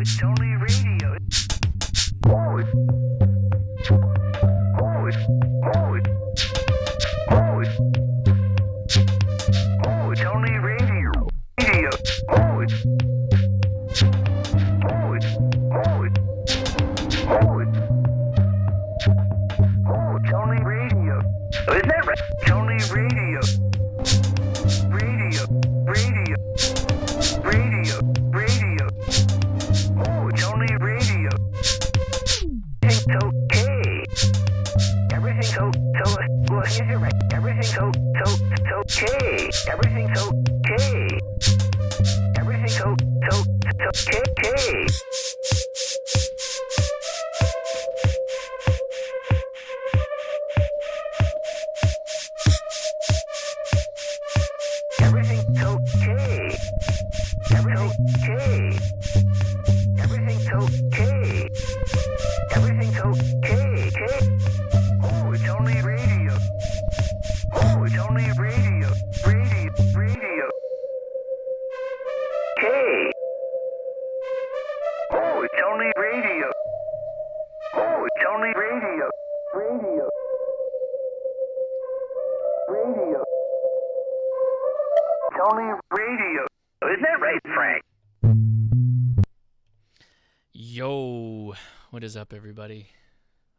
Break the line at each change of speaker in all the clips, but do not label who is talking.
It's only radio. Oh, it's only radio. Radio. Oh, it's only radio. Oh, isn't that right? It's only radio. Radio. Oh, it's only radio. Everything's okay. Everything's well, here's it right. Everything's okay. Everything's okay. Everything's okay. Everything's okay. Everything's okay. Everything's okay. Oh, it's only radio. Oh, it's only radio. Radio. Okay. Oh, it's only radio. Oh, it's only radio. Radio. It's only radio. Isn't that right, Frank?
Yo, what is up, everybody?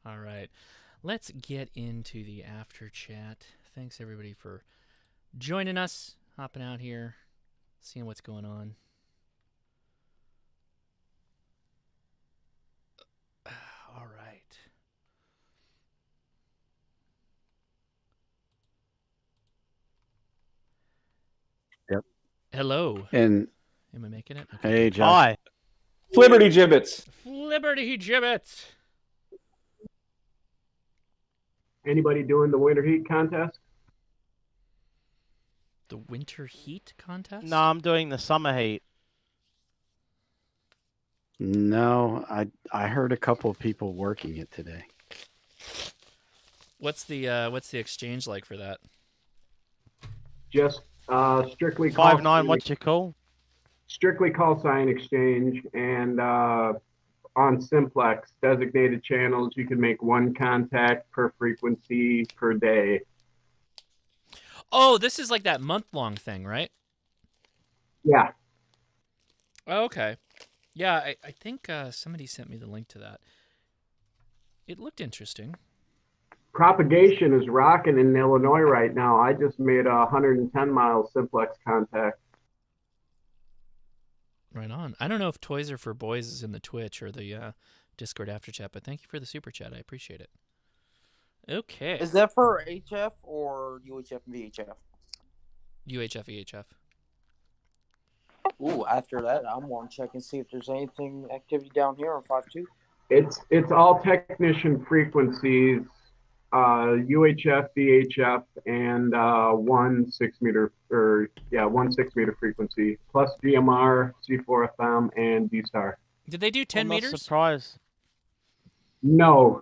All right, let's get into the after chat. Thanks, everybody, for joining us, hopping out here, seeing what's going on. All right.
Yep.
Hello.
And
am I making it? Okay.
hey, Josh.
Hi.
Flibberty gibbets.
Liberty gibbets.
Anybody doing the winter heat contest?
The winter heat contest?
No, I'm doing the summer heat.
No, I heard a couple of people working it today.
What's the exchange like for that?
Just strictly call
5'9", what's your call?
strictly call sign exchange, and on simplex designated channels you can make one contact per frequency per day.
Oh, this is like that month-long thing, right?
Yeah.
Oh, okay. Yeah, I think somebody sent me the link to that. It looked interesting.
Propagation is rocking in Illinois right now. I just made a 110-mile simplex contact.
Right on. I don't know if Toys Are for Boys is in the Twitch or the Discord after chat, but thank you for the super chat. I appreciate it. Okay.
Is that for HF or UHF and VHF?
UHF, EHF.
Ooh, after that, I'm going to check and see if there's anything activity down here on 5.2.
It's all technician frequencies, UHF, VHF, and one 6 meter frequency, plus GMR, C4FM, and D-Star.
Did they do 10
I'm not
meters?
surprised.
No,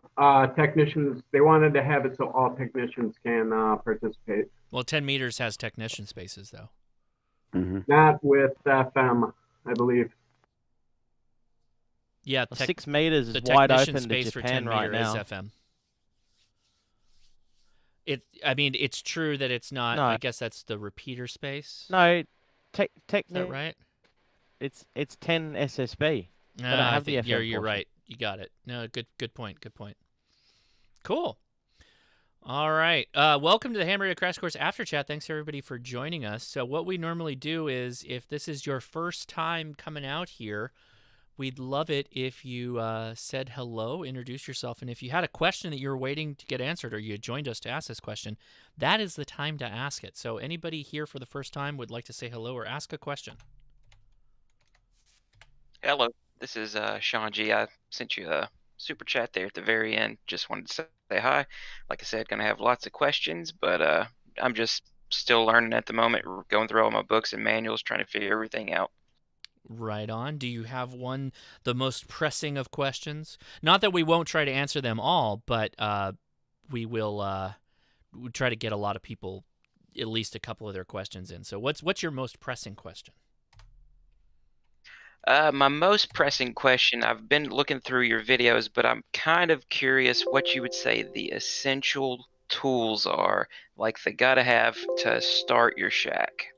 technicians, they wanted to have it so all technicians can participate.
Well, 10 meters has technician spaces, though.
Mm-hmm.
Not with FM, I believe.
Yeah,
6 meters
the
is wide
technician
open to
space for 10
Japan right
meter is
now.
FM. I mean, it's true that it's not.
No.
I guess that's the repeater space.
No,
Is
technically,
that right?
it's 10 SSB.
No,
don't
I
have the
think
FM
you're
portion.
right. You got it. No, good point. Good point. Cool. All right. Welcome to the Ham Radio Crash Course After Chat. Thanks, everybody, for joining us. So what we normally do is, if this is your first time coming out here, we'd love it if you said hello, introduce yourself, and if you had a question that you were waiting to get answered or you had joined us to ask this question, that is the time to ask it. So anybody here for the first time would like to say hello or ask a question?
Hello, this is Sean G. I sent you a super chat there at the very end. Just wanted to say hi. Like I said, going to have lots of questions, but I'm just still learning at the moment, going through all my books and manuals, trying to figure everything out.
Right on. Do you have one, the most pressing of questions? Not that we won't try to answer them all, but we will we'll try to get a lot of people at least a couple of their questions in. So what's your most pressing question?
My most pressing question, I've been looking through your videos, but I'm kind of curious what you would say the essential tools are, like they gotta have to start your shack.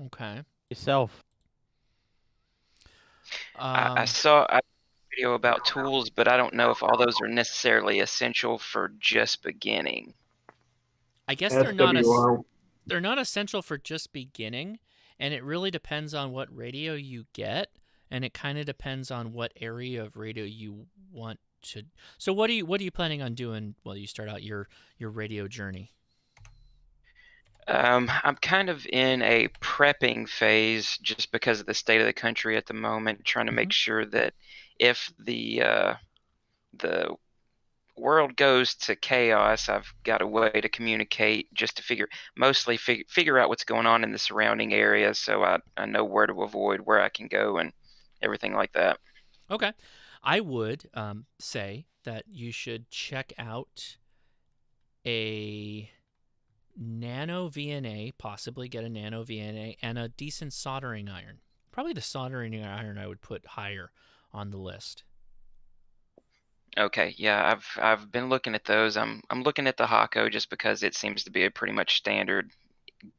Okay.
Yourself.
I saw a video about tools, but I don't know if all those are necessarily essential for just beginning.
I guess
SWR.
they're not essential for just beginning, and it really depends on what radio you get, and it kind of depends on what area of radio you want to. So what are you planning on doing while you start out your radio journey?
I'm kind of in a prepping phase just because of the state of the country at the moment, trying to make sure that if the world goes to chaos, I've got a way to communicate just to figure out what's going on in the surrounding area, so I know where to avoid, where I can go, and everything like that.
Okay. I would say that you should check out a nano VNA, possibly get a nano VNA, and a decent soldering iron. Probably the soldering iron I would put higher on the list.
Okay, yeah, I've been looking at those. I'm looking at the Hako just because it seems to be a pretty much standard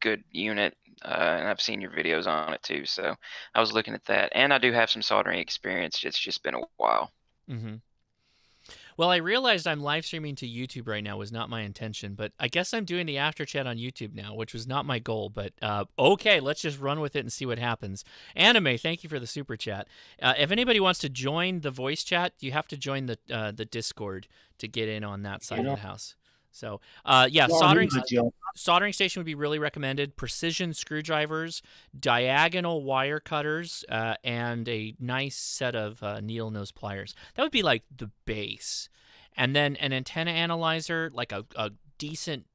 good unit, and I've seen your videos on it too. So I was looking at that, and I do have some soldering experience. It's just been a while.
Mm-hmm. Well, I realized I'm live streaming to YouTube right now was not my intention, but I guess I'm doing the after chat on YouTube now, which was not my goal. But okay, let's just run with it and see what happens. Anime, thank you for the super chat. If anybody wants to join the voice chat, you have to join the Discord to get in on that side of the house. So yeah, soldering station would be really recommended. Precision screwdrivers, diagonal wire cutters, and a nice set of needle nose pliers. That would be like the base. And then an antenna analyzer, like a decent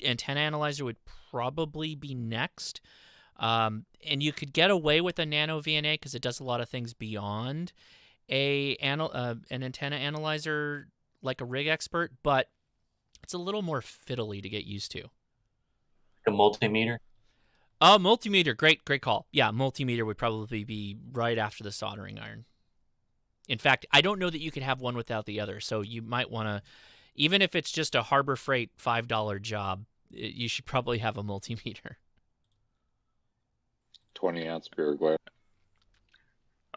antenna analyzer would probably be next. And you could get away with a nano VNA because it does a lot of things beyond an antenna analyzer like a rig expert, but it's a little more fiddly to get used to.
A multimeter?
Oh, multimeter. Great call. Yeah, multimeter would probably be right after the soldering iron. In fact, I don't know that you could have one without the other, so you might want to, even if it's just a Harbor Freight $5 job, you should probably have a multimeter.
20-ounce paraguay.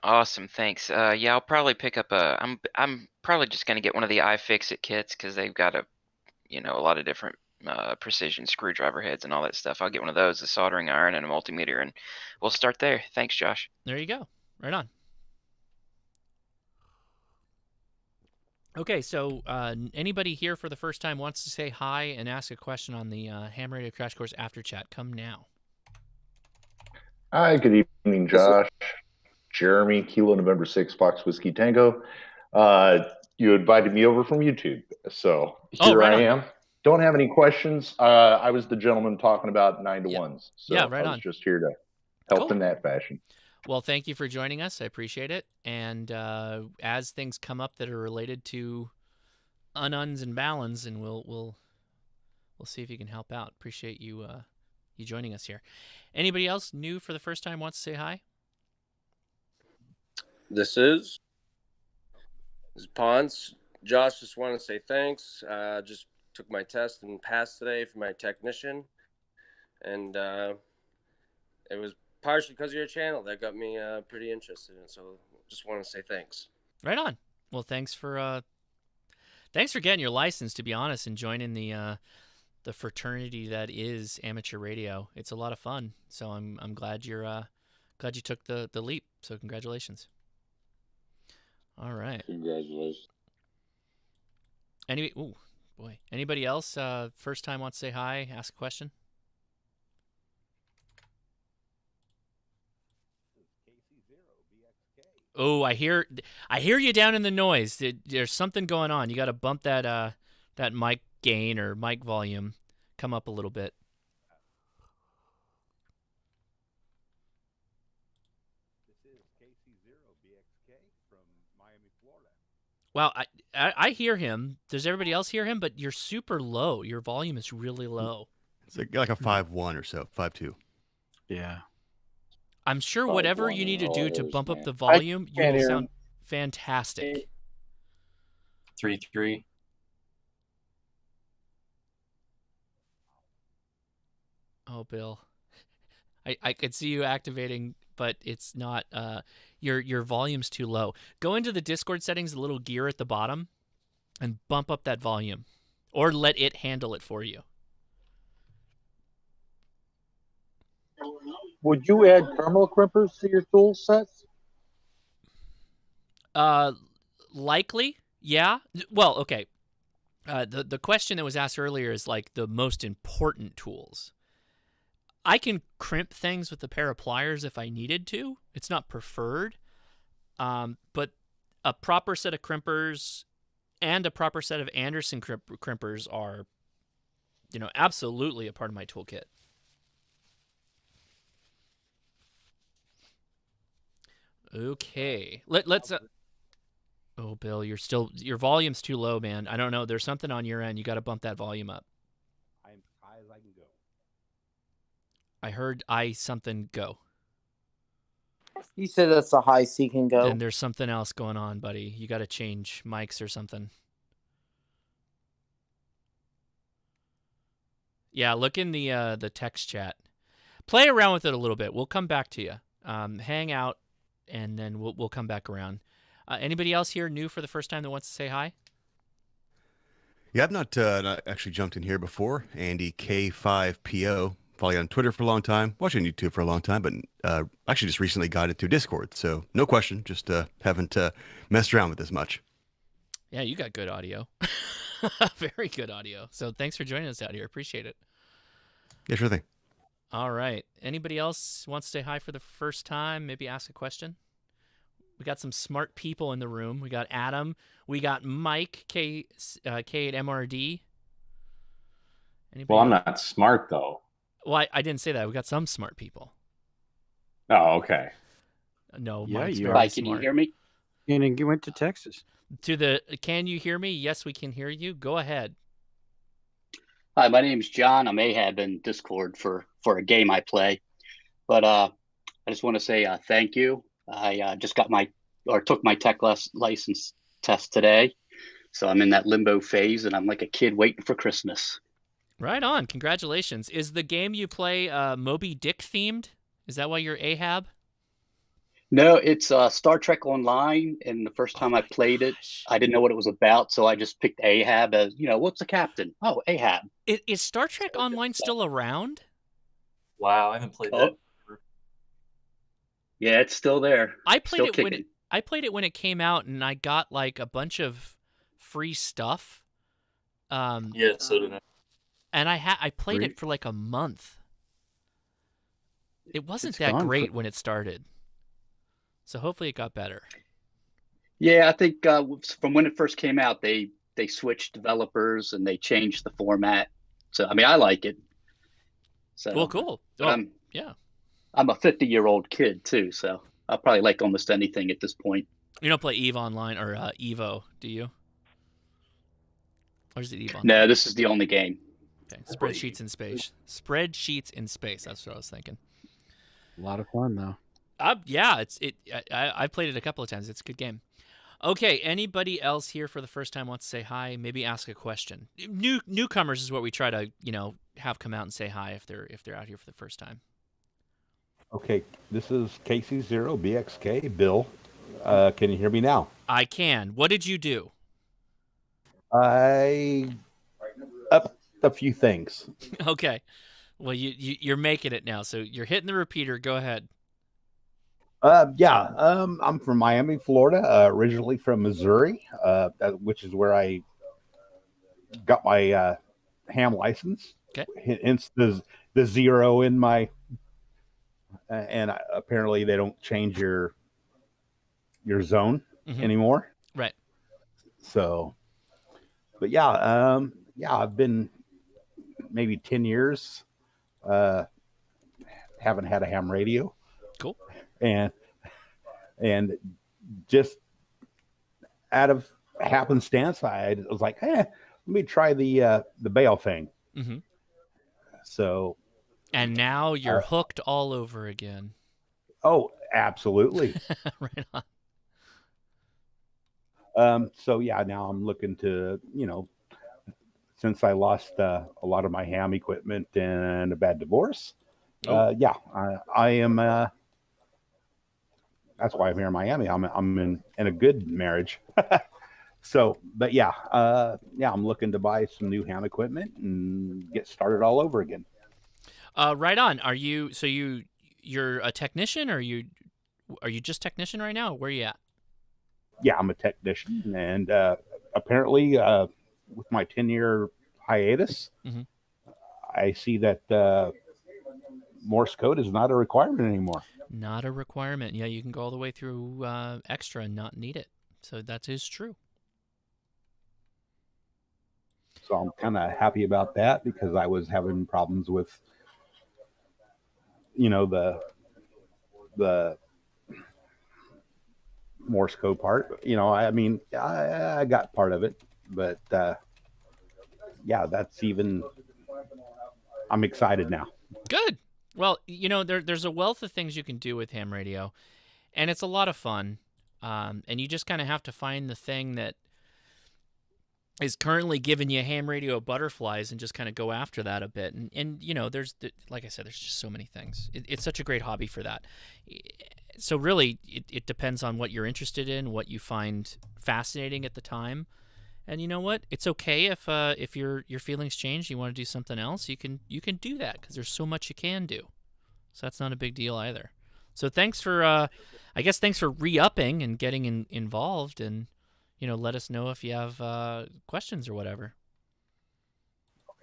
Awesome, thanks. Yeah, I'll probably pick up I'm probably just gonna get one of the iFixit kits because they've got a lot of different precision screwdriver heads and all that stuff. I'll get one of those, a soldering iron and a multimeter, and we'll start there. Thanks, Josh.
There you go. Right on. Okay, so anybody here for the first time wants to say hi and ask a question on the Ham Radio Crash Course After Chat, come now.
Hi, good evening, Josh. Jeremy, Kilo November 6, Fox Whiskey Tango. You invited me over from YouTube, so here I am. Don't have any questions. I was the gentleman talking about 9-to-1s, so
yeah, right
I was just here to help in that fashion.
Well, thank you for joining us. I appreciate it. And as things come up that are related to ununs and balance, and we'll see if you can help out. Appreciate you you joining us here. Anybody else new for the first time wants to say hi?
This is Ponce. Josh, just want to say thanks. Just took my test and passed today for my technician, and it was partially because of your channel that got me pretty interested in it. So just want to say thanks.
Right on. Well, thanks for getting your license, to be honest, and joining the fraternity that is amateur radio. It's a lot of fun. So I'm glad you took the leap. So congratulations. All right.
Congratulations.
Anybody else first time wants to say hi, ask a question? Oh, I hear you down in the noise. There's something going on. You got to bump that mic gain or mic volume, come up a little bit. Well, I hear him. Does everybody else hear him? But you're super low. Your volume is really low.
It's like a 5.1 or so, 5.2.
Yeah.
I'm sure whatever you need to do to bump up the
I
volume, you
can't
will
hear
sound
him.
fantastic.
3-3.
Oh, Bill. I could see you activating, but it's not your volume's too low. Go into the Discord settings, the little gear at the bottom, and bump up that volume. Or let it handle it for you.
Would you add terminal crimpers to your tool sets?
Likely, yeah. Well, okay. The question that was asked earlier is like the most important tools. I can crimp things with a pair of pliers if I needed to. It's not preferred, but a proper set of crimpers and a proper set of Anderson crimpers are, absolutely a part of my toolkit. Okay, let's. Oh, Bill, your volume's too low, man. I don't know. There's something on your end. You got to bump that volume up.
I'm high as I can go.
I heard something go.
He said that's the highest he can go.
Then there's something else going on, buddy. You got to change mics or something. Yeah, look in the text chat. Play around with it a little bit. We'll come back to you. Hang out, and then we'll come back around. Anybody else here new for the first time that wants to say hi?
Yeah, I've not actually jumped in here before. Andy K5PO. Follow you on Twitter for a long time. Watching YouTube for a long time, but actually just recently got into Discord. So no question, just haven't messed around with this much.
Yeah, you got good audio. Very good audio. So thanks for joining us out here. Appreciate it.
Yeah, sure thing.
All right. Anybody else wants to say hi for the first time? Maybe ask a question? We got some smart people in the room. We got Adam. We got Mike, K at MRD. Anybody
Well, I'm
else?
not smart, though.
Well, I didn't say that. We got some smart people.
Oh, okay.
No,
Yeah,
Mike's
you
very
are.
smart.
Can you hear me? And you went to Texas.
Can you hear me? Yes, we can hear you. Go ahead.
Hi, my name's John. I'm Ahab in Discord for a game I play. But I just want to say thank you. I just took my tech license test today. So I'm in that limbo phase, and I'm like a kid waiting for Christmas.
Right on. Congratulations. Is the game you play Moby Dick themed? Is that why you're Ahab?
No, it's Star Trek Online, and the first time I played it, I didn't know what it was about, so I just picked Ahab as, what's the captain? Oh, Ahab.
Is Star Trek Online still around?
Wow, I haven't played that.
Yeah, it's still there.
I played it when it came out, and I got like a bunch of free stuff.
Yeah, so did I.
And I played it for like a month. It wasn't that great when it started. So hopefully it got better.
Yeah, I think from when it first came out, they switched developers and they changed the format. So I mean, I like it. So
well, cool. Yeah.
I'm a 50-year-old kid too, so I'll probably like almost anything at this point.
You don't play EVE Online or Evo, do you? Or is it EVE Online?
No, this is the only game.
Okay. Spreadsheets in space. Spreadsheets in space. That's what I was thinking.
A lot of fun though.
Yeah, I've played it a couple of times. It's a good game. Okay, anybody else here for the first time wants to say hi? Maybe ask a question. Newcomers is what we try to have come out and say hi if they're out here for the first time.
Okay, this is KC0BXK. Bill, can you hear me now?
I can. What did you do?
I upped a few things.
Okay. Well, you're making it now, so you're hitting the repeater. Go ahead.
I'm from Miami, Florida, originally from Missouri, which is where I got my ham license.
Okay.
Hence the 0 in my, and apparently they don't change your zone anymore.
Right.
So, but yeah, I've been maybe 10 years, haven't had a ham radio.
Cool.
And just out of happenstance, I was like, let me try the bail thing.
Mm-hmm.
So,
and now you're hooked all over again.
Oh, absolutely.
Right on.
So yeah, now I'm looking to, since I lost a lot of my ham equipment in a bad divorce, yeah, I am. That's why I'm here in Miami. I'm in a good marriage. So, but yeah, I'm looking to buy some new ham equipment and get started all over again.
Right on. Are you you're a technician, or are you just technician right now? Where are you at?
Yeah, I'm a technician, and apparently, with my 10-year hiatus,
Mhm.
I see that Morse code is not a requirement anymore.
Not a requirement. Yeah, you can go all the way through extra and not need it. So that is true.
So I'm kind of happy about that, because I was having problems with, the Morse code part. I mean, I got part of it, but yeah, I'm excited now.
Good. Well, there's a wealth of things you can do with ham radio, and it's a lot of fun. And you just kind of have to find the thing that is currently giving you ham radio butterflies and just kind of go after that a bit. And like I said, there's just so many things. It's such a great hobby for that. So really, it depends on what you're interested in, what you find fascinating at the time. And you know what? It's okay if your feelings change, you want to do something else, you can do that, because there's so much you can do. So that's not a big deal either. So thanks for re-upping and getting involved, and let us know if you have questions or whatever.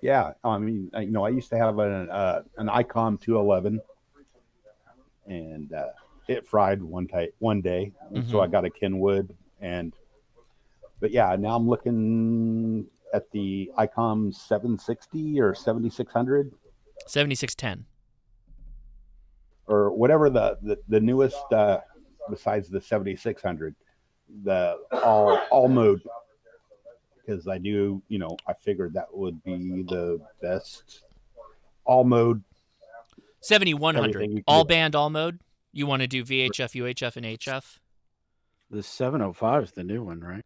Yeah, I mean, I used to have an ICOM 211, and it fried one day, and so I got a Kenwood, but yeah, now I'm looking at the ICOM 760 or 7600,
7610,
or whatever the newest, besides the 7600, the all mode, because I figured that would be the best all mode.
7100, all band, all mode. You want to do VHF, UHF, and HF?
The 705 is the new one, right?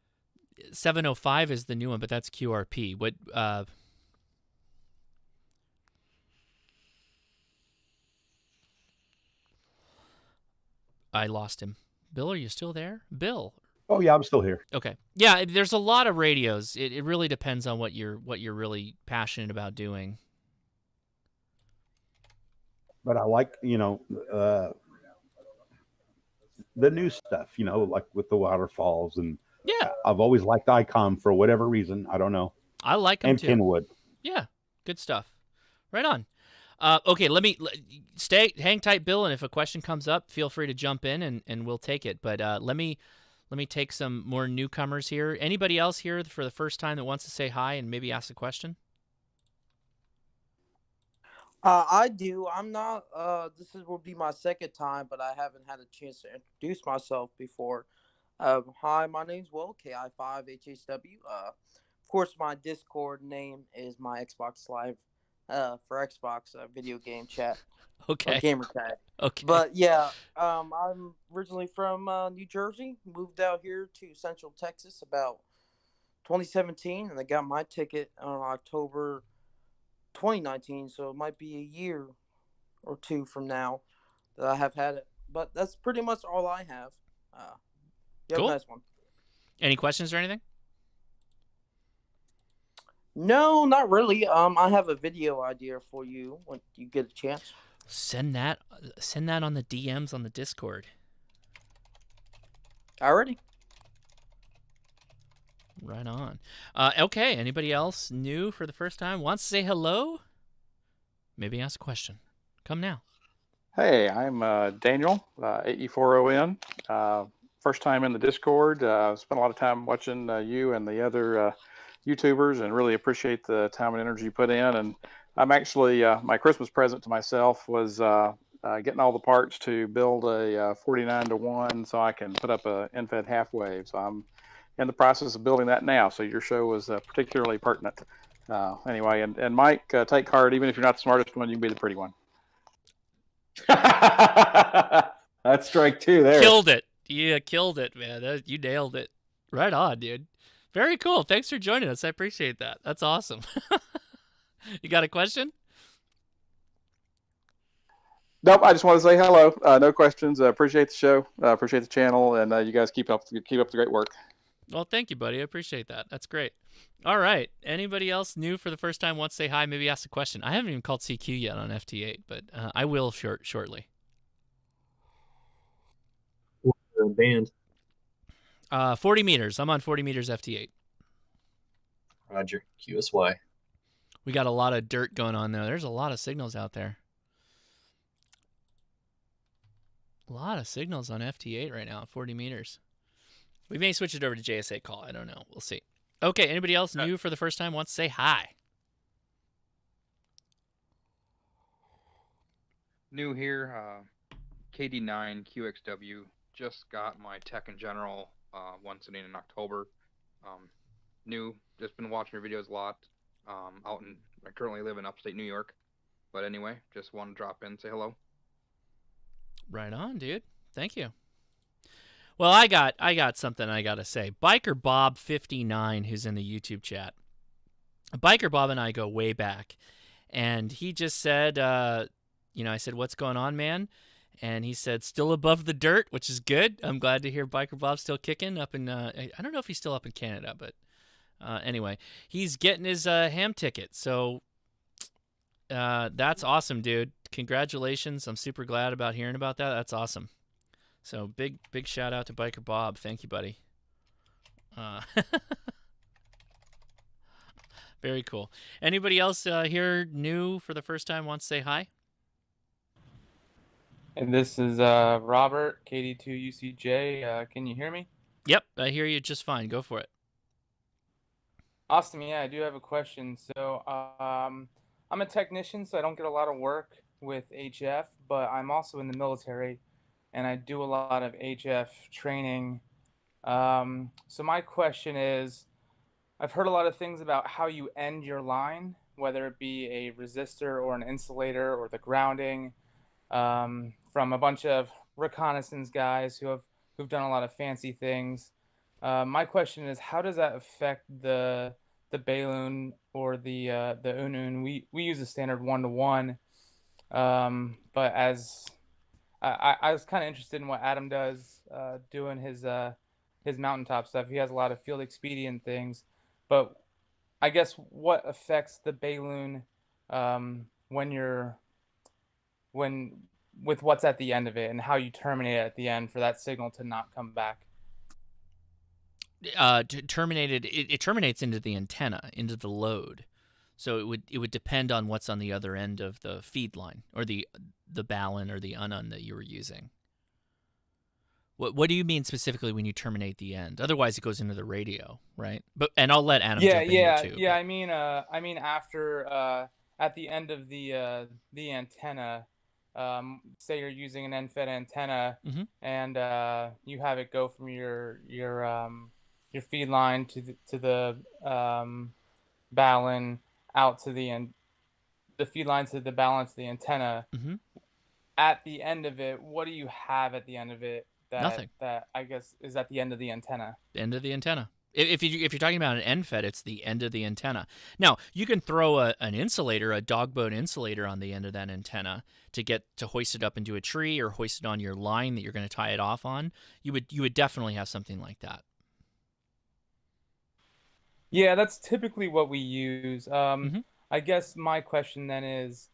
705 is the new one, but that's QRP. What? I lost him. Bill, are you still there? Bill.
Oh yeah, I'm still here.
Okay. Yeah, there's a lot of radios. It really depends on what you're really passionate about doing.
But I like, the new stuff, like with the waterfalls, and
yeah,
I've always liked ICOM for whatever reason. I don't know.
I like them
and
too.
Kenwood.
Yeah, good stuff. Right on. Okay, hang tight, Bill, and if a question comes up, feel free to jump in and we'll take it. But let me take some more newcomers here. Anybody else here for the first time that wants to say hi and maybe ask a question?
I do. I'm not. Will be my second time, but I haven't had a chance to introduce myself before. Hi, my name's Will, KI5HHW. Of course, my Discord name is my Xbox Live, for Xbox video game chat.
Okay.
Gamer tag.
Okay.
But yeah, I'm originally from New Jersey. Moved out here to Central Texas about 2017, and I got my ticket on October 2019, so it might be a year or two from now that I have had it. But that's pretty much all I have.
Cool.
Nice one.
Any questions or anything?
No, not really. I have a video idea for you when you get a chance.
Send that on the DMs on the Discord.
Alrighty.
Right on. Okay, anybody else new for the first time wants to say hello? Maybe ask a question. Come now.
Hey, I'm Daniel, AE4ON. First time in the Discord. Spent a lot of time watching you and the other YouTubers, and really appreciate the time and energy you put in. And I'm actually, my Christmas present to myself was getting all the parts to build a 49-to-1 so I can put up a end-fed half wave. So I'm in the process of building that now. So your show was particularly pertinent. Anyway, and Mike, take heart. Even if you're not the smartest one, you can be the pretty one.
That's strike 2 there.
Killed it. Yeah, killed it, man. You nailed it. Right on, dude. Very cool. Thanks for joining us. I appreciate that. That's awesome. You got a question?
Nope. I just want to say hello. No questions. Appreciate the show. Appreciate the channel, and you guys keep up the great work.
Well, thank you, buddy. I appreciate that. That's great. All right. Anybody else new for the first time wants to say hi? Maybe ask a question. I haven't even called CQ yet on FT8, but I will shortly.
Band.
40 meters. I'm on 40 meters FT8.
Roger. QSY.
We got a lot of dirt going on there. There's a lot of signals out there. A lot of signals on FT8 right now at 40 meters. We may switch it over to JSA call. I don't know. We'll see. Okay, anybody else new for the first time wants to say hi?
New here, KD9QXW. Just got my Tech in General one sitting in October. New, just been watching your videos a lot. I currently live in upstate New York. But anyway, just want to drop in, say hello.
Right on, dude. Thank you. Well, I got something I got to say. Biker Bob 59, who's in the YouTube chat. Biker Bob and I go way back. And he just said, I said, what's going on, man? And he said, still above the dirt, which is good. I'm glad to hear Biker Bob still kicking up in, I don't know if he's still up in Canada, but anyway, he's getting his ham ticket. So that's awesome, dude. Congratulations. I'm super glad about hearing about that. That's awesome. So big shout out to Biker Bob. Thank you, buddy. Very cool. Anybody else here new for the first time wants to say hi?
And this is Robert, KD2UCJ. Can you hear me?
Yep, I hear you just fine. Go for it.
Awesome. Yeah, I do have a question. So I'm a technician, so I don't get a lot of work with HF, but I'm also in the military, and I do a lot of HF training. So my question is, I've heard a lot of things about how you end your line, whether it be a resistor or an insulator or the grounding, from a bunch of reconnaissance guys who've done a lot of fancy things. My question is, how does that affect the Balloon or the Unun? We use a standard 1-to-1, but as I was kind of interested in what Adam does doing his mountaintop stuff. He has a lot of field expedient things, but I guess what affects the Balloon with what's at the end of it and how you terminate it at the end for that signal to not come back?
It terminates into the antenna, into the load. So it would depend on what's on the other end of the feed line or the Balun or the Unun that you were using. What do you mean specifically when you terminate the end? Otherwise, it goes into the radio, right? And I'll let Adam jump in here too.
Yeah. I mean after at the end of the antenna, say you're using an end-fed antenna, and you have it go from your feed line to the Balun out to the feed line to the Balun to the antenna. At the end of it, what do you have at the end of it?
Nothing.
That I guess is at the end of the antenna.
End of the antenna. If you're talking about an end fed, it's the end of the antenna. Now you can throw an insulator, a dog bone insulator, on the end of that antenna to hoist it up into a tree or hoist it on your line that you're going to tie it off on. You would definitely have something like that.
Yeah, that's typically what we use. I guess my question then is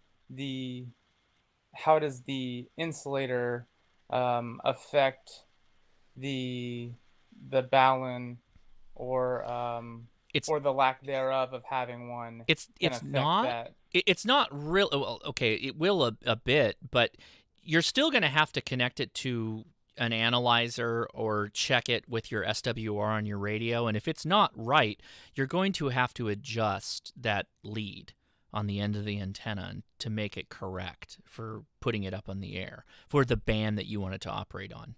how does the insulator affect the Balun or the lack thereof of having one?
It's not real. Well, okay, it will a bit, but you're still going to have to connect it to an analyzer or check it with your SWR on your radio. And if it's not right, you're going to have to adjust that lead on the end of the antenna to make it correct for putting it up on the air for the band that you want it to operate on.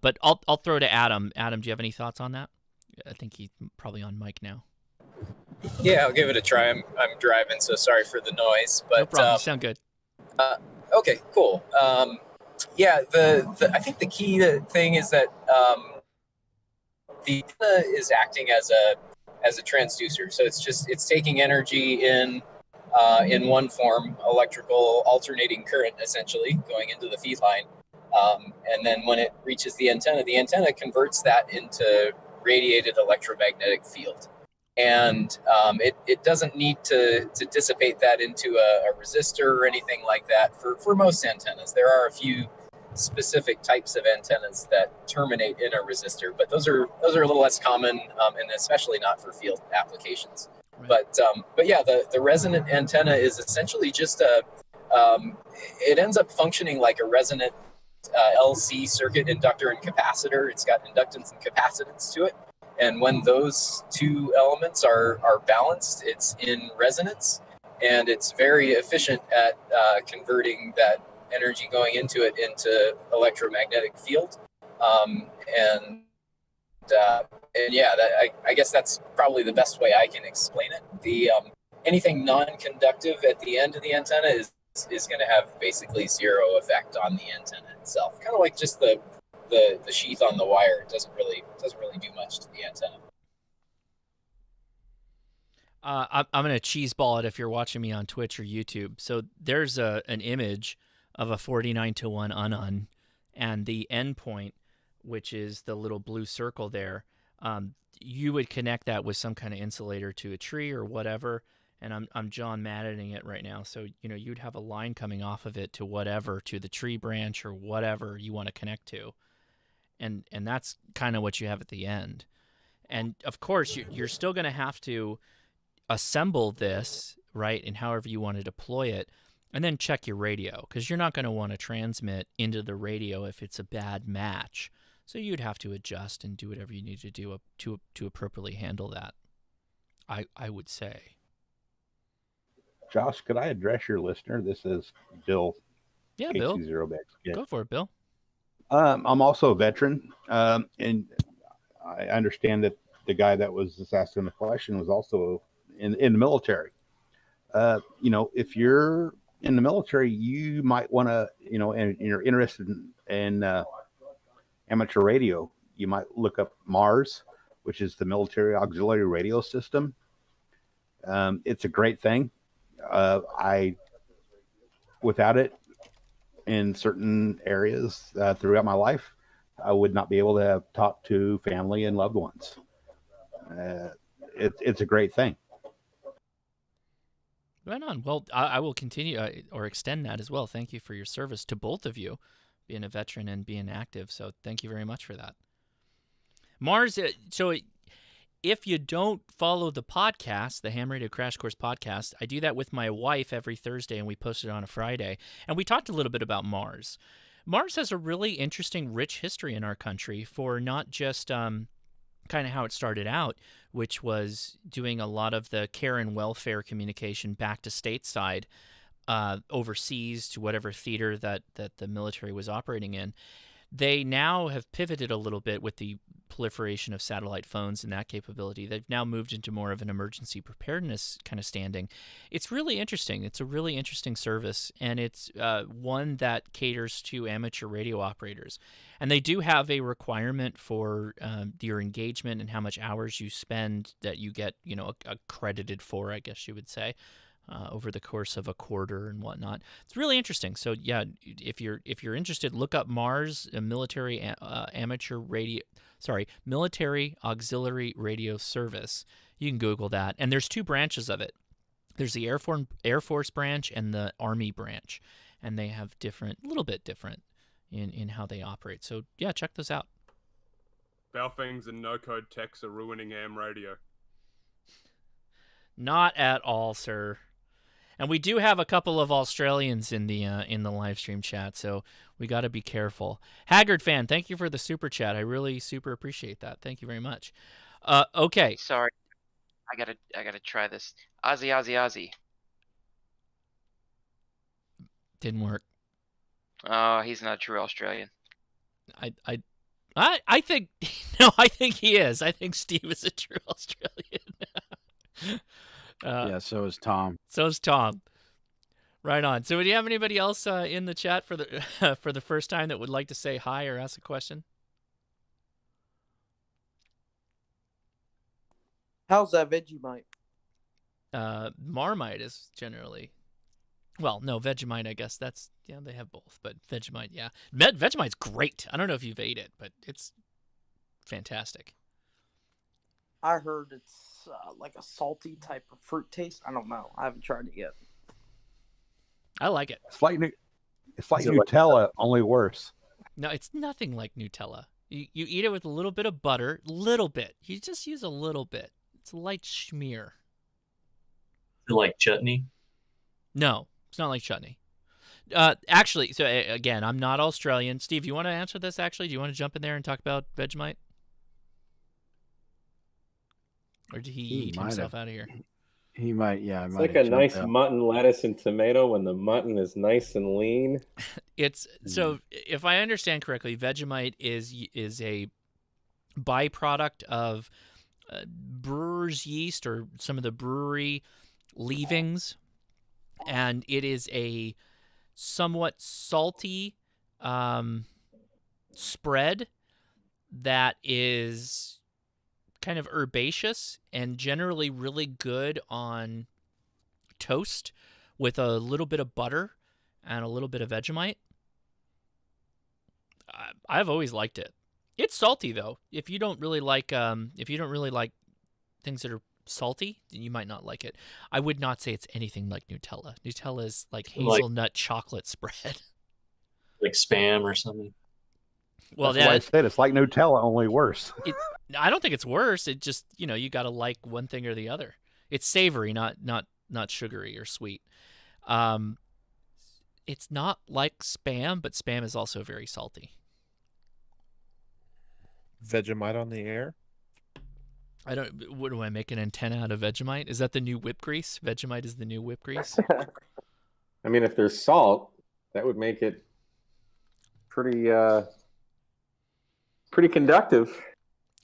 But I'll throw to Adam. Adam, do you have any thoughts on that? I think he's probably on mic now.
Yeah, I'll give it a try. I'm driving, so sorry for the noise. But
no problem. You sound good.
Okay, cool. yeah, I think the key thing is that the antenna is acting as a transducer. So it's taking energy in one form, electrical alternating current, essentially going into the feed line, and then when it reaches the antenna converts that into radiated electromagnetic field. And it doesn't need to dissipate that into a resistor or anything like that for most antennas. There are a few specific types of antennas that terminate in a resistor, but those are a little less common, and especially not for field applications. Right. But yeah, the resonant antenna is essentially just it ends up functioning like a resonant LC circuit, inductor and capacitor. It's got inductance and capacitance to it. And when those two elements are balanced, it's in resonance, and it's very efficient at converting that energy going into it into electromagnetic field. And yeah, I guess that's probably the best way I can explain it. The anything non-conductive at the end of the antenna is going to have basically zero effect on the antenna itself. Kind of like just the sheath on the wire. It doesn't really do much to the antenna.
I'm going to cheeseball it if you're watching me on Twitch or YouTube. So there's an image of a 49-to-1 unun, and the endpoint, which is the little blue circle there, you would connect that with some kind of insulator to a tree or whatever. And I'm John Maddening it right now. So, you'd have a line coming off of it to whatever, to the tree branch or whatever you want to connect to. And that's kind of what you have at the end. And of course, you're still going to have to assemble this, right, and however you want to deploy it, and then check your radio, because you're not going to want to transmit into the radio if it's a bad match. So you'd have to adjust and do whatever you need to do to appropriately handle that, I would say.
Josh, could I address your listener? This is Bill.
Yeah, Bill.
Yeah.
Go for it, Bill.
I'm also a veteran, and I understand that the guy that was just asking the question was also in the military. If you're in the military, you might want to, and you're interested in amateur radio, you might look up MARS, which is the Military Auxiliary Radio System. It's a great thing. Without it, in certain areas throughout my life, I would not be able to have talked to family and loved ones. It's a great thing.
Right on. Well, I will continue or extend that as well. Thank you for your service to both of you, being a veteran and being active. So thank you very much for that. Mars, if you don't follow the podcast, the Ham Radio Crash Course podcast, I do that with my wife every Thursday, and we post it on a Friday. And we talked a little bit about Mars. Mars has a really interesting, rich history in our country for not just kind of how it started out, which was doing a lot of the care and welfare communication back to stateside, overseas to whatever theater that the military was operating in. They now have pivoted a little bit with the proliferation of satellite phones and that capability. They've now moved into more of an emergency preparedness kind of standing. It's really interesting. It's a really interesting service, and it's one that caters to amateur radio operators. And they do have a requirement for your engagement and how much hours you spend that you get, accredited for, I guess you would say. Over the course of a quarter and whatnot. It's really interesting. So yeah, if you're interested, look up MARS, a military military auxiliary radio service. You can Google that, and there's two branches of it. There's the Air Force branch and the Army branch, and they have a little bit different in how they operate. So yeah, check those out.
Baofeng's and no-code techs are ruining ham radio.
Not at all, sir. And we do have a couple of Australians in the live stream chat, so we got to be careful. Haggard fan, thank you for the super chat. I really super appreciate that. Thank you very much. Okay.
Sorry, I gotta try this. Aussie.
Didn't work.
Oh, he's not a true Australian.
I think no. I think he is. I think Steve is a true Australian.
Yeah, so is Tom.
So is Tom. Right on. So, do you have anybody else in the chat for the for the first time that would like to say hi or ask a question?
How's that Vegemite?
Marmite is generally, well, no, Vegemite. I guess that's they have both, but Vegemite, yeah, Vegemite's great. I don't know if you've ate it, but it's fantastic.
I heard it's like a salty type of fruit taste. I don't know. I haven't tried it yet.
I like it.
It's like Nutella, only worse.
No, it's nothing like Nutella. You eat it with a little bit of butter, little bit. You just use a little bit. It's a light schmear.
Like chutney?
No, it's not like chutney. Actually, so again, I'm not Australian. Steve, you want to answer this? Actually, do you want to jump in there and talk about Vegemite, or did he eat himself out of here?
He might, yeah.
It's like a nice mutton, lettuce, and tomato when the mutton is nice and lean.
It's so, if I understand correctly, Vegemite is a byproduct of brewer's yeast or some of the brewery leavings, and it is a somewhat salty spread that is kind of herbaceous and generally really good on toast with a little bit of butter and a little bit of Vegemite. I've always liked it. It's salty though. If you don't really like things that are salty, then you might not like it. I would not say it's anything like Nutella. Nutella is like hazelnut chocolate spread.
Like Spam or something.
Well,
that's why I said it's like Nutella, only worse.
I don't think it's worse. It just, you got to like one thing or the other. It's savory, not sugary or sweet. It's not like Spam, but Spam is also very salty.
Vegemite on the air?
What do I make an antenna out of Vegemite? Is that the new whip grease? Vegemite is the new whip grease?
I mean, if there's salt, that would make it pretty conductive.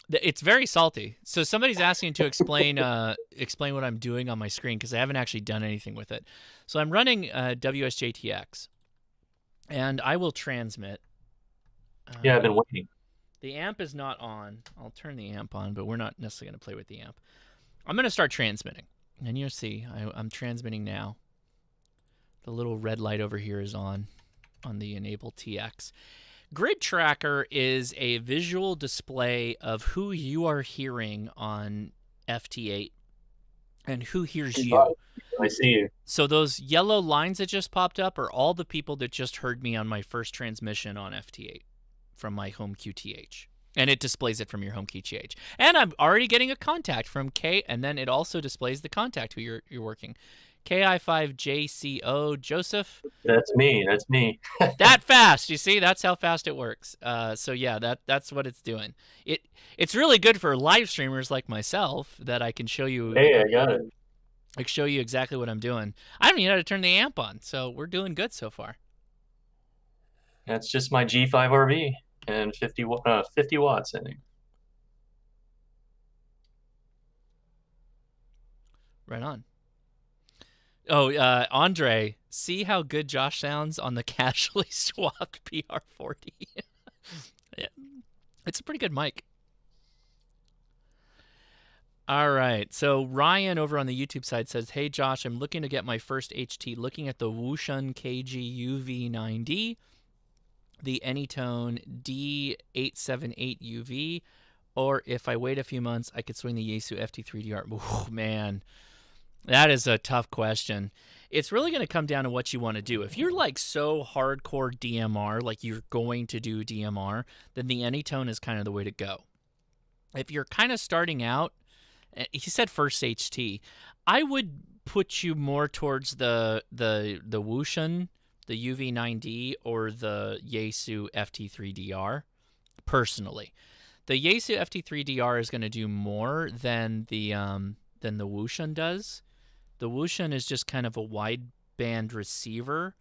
It's very salty. So somebody's asking to explain what I'm doing on my screen because I haven't actually done anything with it. So I'm running WSJTX, and I will transmit.
Yeah, I've been waiting.
The amp is not on. I'll turn the amp on, but we're not necessarily going to play with the amp. I'm going to start transmitting, and you'll see. I'm transmitting now. The little red light over here is on the Enable TX. Grid Tracker is a visual display of who you are hearing on FT8 and who hears you.
I see you.
So those yellow lines that just popped up are all the people that just heard me on my first transmission on FT8 from my home QTH. And it displays it from your home QTH. And I'm already getting a contact from K, and then it also displays the contact who you're working. KI5JCO Joseph.
That's me. That's me.
That fast, you see? That's how fast it works. So yeah, that's what it's doing. It's really good for live streamers like myself that I can show you.
Hey, I got it.
I can show you exactly what I'm doing. I don't even know how to turn the amp on, so we're doing good so far.
That's just my G5RV and 50 watts, I think.
Right on. Oh, Andre, see how good Josh sounds on the casually swapped PR40. Yeah, it's a pretty good mic. All right, so Ryan over on the YouTube side says, "Hey Josh, I'm looking to get my first HT. Looking at the Wouxun KG UV9D, the Anytone D878 UV, or if I wait a few months, I could swing the Yaesu FT3DR." Oh, man. That is a tough question. It's really going to come down to what you want to do. If you're like so hardcore DMR, like you're going to do DMR, then the Anytone is kind of the way to go. If you're kind of starting out, he said first HT, I would put you more towards the Wouxun, the UV9D, or the Yaesu FT3DR, personally. The Yaesu FT3DR is going to do more than the Wouxun does. The Wouxun is just kind of a wideband receiver,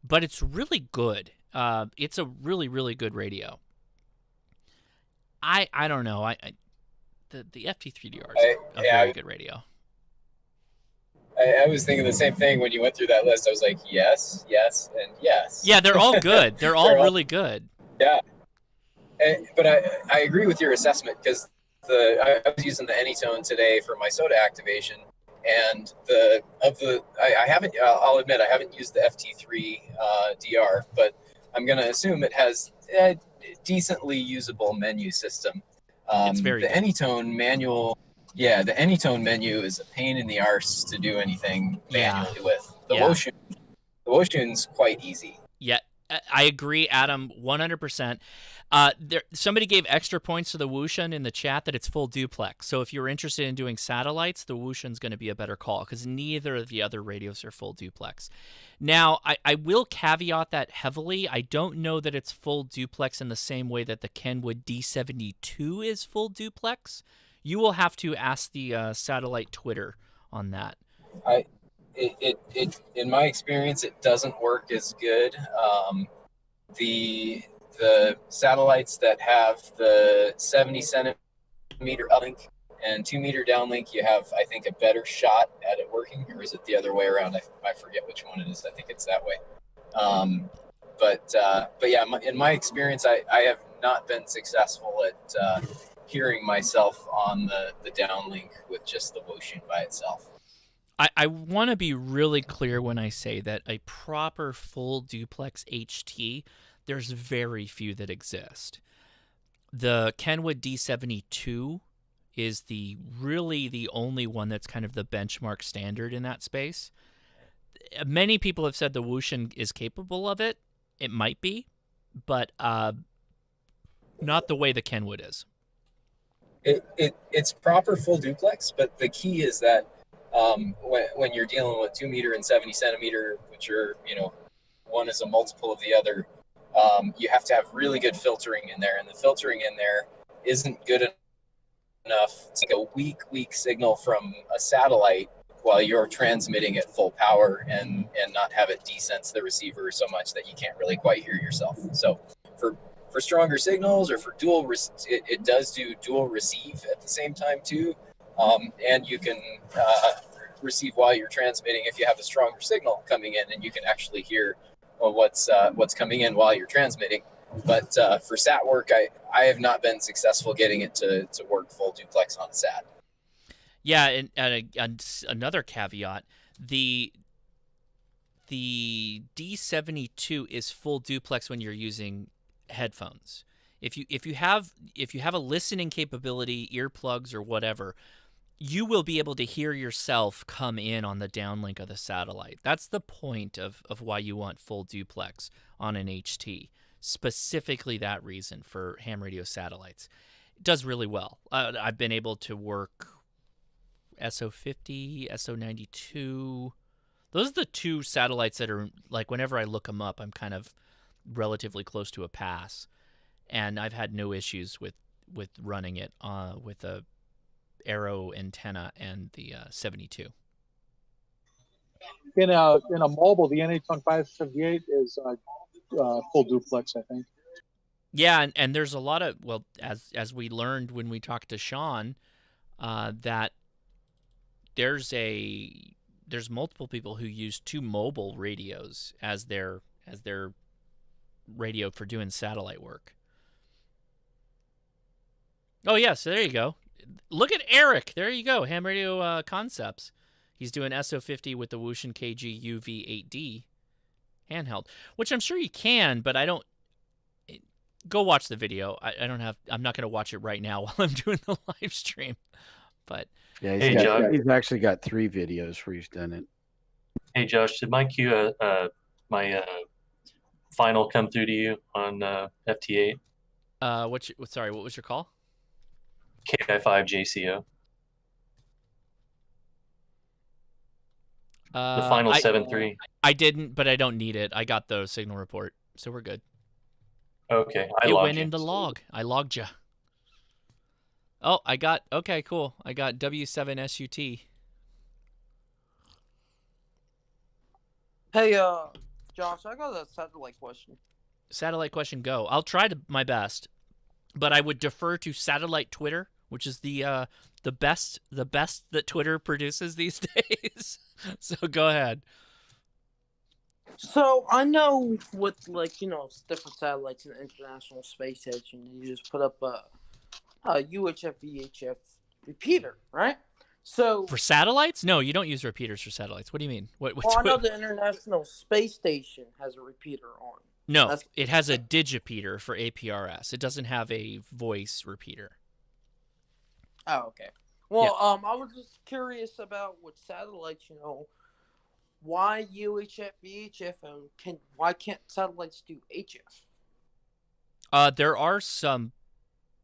but it's really good. It's a really, really good radio. I don't know. The FT3DR is a very good radio.
I was thinking the same thing when you went through that list. I was like, yes, yes, and yes.
Yeah, they're all good. They're all really good.
Yeah. But I agree with your assessment, because I was using the Anytone today for my soda activation, and I haven't. I'll admit I haven't used the FT3 DR, but I'm gonna assume it has a decently usable menu system.
It's very
the
good.
Anytone manual. Yeah, the Anytone menu is a pain in the arse to do anything manually with. The Woshun's quite easy.
Yeah, I agree, Adam, 100%. Somebody gave extra points to the Wouxun in the chat that it's full duplex. So if you're interested in doing satellites, the Wouxun's going to be a better call, because neither of the other radios are full duplex. Now, I will caveat that heavily. I don't know that it's full duplex in the same way that the Kenwood D72 is full duplex. You will have to ask the satellite Twitter on that.
In my experience, it doesn't work as good. The satellites that have the 70 centimeter uplink and 2 meter downlink, you have, I think, a better shot at it working. Or is it the other way around? I forget which one it is. I think it's that way. But yeah, in my experience, I have not been successful at hearing myself on the downlink with just the Woshun by itself.
I want to be really clear when I say that a proper full duplex HT, there's very few that exist. The Kenwood D72 is really the only one that's kind of the benchmark standard in that space. Many people have said the Wouxun is capable of it. It might be, but not the way the Kenwood is.
It's proper full duplex, but the key is that when you're dealing with 2 meter and 70 centimeter, which are, one is a multiple of the other, you have to have really good filtering in there, and the filtering in there isn't good enough to get a weak signal from a satellite while you're transmitting at full power and not have it desense the receiver so much that you can't really quite hear yourself. So for stronger signals, or for it does do dual receive at the same time too. And you can receive while you're transmitting if you have a stronger signal coming in, and you can actually hear what's coming in while you're transmitting. But for sat work, I have not been successful getting it to work full duplex on a sat.
Yeah, and another caveat, the D72 is full duplex when you're using headphones. If you have a listening capability, earplugs or whatever, you will be able to hear yourself come in on the downlink of the satellite. That's the point of why you want full duplex on an HT. Specifically that reason for ham radio satellites. It does really well. I've been able to work SO50, SO92. Those are the two satellites that are, like, whenever I look them up, I'm kind of relatively close to a pass. And I've had no issues with running it with a Arrow antenna and the 72.
In a mobile, the Anytone 578 is full duplex, I think.
Yeah, and there's a lot of, well, as we learned when we talked to Sean, that there's multiple people who use 2 mobile radios as their radio for doing satellite work. Oh yeah, so there you go. Look at Eric. There you go. Ham Radio Concepts. He's doing SO50 with the Wouxun KG UV8D handheld, which I'm sure you can, but I don't. Go watch the video. I'm not going to watch it right now while I'm doing the live stream. But
yeah, he's actually got 3 videos where he's done it.
Hey Josh, did my my final come through to you on FT8?
Sorry, what was your call?
KI5JCO. The final 7.3.
I didn't, but I don't need it. I got the signal report, so we're good.
Okay,
it went in the log. I logged you. Oh, okay, cool. I got W7SUT.
Hey, Josh, I got a satellite question.
Satellite question, go. I'll try my best, but I would defer to satellite Twitter which is the best that Twitter produces these days. So go ahead.
So I know with different satellites in the International Space Station, you just put up a UHF VHF repeater, right? So
For satellites? No, you don't use repeaters for satellites. What do you mean? What?
I know the International Space Station has a repeater on.
No, it has a digipeater for APRS. It doesn't have a voice repeater.
Oh, okay. Well, I was just curious about with satellites, why UHF, VHF, and why can't satellites do HF?
There are some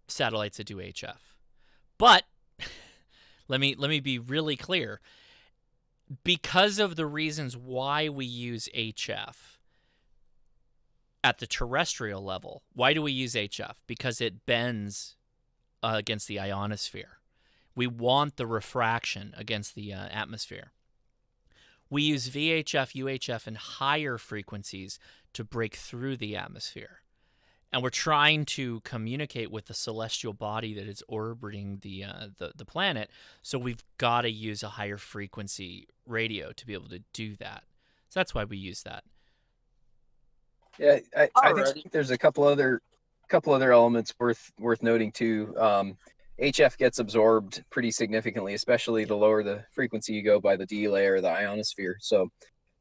satellites that do HF, but let me be really clear. Because of the reasons why we use HF at the terrestrial level, why do we use HF? Because it bends against the ionosphere. We want the refraction against the atmosphere. We use VHF, UHF, and higher frequencies to break through the atmosphere. And we're trying to communicate with the celestial body that is orbiting the planet, so we've got to use a higher frequency radio to be able to do that. So that's why we use that.
Yeah, I think there's a couple other elements worth noting too. HF gets absorbed pretty significantly, especially the lower the frequency you go by the D layer of the ionosphere. So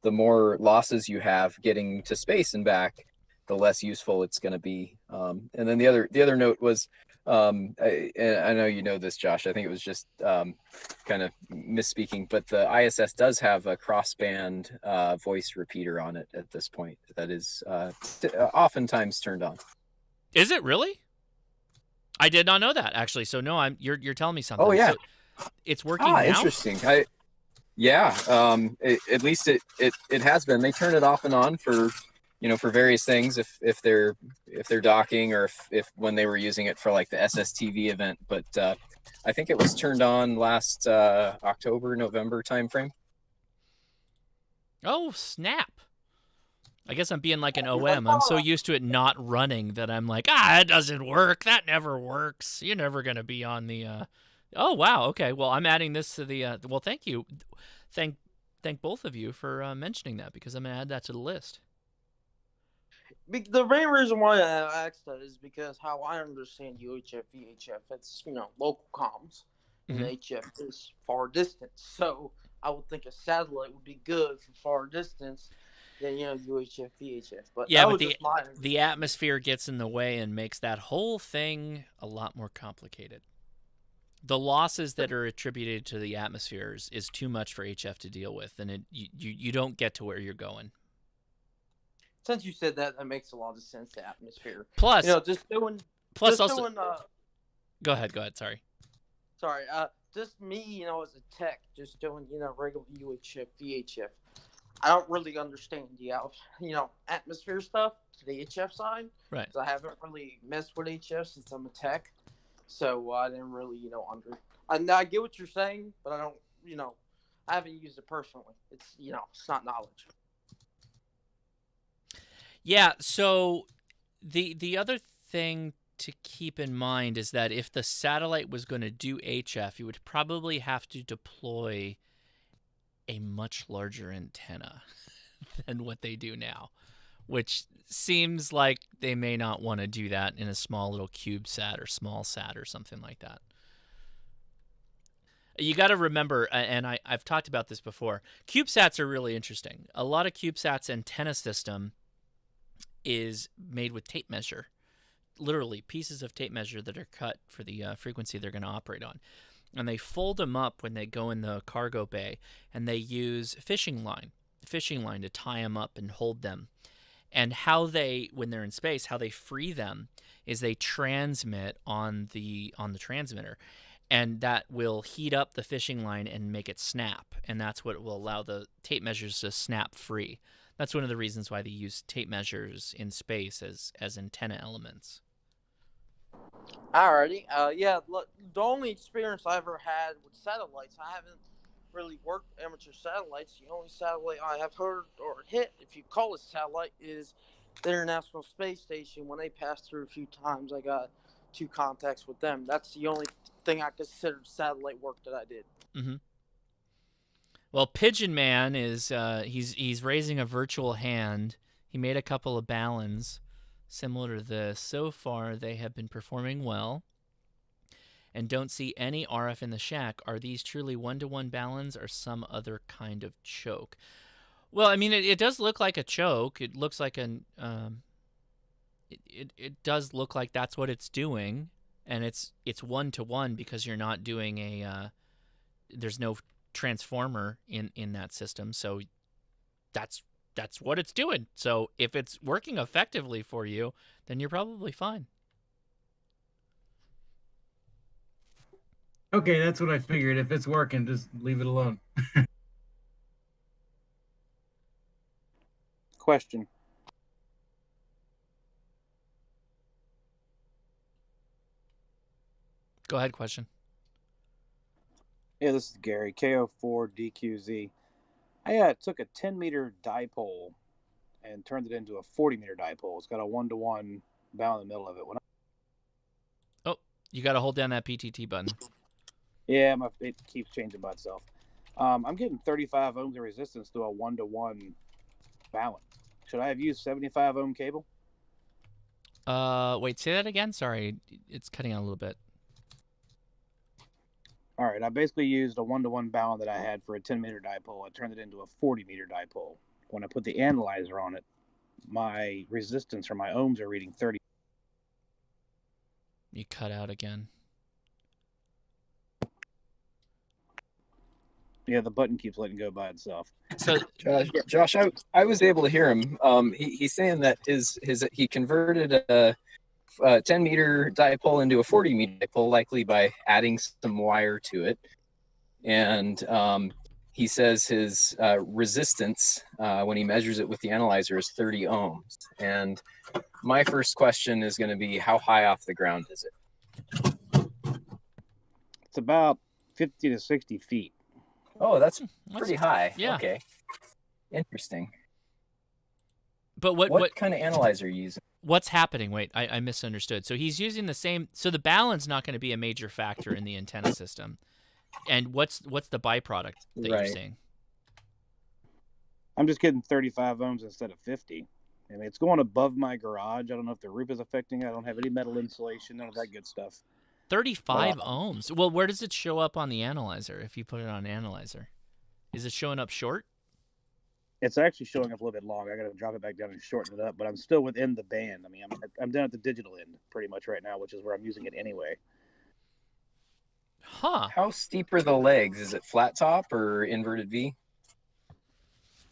the more losses you have getting to space and back, the less useful it's going to be. And then the other note was, and I know you know this, Josh. I think it was just kind of misspeaking, but the ISS does have a crossband voice repeater on it at this point that is oftentimes turned on.
Is it really? I did not know that, actually. So no, you're telling me something.
Oh yeah,
so it's working now.
Interesting. At least it has been. They turn it off and on for various things if they're docking or if when they were using it for like the SSTV event. But I think it was turned on last October, November timeframe.
Oh snap! I guess I'm being like an OM. I'm so used to it not running that I'm like, it doesn't work. That never works. You're never going to be on the... Oh, wow. Okay. Well, I'm adding this to the... Well, thank you. Thank both of you for mentioning that, because I'm going to add that to the list.
The main reason why I asked that is because how I understand UHF, VHF, it's, local comms. And HF is far distance. So I would think a satellite would be good for far distance. Then UHF, VHF, but
yeah, but the atmosphere gets in the way and makes that whole thing a lot more complicated. The losses that are attributed to the atmospheres is too much for HF to deal with, and you don't get to where you're going.
Since you said that, that makes a lot of sense. The atmosphere.
Plus,
just doing.
Plus,
just
also.
Doing,
go ahead. Sorry.
Sorry. Just me, as a tech, just doing regular UHF, VHF. I don't really understand the atmosphere stuff to the HF side.
Right.
Because I haven't really messed with HF since I'm a tech. So I didn't really, I get what you're saying, but I don't, I haven't used it personally. It's, it's not knowledge.
Yeah. So the other thing to keep in mind is that if the satellite was going to do HF, you would probably have to deploy a much larger antenna than what they do now, which seems like they may not want to do that in a small little CubeSat or small sat or something like that. You got to remember, and I've talked about this before, CubeSats are really interesting. A lot of CubeSats antenna system is made with tape measure, literally pieces of tape measure that are cut for the frequency they're going to operate on. And they fold them up when they go in the cargo bay, and they use fishing line to tie them up and hold them. And how they, when they're in space, how they free them is they transmit on the transmitter, and that will heat up the fishing line and make it snap, and that's what will allow the tape measures to snap free. That's one of the reasons why they use tape measures in space as antenna elements.
Alrighty. Look, the only experience I ever had with satellites, I haven't really worked amateur satellites. The only satellite I have heard or hit, if you call it satellite, is the International Space Station. When they passed through a few times, I got 2 contacts with them. That's the only thing I considered satellite work that I did.
Mm-hmm. Well, Pigeon Man is he's raising a virtual hand. He made a couple of balance similar to this. So far, they have been performing well. And don't see any RF in the shack. Are these truly 1-to-1 balance or some other kind of choke? Well, I mean, it does look like a choke. It looks like an it does look like that's what it's doing, and it's 1-to-1 because you're not doing a there's no transformer in that system, so that's what it's doing. So if it's working effectively for you, then you're probably fine.
Okay, that's what I figured. If it's working, just leave it alone.
Question.
Go ahead, question.
Yeah, this is Gary, KO4DQZ. I took a 10-meter dipole and turned it into a 40-meter dipole. It's got a 1-to-1 bow in the middle of it.
Oh, you got to hold down that PTT button.
Yeah, it keeps changing by itself. I'm getting 35 ohms of resistance to a 1-to-1 balance. Should I have used 75 ohm cable?
Wait, say that again. Sorry, it's cutting out a little bit.
All right, I basically used a 1-to-1 balance that I had for a 10-meter dipole. I turned it into a 40-meter dipole. When I put the analyzer on it, my resistance or my ohms are reading 30.
You cut out again.
Yeah, the button keeps letting go by itself.
So,
Josh, I was able to hear him. He's saying that he converted a 10-meter dipole into a 40-meter dipole, likely by adding some wire to it. And he says his resistance, when he measures it with the analyzer, is 30 ohms. And my first question is going to be, how high off the ground is it?
It's about 50 to 60 feet.
Oh, that's pretty high.
Yeah.
Okay. Interesting.
But
what kind of analyzer are you using?
What's happening? Wait, I misunderstood. So he's using the same. So the balance not going to be a major factor in the antenna system. And what's the byproduct that you're seeing?
I'm just getting 35 ohms instead of 50. I mean, it's going above my garage. I don't know if the roof is affecting it. I don't have any metal insulation, none of that good stuff.
35 ohms. Well, where does it show up on the analyzer if you put it on analyzer? Is it showing up short?
It's actually showing up a little bit long. I got to drop it back down and shorten it up, but I'm still within the band. I mean, I'm down at the digital end pretty much right now, which is where I'm using it anyway.
Huh.
How steep are the legs? Is it flat top or inverted V?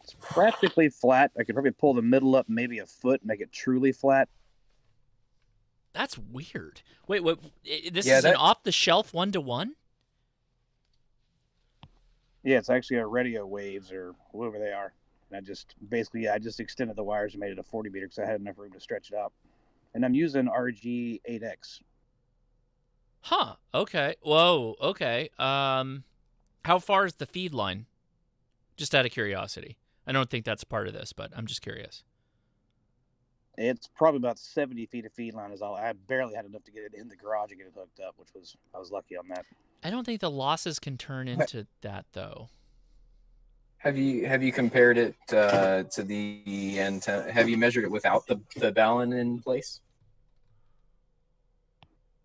It's practically flat. I could probably pull the middle up maybe a foot and make it truly flat.
That's weird. Wait, what? This is an off-the-shelf 1-to-1?
Yeah, it's actually a radio waves or whatever they are. And I just extended the wires and made it a 40 meter because I had enough room to stretch it out. And I'm using RG8X.
Huh. Okay. Whoa. Okay. How far is the feed line? Just out of curiosity. I don't think that's part of this, but I'm just curious.
It's probably about 70 feet of feed line is all. I barely had enough to get it in the garage and get it hooked up, I was lucky on that.
I don't think the losses can turn into that though.
Have you compared it to the antenna? Have you measured it without the balun in place?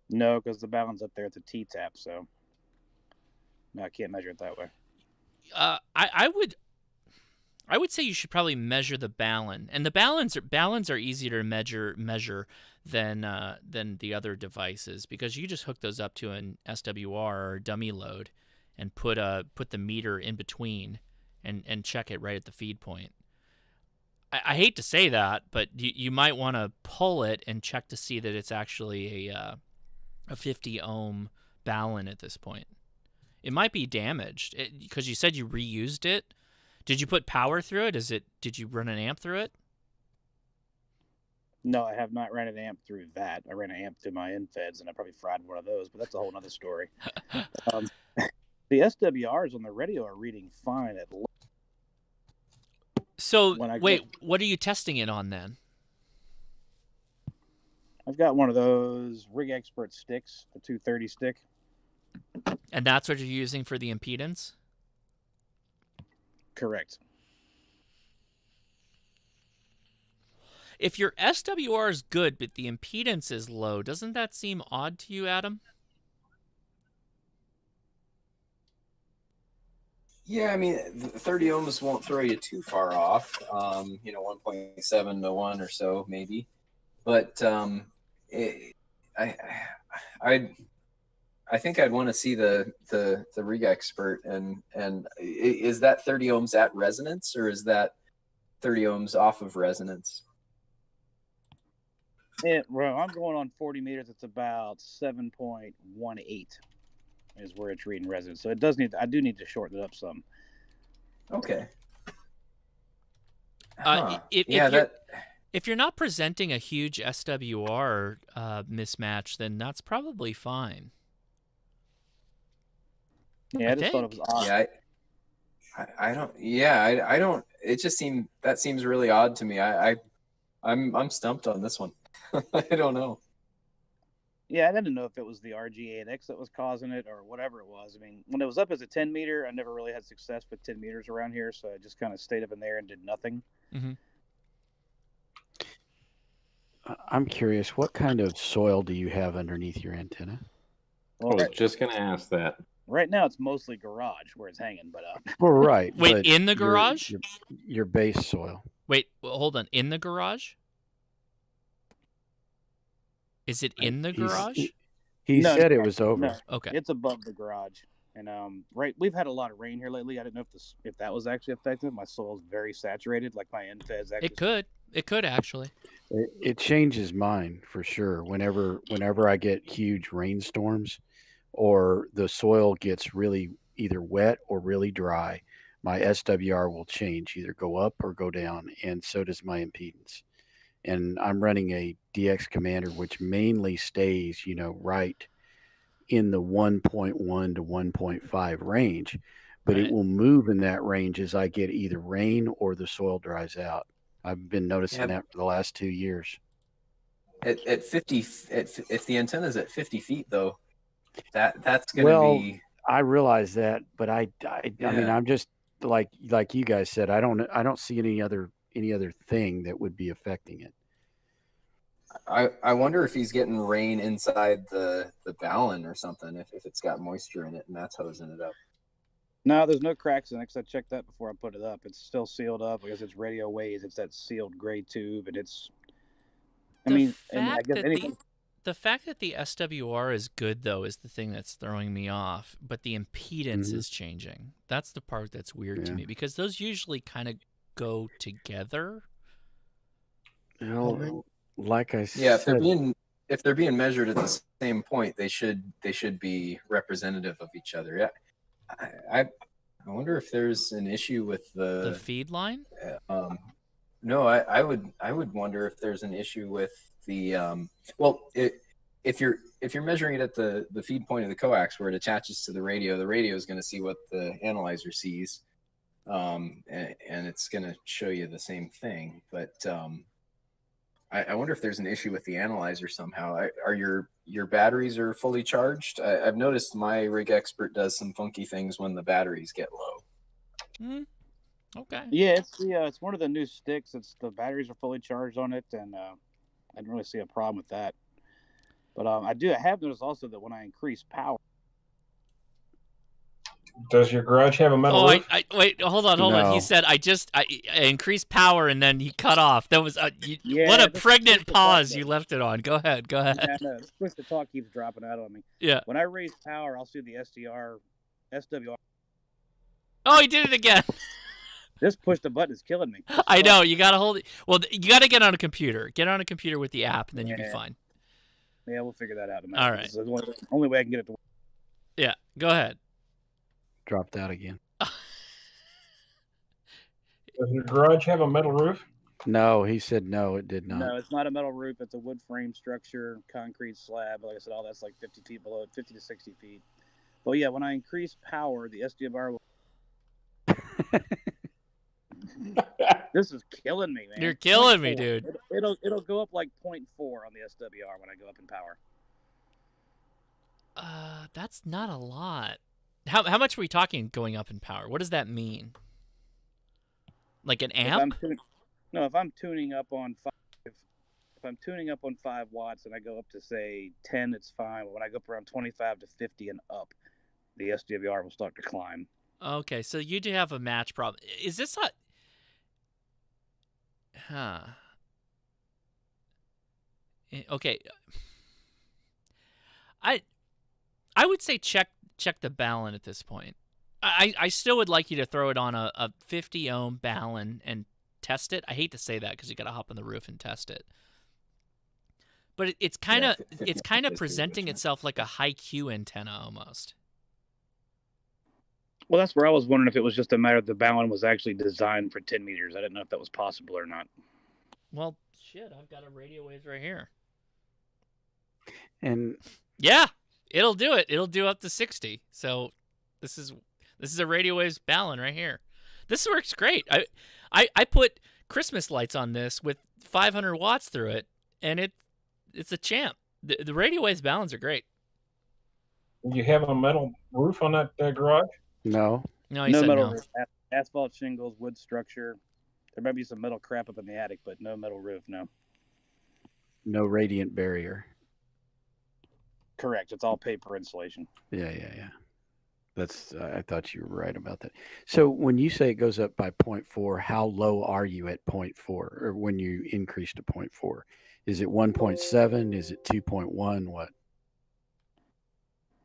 No, because the balun's up there at the T-tap, so no, I can't measure it that way.
I would say you should probably measure the balun, and the baluns are easier to measure than the other devices because you just hook those up to an SWR or dummy load, and put the meter in between, and check it right at the feed point. I hate to say that, but you might want to pull it and check to see that it's actually a 50 ohm balun at this point. It might be damaged because you said you reused it. Did you put power through it? Did you run an amp through it?
No, I have not ran an amp through that. I ran an amp through my infeds, and I probably fried one of those, but that's a whole other story. The SWRs on the radio are reading fine at.
So wait, what are you testing it on then?
I've got one of those Rig Expert sticks, the 230 stick.
And that's what you're using for the impedance?
Correct.
If your SWR is good, but the impedance is low, doesn't that seem odd to you, Adam?
Yeah, I mean, 30 ohms won't throw you too far off. 1.7 to 1 or so, maybe. But I think I'd want to see the Rig Expert, and is that 30 ohms at resonance, or is that 30 ohms off of resonance?
Well, I'm going on 40 meters. It's about 7.18 is where it's reading resonance. So I do need to shorten it up some.
Okay.
If you're not presenting a huge SWR mismatch, then that's probably fine.
Yeah, I just thought it was odd.
Yeah, I don't. Yeah, I don't. It just seems really odd to me. I'm stumped on this one. I don't know.
Yeah, I didn't know if it was the RG8X that was causing it or whatever it was. I mean, when it was up as a 10 meter, I never really had success with 10 meters around here, so I just kind of stayed up in there and did nothing.
Mm-hmm.
I'm curious, what kind of soil do you have underneath your antenna?
I was just going to ask that.
Right now, it's mostly garage where it's hanging, but
Well, right.
Wait,
but
in the garage?
Your base soil.
Wait, hold on. In the garage? Is it in the garage?
He said it was over.
No,
okay,
it's above the garage, and we've had a lot of rain here lately. I didn't know if that was actually affected. My soil's very saturated, like my end feds. Actually,
it could actually.
It changes mine for sure. Whenever I get huge rainstorms, or the soil gets really either wet or really dry, my SWR will change, either go up or go down, and so does my impedance. And I'm running a DX Commander, which mainly stays, right in the 1.1 to 1.5 range, but it will move in that range as I get either rain or the soil dries out. I've been noticing that for the last 2 years.
At 50, if the antenna's at 50 feet, though, that's going to be.
I realize that, but I mean, I'm just like you guys said. I don't see any other thing that would be affecting it.
I wonder if he's getting rain inside the balun or something, if it's got moisture in it and that's hosing it up.
No, there's no cracks in it, because I checked that before I put it up. It's still sealed up because it's radio waves. It's that sealed gray tube, and it's.
The fact that the SWR is good, though, is the thing that's throwing me off. But the impedance is changing. That's the part that's weird to me, because those usually kind of go together.
Like I said,
if they're being measured at the same point, they should be representative of each other. Yeah, I wonder if there's an issue with the
feed line.
No, I would wonder if there's an issue with the if you're measuring it at the feed point of the coax where it attaches to the radio is going to see what the analyzer sees, and it's going to show you the same thing. But I wonder if there's an issue with the analyzer somehow. Are your batteries are fully charged? I've noticed my Rig Expert does some funky things when the batteries get low.
Okay.
Yeah, it's one of the new sticks. The batteries are fully charged on it, and I didn't really see a problem with that. But I have noticed also that when I increase power.
Does your garage have a metal roof?
Wait, hold on. He said I increased power, and then he cut off. That was what a pregnant pause you left it on. Go ahead.
Yeah, no, this push to talk keeps dropping out on me.
Yeah.
When I raise power, I'll see the SWR.
Oh, he did it again.
This push the button is killing me.
I know. You got to hold it. Well, you got to get on a computer. Get on a computer with the app, and then you'll be fine.
Yeah, we'll figure that out.
All right.
This is the only way I can get it to work.
Yeah, go ahead.
Dropped out again.
Does your garage have a metal roof?
No, he said no, it did not.
No, it's not a metal roof. It's a wood frame structure, concrete slab. Like I said, all that's like 50 feet below it, 50 to 60 feet. But yeah, when I increase power, the SWR will. This is killing me, man.
You're killing me,
0.4.
dude.
It'll go up like 0.4 on the SWR when I go up in power.
That's not a lot. How much are we talking going up in power? What does that mean? Like an amp?
If I'm tuning up on 5, if I'm tuning up on 5 watts and I go up to say 10, it's fine. But when I go up around 25 to 50 and up, the SWR will start to climb.
Okay, so you do have a match problem. Is this a... Huh. Okay. I would say check the Ballon at this point. I still would like you to throw it on a 50 ohm Ballon and test it. I hate to say that because you got to hop on the roof and test it. But it's kind of presenting itself like a high Q antenna almost.
Well, that's where I was wondering if it was just a matter of the Ballon was actually designed for 10 meters. I didn't know if that was possible or not.
Well, shit, I've got a radio waves right here.
And
yeah, it'll do it. It'll do up to 60. So this is a radio waves Ballon right here. This works great. I put Christmas lights on this with 500 watts through it, and it's a champ. The radio waves Ballons are great.
Do you have a metal roof on that garage?
No.
No,
no metal roof. Asphalt shingles, wood structure. There might be some metal crap up in the attic, but no metal roof, no.
No radiant barrier.
Correct. It's all paper insulation.
Yeah. That's. I thought you were right about that. So when you say it goes up by 0.4, how low are you at 0.4, or when you increase to 0.4? Is it 1.7? Is it 2.1? What?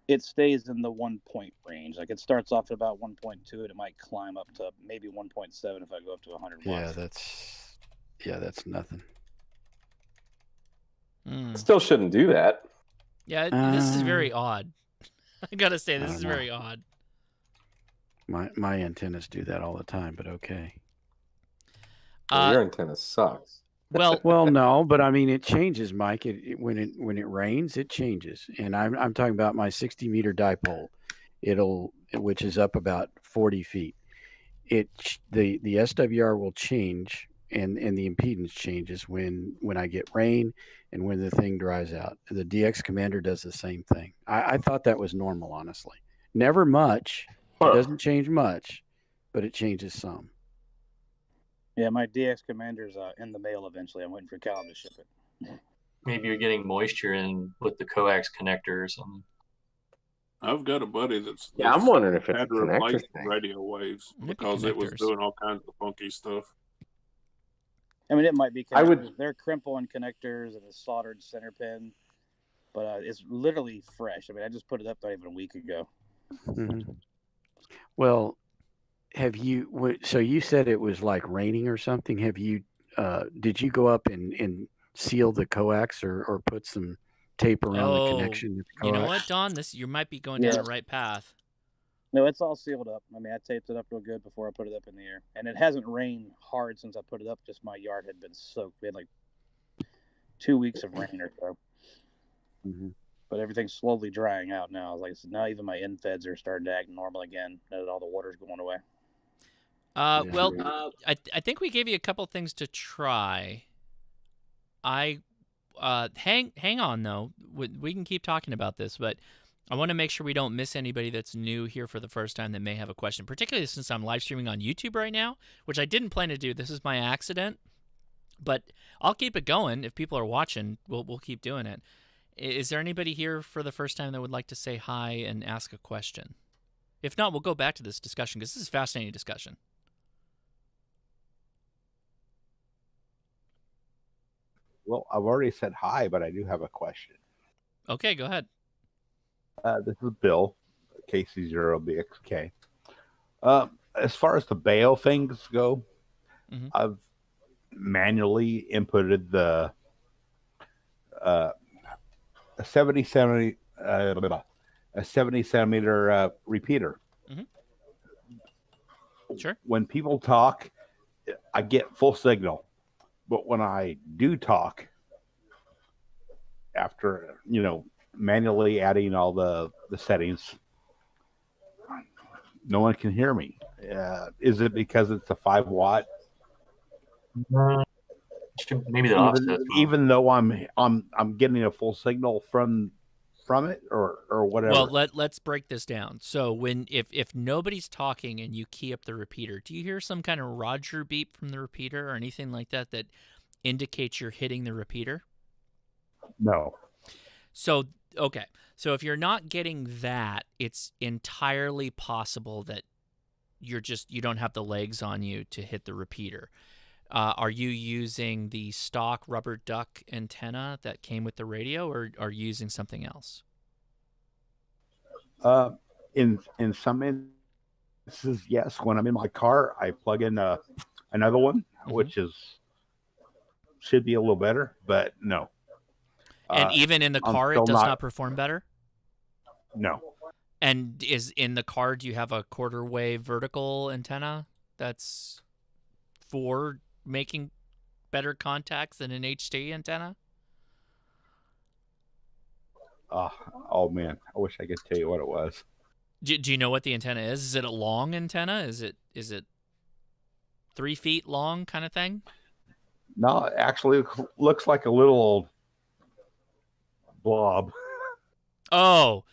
It stays in the 1 point range. Like it starts off at about 1.2, and it might climb up to maybe 1.7 if I go up to 100 watts.
That's nothing.
Still shouldn't do that.
Yeah, this is very odd. I gotta say, this is very odd.
My antennas do that all the time, but okay.
Your antenna sucks.
Well, no, but I mean it changes, Mike. When it rains, it changes, and I'm talking about my 60 meter dipole. Which is up about 40 feet. The SWR will change, and the impedance changes when I get rain and when the thing dries out. The DX Commander does the same thing. I thought that was normal, honestly. Never much. It doesn't change much, but it changes some.
Yeah, my DX Commander's in the mail eventually. I'm waiting for Callum to ship it.
Maybe you're getting moisture in with the coax connectors.
I've got a buddy that's
I'm wondering if it's
had
a
to replace
connector
the
thing.
radio waves because it was
connectors.
doing all kinds of funky stuff.
I mean, it might be connectors.
I would-
They're crimp-on connectors and a soldered center pin, but it's literally fresh. I mean, I just put it up not even a week ago.
Mm-hmm. Well, have you? So you said it was like raining or something. Have you? Did you go up and seal the coax or put some tape around the connection? With the
You know
coax?
what, Don? You might be going down the right path.
No, it's all sealed up. I mean, I taped it up real good before I put it up in the air. And it hasn't rained hard since I put it up. Just my yard had been soaked. We had like 2 weeks of rain or so.
Mm-hmm.
But everything's slowly drying out now. Like I said, now even my infeds are starting to act normal again. Now that all the water's going away.
Well, I think we gave you a couple things to try. Hang on though. We can keep talking about this, but I want to make sure we don't miss anybody that's new here for the first time that may have a question, particularly since I'm live streaming on YouTube right now, which I didn't plan to do. This is my accident, but I'll keep it going. If people are watching, we'll keep doing it. Is there anybody here for the first time that would like to say hi and ask a question? If not, we'll go back to this discussion because this is a fascinating discussion.
Well, I've already said hi, but I do have a question.
Okay, go ahead.
This is Bill, KC0BXK. As far as the bail things go, I've manually inputted the a 70 centimeter repeater.
Sure.
When people talk, I get full signal, but when I do talk, after manually adding all the settings, no one can hear me. Is it because it's a 5 watt
Maybe the offset.
Even though I'm getting a full signal from it or whatever.
Well, let's break this down. So if nobody's talking and you key up the repeater, do you hear some kind of Roger beep from the repeater or anything like that that indicates you're hitting the repeater?
No.
So okay. So if you're not getting that, it's entirely possible that you don't have the legs on you to hit the repeater. Are you using the stock rubber duck antenna that came with the radio, or are you using something else?
In some instances, yes. When I'm in my car, I plug in another one, which should be a little better, but no.
And even in the car, it does not perform better?
No.
And is in the car, do you have a quarter wave vertical antenna that's for making better contacts than an HT antenna?
Oh man, I wish I could tell you what it was.
Do you know what the antenna is? Is it a long antenna? Is it 3 feet long kind of thing?
No, it actually looks like a little blob.
Oh,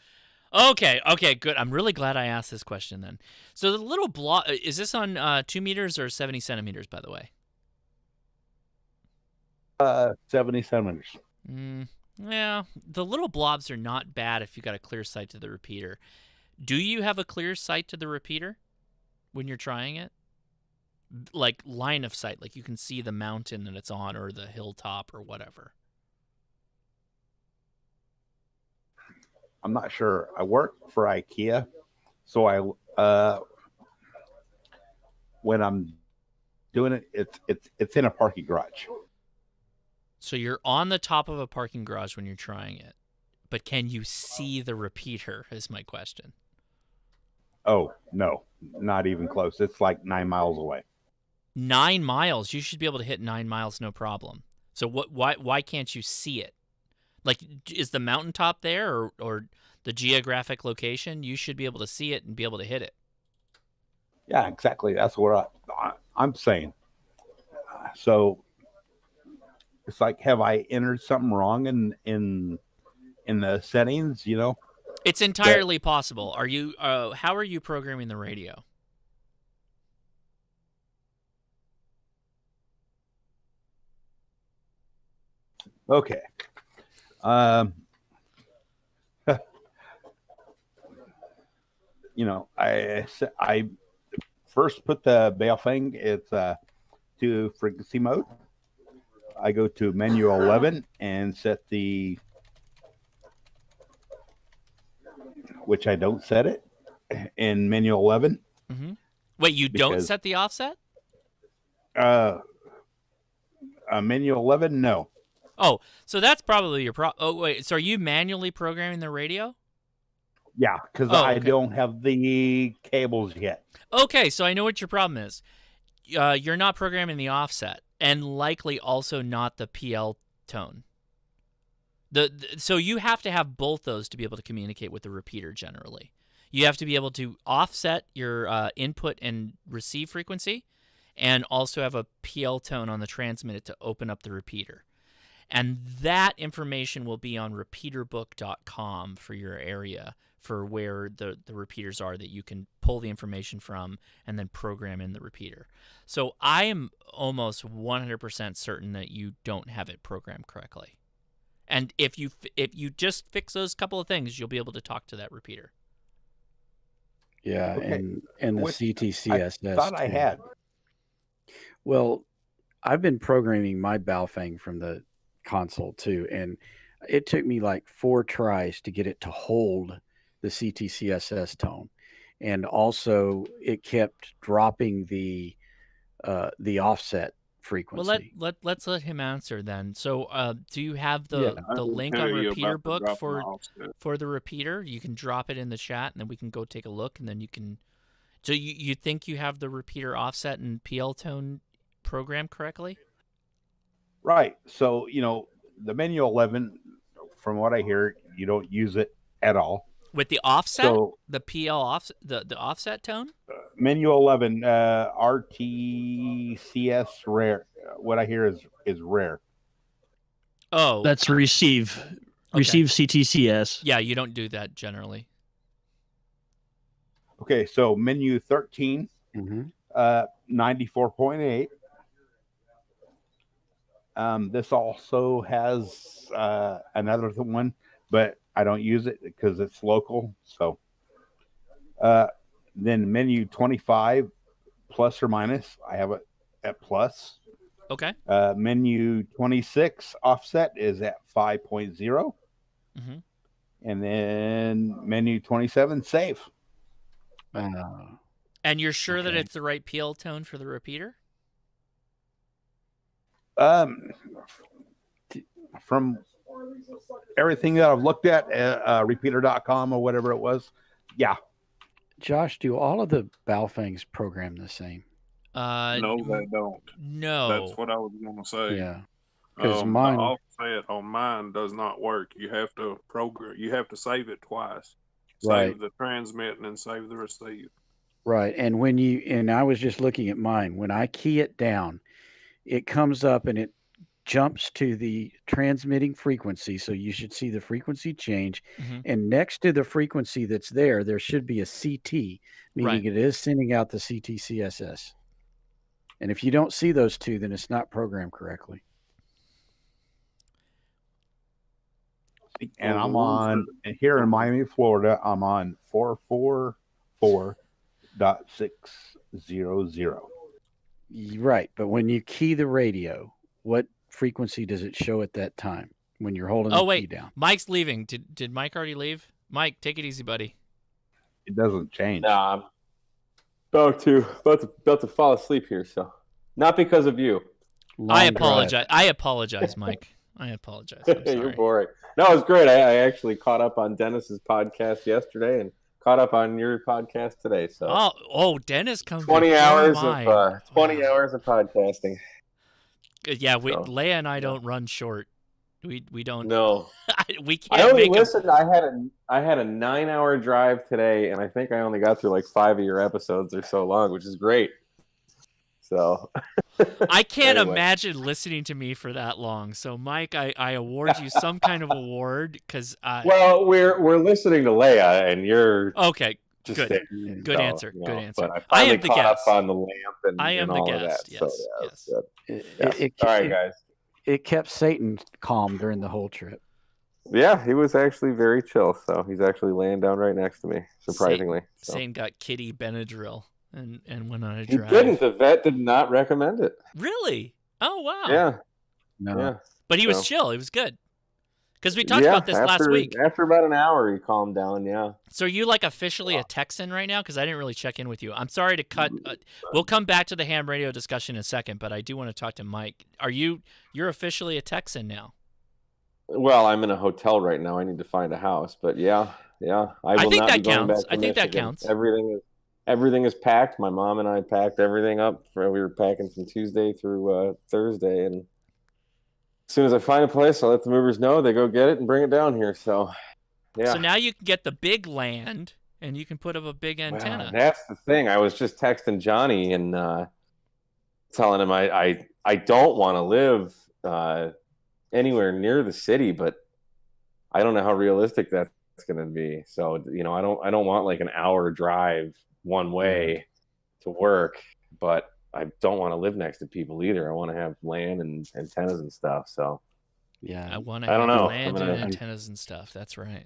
okay, good. I'm really glad I asked this question then. So the little blob, is this on 2 meters or 70 centimeters, by the way?
70 centimeters.
Yeah, the little blobs are not bad if you got a clear sight to the repeater. Do you have a clear sight to the repeater when you're trying it? Like line of sight, like you can see the mountain that it's on or the hilltop or whatever.
I'm not sure. I work for IKEA, so I when I'm doing it, it's in a parking garage.
So you're on the top of a parking garage when you're trying it, but can you see the repeater is my question.
Oh, no, not even close. It's like 9 miles away.
9 miles? You should be able to hit 9 miles no problem. So why can't you see it? Like, is the mountaintop there or the geographic location? You should be able to see it and be able to hit it.
Yeah, exactly. That's what I'm saying. So it's like, have I entered something wrong in the settings? You know,
it's entirely possible. Are you? How are you programming the radio?
Okay. You know, I first put the Baofeng. It's to frequency mode. I go to menu 11 and set which I don't set it in menu 11.
Mm-hmm. Wait, you don't set the offset?
Menu 11, no.
Oh, so that's probably your problem. Oh, wait, so are you manually programming the radio?
Yeah, because I don't have the cables yet.
Okay, so I know what your problem is. You're not programming the offset, and likely also not the PL tone. So you have to have both those to be able to communicate with the repeater generally. You have to be able to offset your input and receive frequency, and also have a PL tone on the transmitter to open up the repeater. And that information will be on repeaterbook.com for your area, for where the repeaters are that you can pull the information from and then program in the repeater. So I am almost 100% certain that you don't have it programmed correctly. And if you just fix those couple of things, you'll be able to talk to that repeater.
Yeah,
Okay.
and the
Which
CTCSS.
I thought I had.
Well, I've been programming my Baofeng from the console too, and it took me like 4 tries to get it to hold the CTCSS tone, and also it kept dropping the offset frequency.
Well, let's let him answer then. So, do you have the
I will
link
tell
on
you
Repeater
about the
Book
drop and offset.
for the repeater? You can drop it in the chat, and then we can go take a look, and then you can. So you think you have the repeater offset and PL tone programmed correctly?
Right. So, you know, the menu 11, from what I hear, you don't use it at all.
With the offset,
So,
the PL offset, the offset tone.
menu 11, RTCS rare what I hear is rare.
Oh,
That's receive CTCS.
Yeah, you don't do that generally.
Okay, so menu 13, 94.8. This also has another one, but I don't use it because it's local. So then menu 25, plus or minus, I have it at plus.
Okay.
Menu 26, offset, is at 5.0.
Mm-hmm.
And then menu 27, save.
And you're sure that it's the right PL tone for the repeater?
From everything that I've looked at, repeater.com or whatever it was, yeah.
Josh, do all of the Baofangs program the same?
No, they don't.
No.
That's what I was going to say.
Yeah. Because
The
mine,
offset on mine does not work. You have to program. You have to save it twice.
Right.
Save the transmit and then save the receive.
right. And when and I was just looking at mine, when I key it down, it comes up and it jumps to the transmitting frequency. So you should see the frequency change.
Mhm.
And next to the frequency that's there should be a CT, meaning
Right.
it is sending out the CTCSS. And if you don't see those two, then it's not programmed correctly.
And I'm on here in Miami, Florida. I'm on 444.600.
Right. But when you key the radio, what frequency does it show at that time when you're holding
Oh,
the
wait.
key down?
Mike's leaving. Did Mike already leave? Mike, take it easy, buddy.
It doesn't change.
Nah, I'm about to fall asleep here. So not because of you.
I apologize. I apologize, Mike. I apologize. I'm sorry.
You're boring. No, it was great. I actually caught up on Dennis's podcast yesterday and caught up on your podcast today. So
Dennis comes
20
before
hours
mine.
of 20 hours of podcasting.
Yeah, Leia and I don't run short. We don't.
No,
we can't.
I only
make
listened. I had a 9-hour drive today, and I think I only got through like 5 of your episodes. They're so long, which is great. So
I can't
Anyway.
imagine listening to me for that long. So, Mike, I award you some kind of award because I.
Well, we're listening to Leia, and you're
okay.
just
Good.
there,
Good
so,
answer.
you
Good
know,
answer.
But I
I
finally
am the
caught
guest.
up on the lamp and,
I am
and
the
all
guest.
of that.
Yes.
So yeah,
Yes.
good.
It,
Yeah.
it,
All right,
it-
guys.
It kept Satan calm during the whole trip.
Yeah, he was actually very chill. So he's actually laying down right next to me, surprisingly. So.
Satan got Kitty Benadryl and went on a
He
drive.
didn't. The vet did not recommend it.
Really? Oh wow.
Yeah.
No.
Yeah.
But he was
So-
chill. He was good. Because we talked about this last week.
After about an hour, he calmed down. Yeah.
So are you like officially a Texan right now? Because I didn't really check in with you. I'm sorry to cut. We'll come back to the ham radio discussion in a second, but I do want to talk to Mike. You're officially a Texan now?
Well, I'm in a hotel right now. I need to find a house, but yeah. I will
think
not
that
be going
counts.
back to
I think that
Michigan.
counts.
Everything is packed. My mom and I packed everything up. We were packing from Tuesday through Thursday, and as soon as I find a place, I'll let the movers know. They go get it and bring it down here. So, yeah.
So now you can get the big land and you can put up a big antenna.
Well, that's the thing. I was just texting Johnny and telling him I don't want to live anywhere near the city, but I don't know how realistic that's going to be. So, I don't want like an hour drive one way to work, but I don't want to live next to people either. I want to have land and antennas and stuff. So,
yeah,
I want to
I
have
don't know.
land and antennas and stuff. That's right.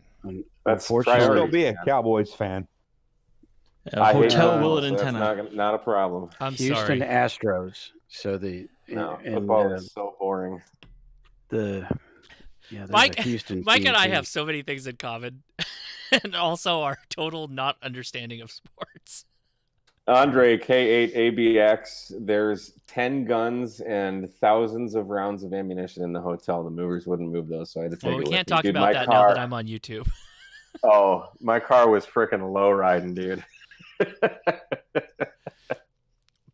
That's
You'll still be a Cowboys fan.
I hate
Hotel
football,
Willet
so that's
antenna.
not a problem.
I'm
Houston
sorry.
Astros. So
Football is so boring.
There's
Mike,
a Houston
Mike
team
and I
too.
have so many things in common, and also our total not understanding of sports.
Andre K8ABX, there's 10 guns and thousands of rounds of ammunition in the hotel. The movers wouldn't move those, so I had to take
Well, we
it
can't
with me.
talk
Dude,
about
my
that
car,
now that I'm on YouTube.
Oh, my car was freaking low riding, dude.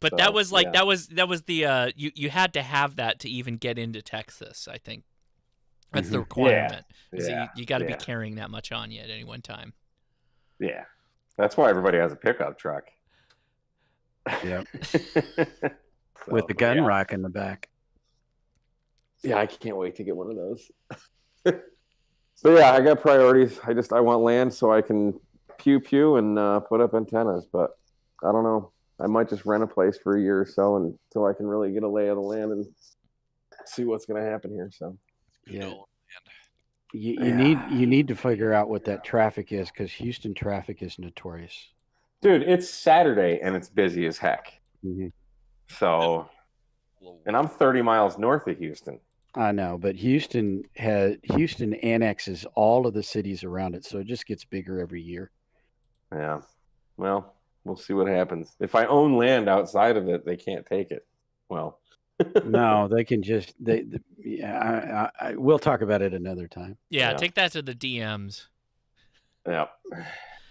But
So,
that was like
yeah.
that was the you had to have that to even get into Texas. I think that's the requirement. Is that you got to be carrying that much on you at any one time.
Yeah. That's why everybody has a pickup truck.
Yep. With the gun rack in the back.
Yeah, I can't wait to get one of those. But yeah, I got priorities. I want land so I can pew and put up antennas. But I don't know. I might just rent a place for a year or so until I can really get a lay of the land and see what's going to happen here. So
yeah, you need to figure out what that traffic is, because Houston traffic is notorious.
Dude, it's Saturday and it's busy as heck.
Mm-hmm.
So, and I'm 30 miles north of Houston.
I know, but Houston annexes all of the cities around it, so it just gets bigger every year.
Yeah. Well, we'll see what happens. If I own land outside of it, they can't take it. Well,
no, they can just we'll talk about it another time.
Yeah, take that to the DMs.
Yeah.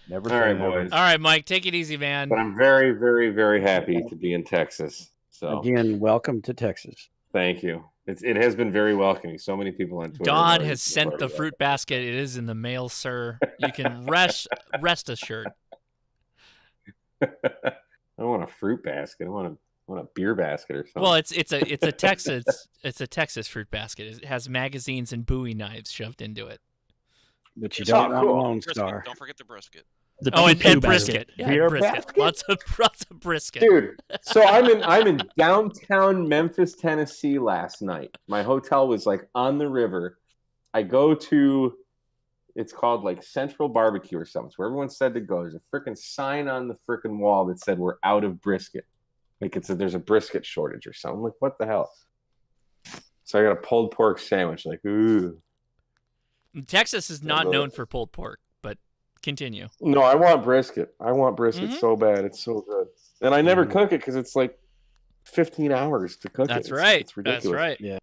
Never.
All right, boys.
All right, Mike, take it easy, man.
But I'm very, very, very happy to be in Texas. So
again, welcome to Texas.
Thank you. It has been very welcoming. So many people on Twitter.
Don has sent the fruit basket. It is in the mail, sir. You can rest assured.
I don't want a fruit basket. I want a beer basket or something.
Well, it's a Texas fruit basket. It has magazines and Bowie knives shoved into it.
But you don't want Lone Star.
Don't forget the brisket.
And brisket. Yeah,
Beer
brisket.
basket?
Lots of brisket.
Dude, so I'm in downtown Memphis, Tennessee last night. My hotel was like on the river. I go to, it's called like Central Barbecue or something. So everyone said to go. There's a freaking sign on the freaking wall that said we're out of brisket. Like there's a brisket shortage or something. I'm like, what the hell? So I got a pulled pork sandwich. Like, ooh.
Texas is not known for pulled pork, but continue.
No, I want brisket. I want brisket so bad. It's so good. And I never cook it because it's like 15 hours to cook it.
That's right.
It's ridiculous.
That's right.
Yeah.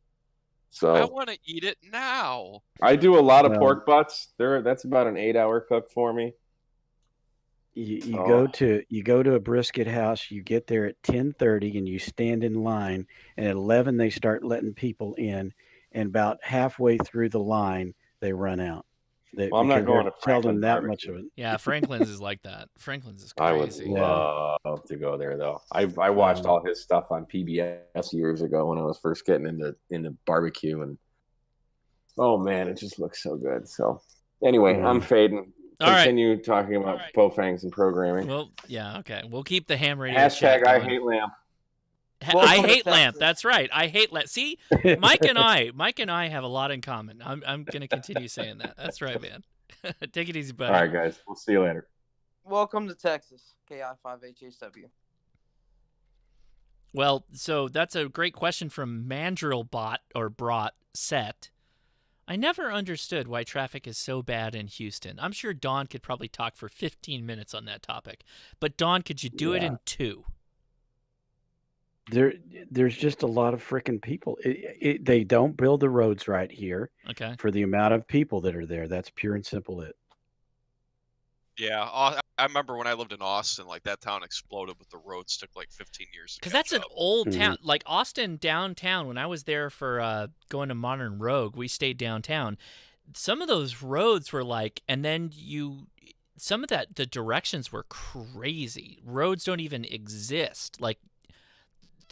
So
I want to eat it now.
I do a lot of pork butts. That's about an 8-hour cook for me.
You go to a brisket house. You get there at 10:30 and you stand in line. And at 11 they start letting people in, and about halfway through the line they run out.
Well, I'm not going to Franklin
that
barbecue.
much of it.
Yeah, Franklin's is like that. Franklin's is
I would
crazy.
love to go there though. I watched all his stuff on PBS years ago when I was first getting into barbecue, and oh man, it just looks so good. So anyway, I'm fading.
All right.
Continue talking about Bofangs and programming.
Well, yeah, okay. We'll keep the ham radio
Hashtag
chat
I
going.
hate lamp.
I hate lamp. That's right. I hate lamp. See, Mike and I have a lot in common. I'm gonna continue saying that. That's right, man. Take it easy, buddy.
All right, guys. We'll see you later.
Welcome to Texas, KI5HHW.
Well, so that's a great question from Mandrill Brought Set. I never understood why traffic is so bad in Houston. I'm sure Dawn could probably talk for 15 minutes on that topic. But Dawn, could you do it in 2?
There's just a lot of freaking people. They don't build the roads right here.
Okay.
For the amount of people that are there. That's pure and simple it.
Yeah, I remember when I lived in Austin, like that town exploded, but the roads took like 15 years.
Because that's an old town. Like Austin downtown, when I was there for going to Modern Rogue, we stayed downtown. Some of those roads were like, and then some of the directions were crazy. Roads don't even exist. Like,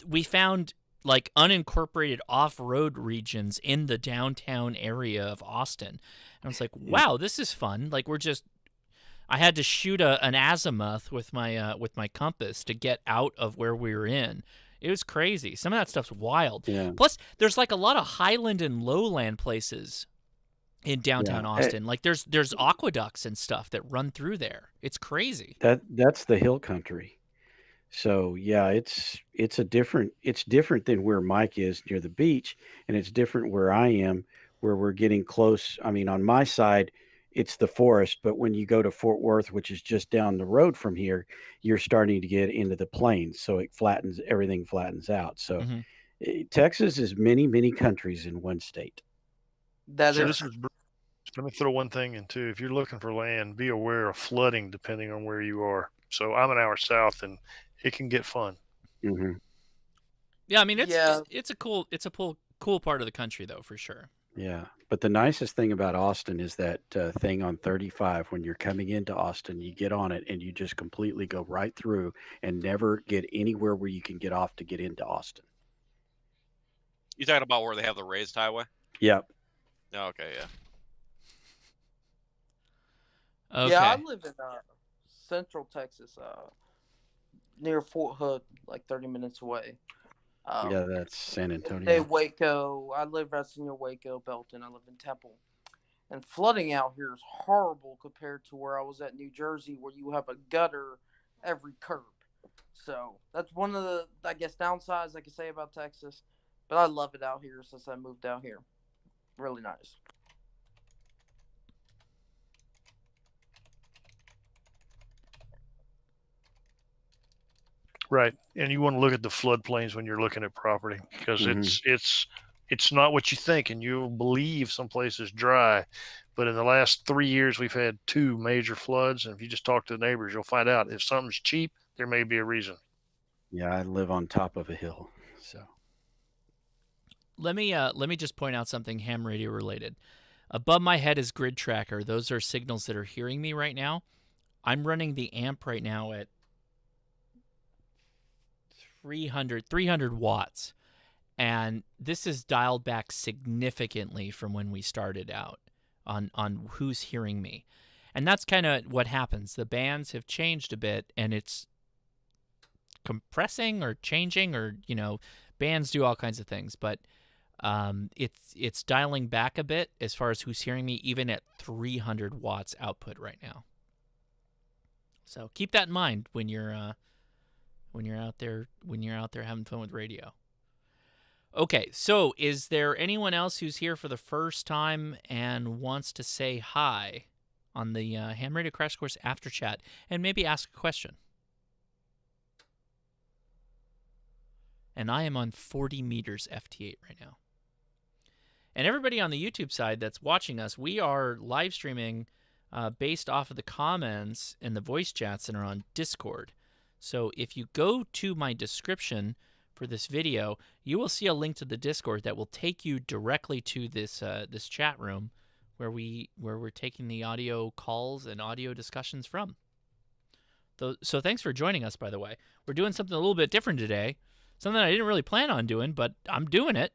we found like unincorporated off-road regions in the downtown area of Austin. And I was like, wow, this is fun. Like, I had to shoot an azimuth with my compass to get out of where we were in. It was crazy. Some of that stuff's wild.
Yeah.
Plus, there's like a lot of highland and lowland places in downtown Austin. Like there's aqueducts and stuff that run through there. It's crazy.
That's the hill country. So yeah, it's different than where Mike is near the beach, and it's different where I am, where we're getting close. I mean, on my side, it's the forest, but when you go to Fort Worth, which is just down the road from here, you're starting to get into the plains. So everything flattens out. So Texas is many, many countries in one state.
Let me throw one thing in too. If you're looking for land, be aware of flooding depending on where you are. So I'm an hour south, and it can get fun.
Mm-hmm.
Yeah, I mean it's a cool part of the country though, for sure.
Yeah, but the nicest thing about Austin is that thing on 35. When you're coming into Austin, you get on it and you just completely go right through and never get anywhere where you can get off to get into Austin.
You talking about where they have the raised highway?
Yep.
Oh, okay, yeah.
Okay.
Yeah, I live in Central Texas, near Fort Hood, like 30 minutes away.
Yeah, that's San Antonio.
They Waco. I live right near Waco, Belton. I live in Temple. And flooding out here is horrible compared to where I was at New Jersey, where you have a gutter every curb. So that's one of the, I guess, downsides I can say about Texas. But I love it out here since I moved out here. Really nice.
Right, and you want to look at the floodplains when you're looking at property because it's not what you think, and you'll believe some places dry, but in the last 3 years we've had 2 major floods, and if you just talk to the neighbors, you'll find out if something's cheap, there may be a reason.
Yeah, I live on top of a hill, so.
Let me just point out something ham radio related. Above my head is grid tracker. Those are signals that are hearing me right now. I'm running the amp right now at 300 watts, and this is dialed back significantly from when we started out on who's hearing me. And that's kind of what happens. The bands have changed a bit, and it's compressing or changing, or bands do all kinds of things, but it's dialing back a bit as far as who's hearing me, even at 300 watts output right now. So keep that in mind when you're out there having fun with radio. Okay, so is there anyone else who's here for the first time and wants to say hi on the Ham Radio Crash Course After Chat and maybe ask a question? And I am on 40 meters FT8 right now. And everybody on the YouTube side that's watching us, we are live streaming based off of the comments and the voice chats that are on Discord. So if you go to my description for this video, you will see a link to the Discord that will take you directly to this this chat room where we're taking the audio calls and audio discussions from. So thanks for joining us, by the way. We're doing something a little bit different today, something I didn't really plan on doing, but I'm doing it.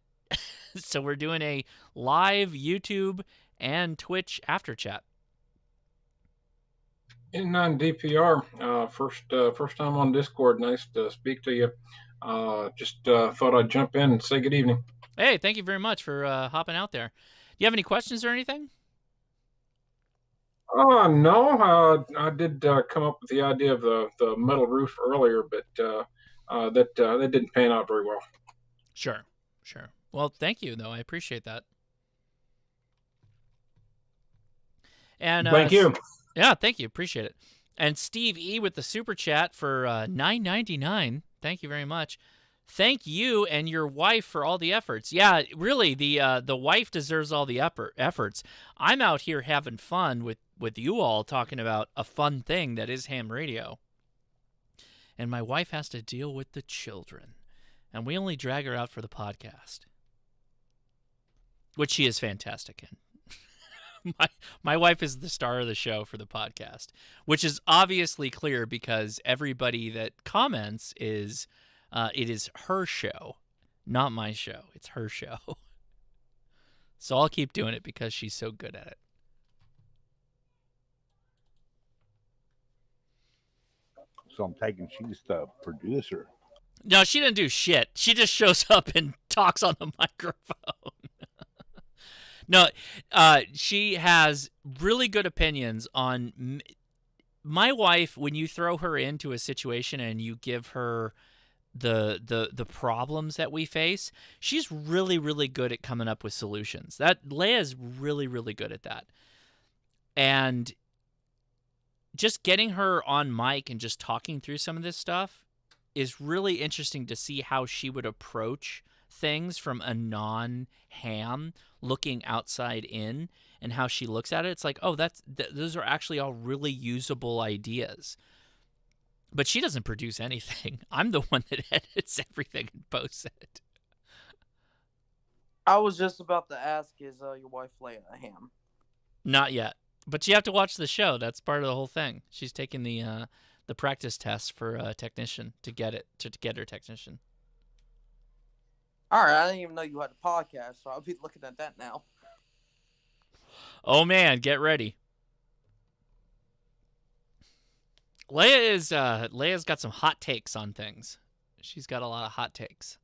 So we're doing a live YouTube and Twitch after chat.
In DPR, first time on Discord. Nice to speak to you. Just thought I'd jump in and say good evening.
Hey, thank you very much for hopping out there. Do you have any questions or anything?
No. I did come up with the idea of the metal roof earlier, but that didn't pan out very well.
Sure. Well, thank you, though. I appreciate that. And
thank you.
Yeah, thank you. Appreciate it. And Steve E with the super chat for $9.99. Thank you very much. Thank you and your wife for all the efforts. Yeah, really, the wife deserves all the efforts. I'm out here having fun with you all, talking about a fun thing that is ham radio. And my wife has to deal with the children. And we only drag her out for the podcast, which she is fantastic in. My wife is the star of the show for the podcast, which is obviously clear because everybody that comments is it is her show, not my show. It's her show. So I'll keep doing it because she's so good at it.
So I'm taking she's the producer.
No, she didn't do shit. She just shows up and talks on the microphone. No, she has really good opinions on my wife. When you throw her into a situation and you give her the problems that we face, she's really, really good at coming up with solutions. Leia's really, really good at that. And just getting her on mic and just talking through some of this stuff is really interesting to see how she would approach things from a non-ham looking outside in, and how she looks at it. It's like, oh, those are actually all really usable ideas. But she doesn't produce anything. I'm the one that edits everything and posts it.
I was just about to ask, is your wife Leia a ham?
Not yet. But you have to watch the show. That's part of the whole thing. She's taking the practice test for a technician to get her technician.
All right, I didn't even know you had a podcast, so I'll be looking at that now.
Oh man, get ready. Leia's got some hot takes on things. She's got a lot of hot takes.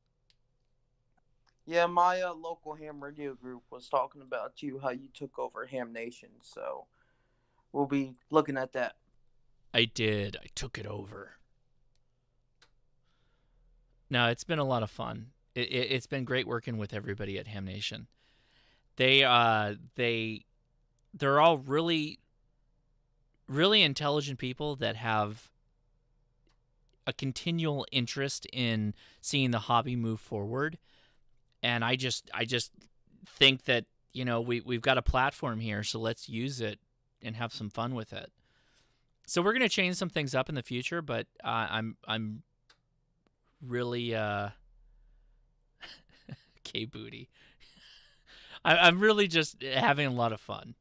Yeah, my local ham radio group was talking about you, how you took over Ham Nation, so we'll be looking at that.
I did. I took it over. No, it's been a lot of fun. It's been great working with everybody at Ham Nation. They're all really, really intelligent people that have a continual interest in seeing the hobby move forward. And I just think that, you know, we've got a platform here, so let's use it and have some fun with it. So we're gonna change some things up in the future, but I'm really K booty. I'm really just having a lot of fun.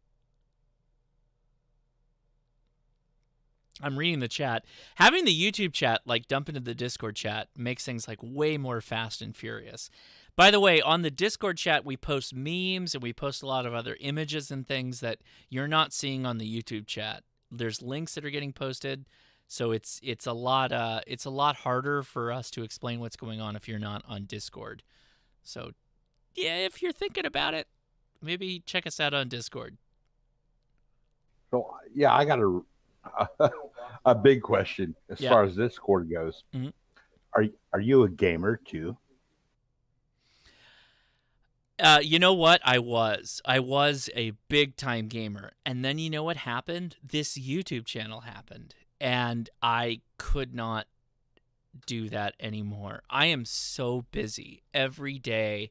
I'm reading the chat. Having the YouTube chat like dump into the Discord chat makes things like way more fast and furious. By the way, on the Discord chat, we post memes and we post a lot of other images and things that you're not seeing on the YouTube chat. There's links that are getting posted, so it's a lot harder for us to explain what's going on if you're not on Discord. So, yeah, if you're thinking about it, maybe check us out on Discord.
So yeah, I got a big question as
Yeah.
far as Discord goes.
Mhm.
Are you a gamer too?
You know what? I was a big time gamer, and then you know what happened? This YouTube channel happened, and I could not do that anymore. I am so busy every day.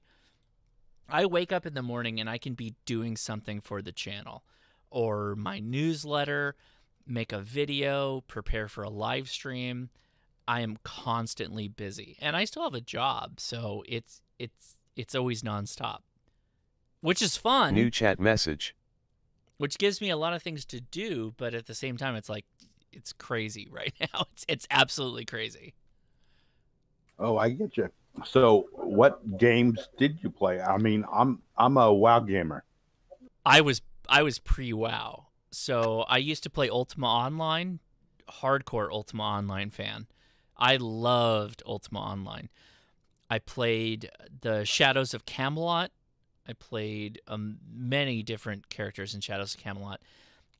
I wake up in the morning and I can be doing something for the channel, or my newsletter, make a video, prepare for a live stream. I am constantly busy, and I still have a job, so it's always nonstop, which is fun.
New chat message.
Which gives me a lot of things to do, but at the same time, it's like it's crazy right now. It's absolutely crazy.
Oh, I get you. So, what games did you play? I mean, I'm a WoW gamer.
I was pre-WoW, so I used to play Ultima Online, hardcore Ultima Online fan. I loved Ultima Online. I played the Shadows of Camelot. I played many different characters in Shadows of Camelot.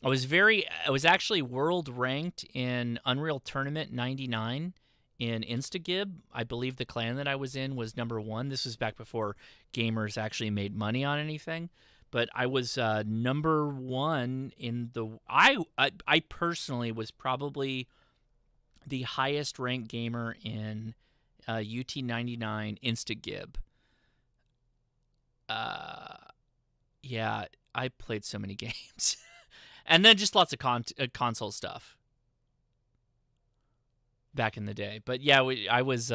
I was actually world ranked in Unreal Tournament 99 in Instagib. I believe the clan that I was in was #1. This was back before gamers actually made money on anything. But I was #1 in the... I personally was probably the highest ranked gamer in UT99 Instagib. Yeah, I played so many games. And then just lots of console stuff back in the day. But yeah, I was...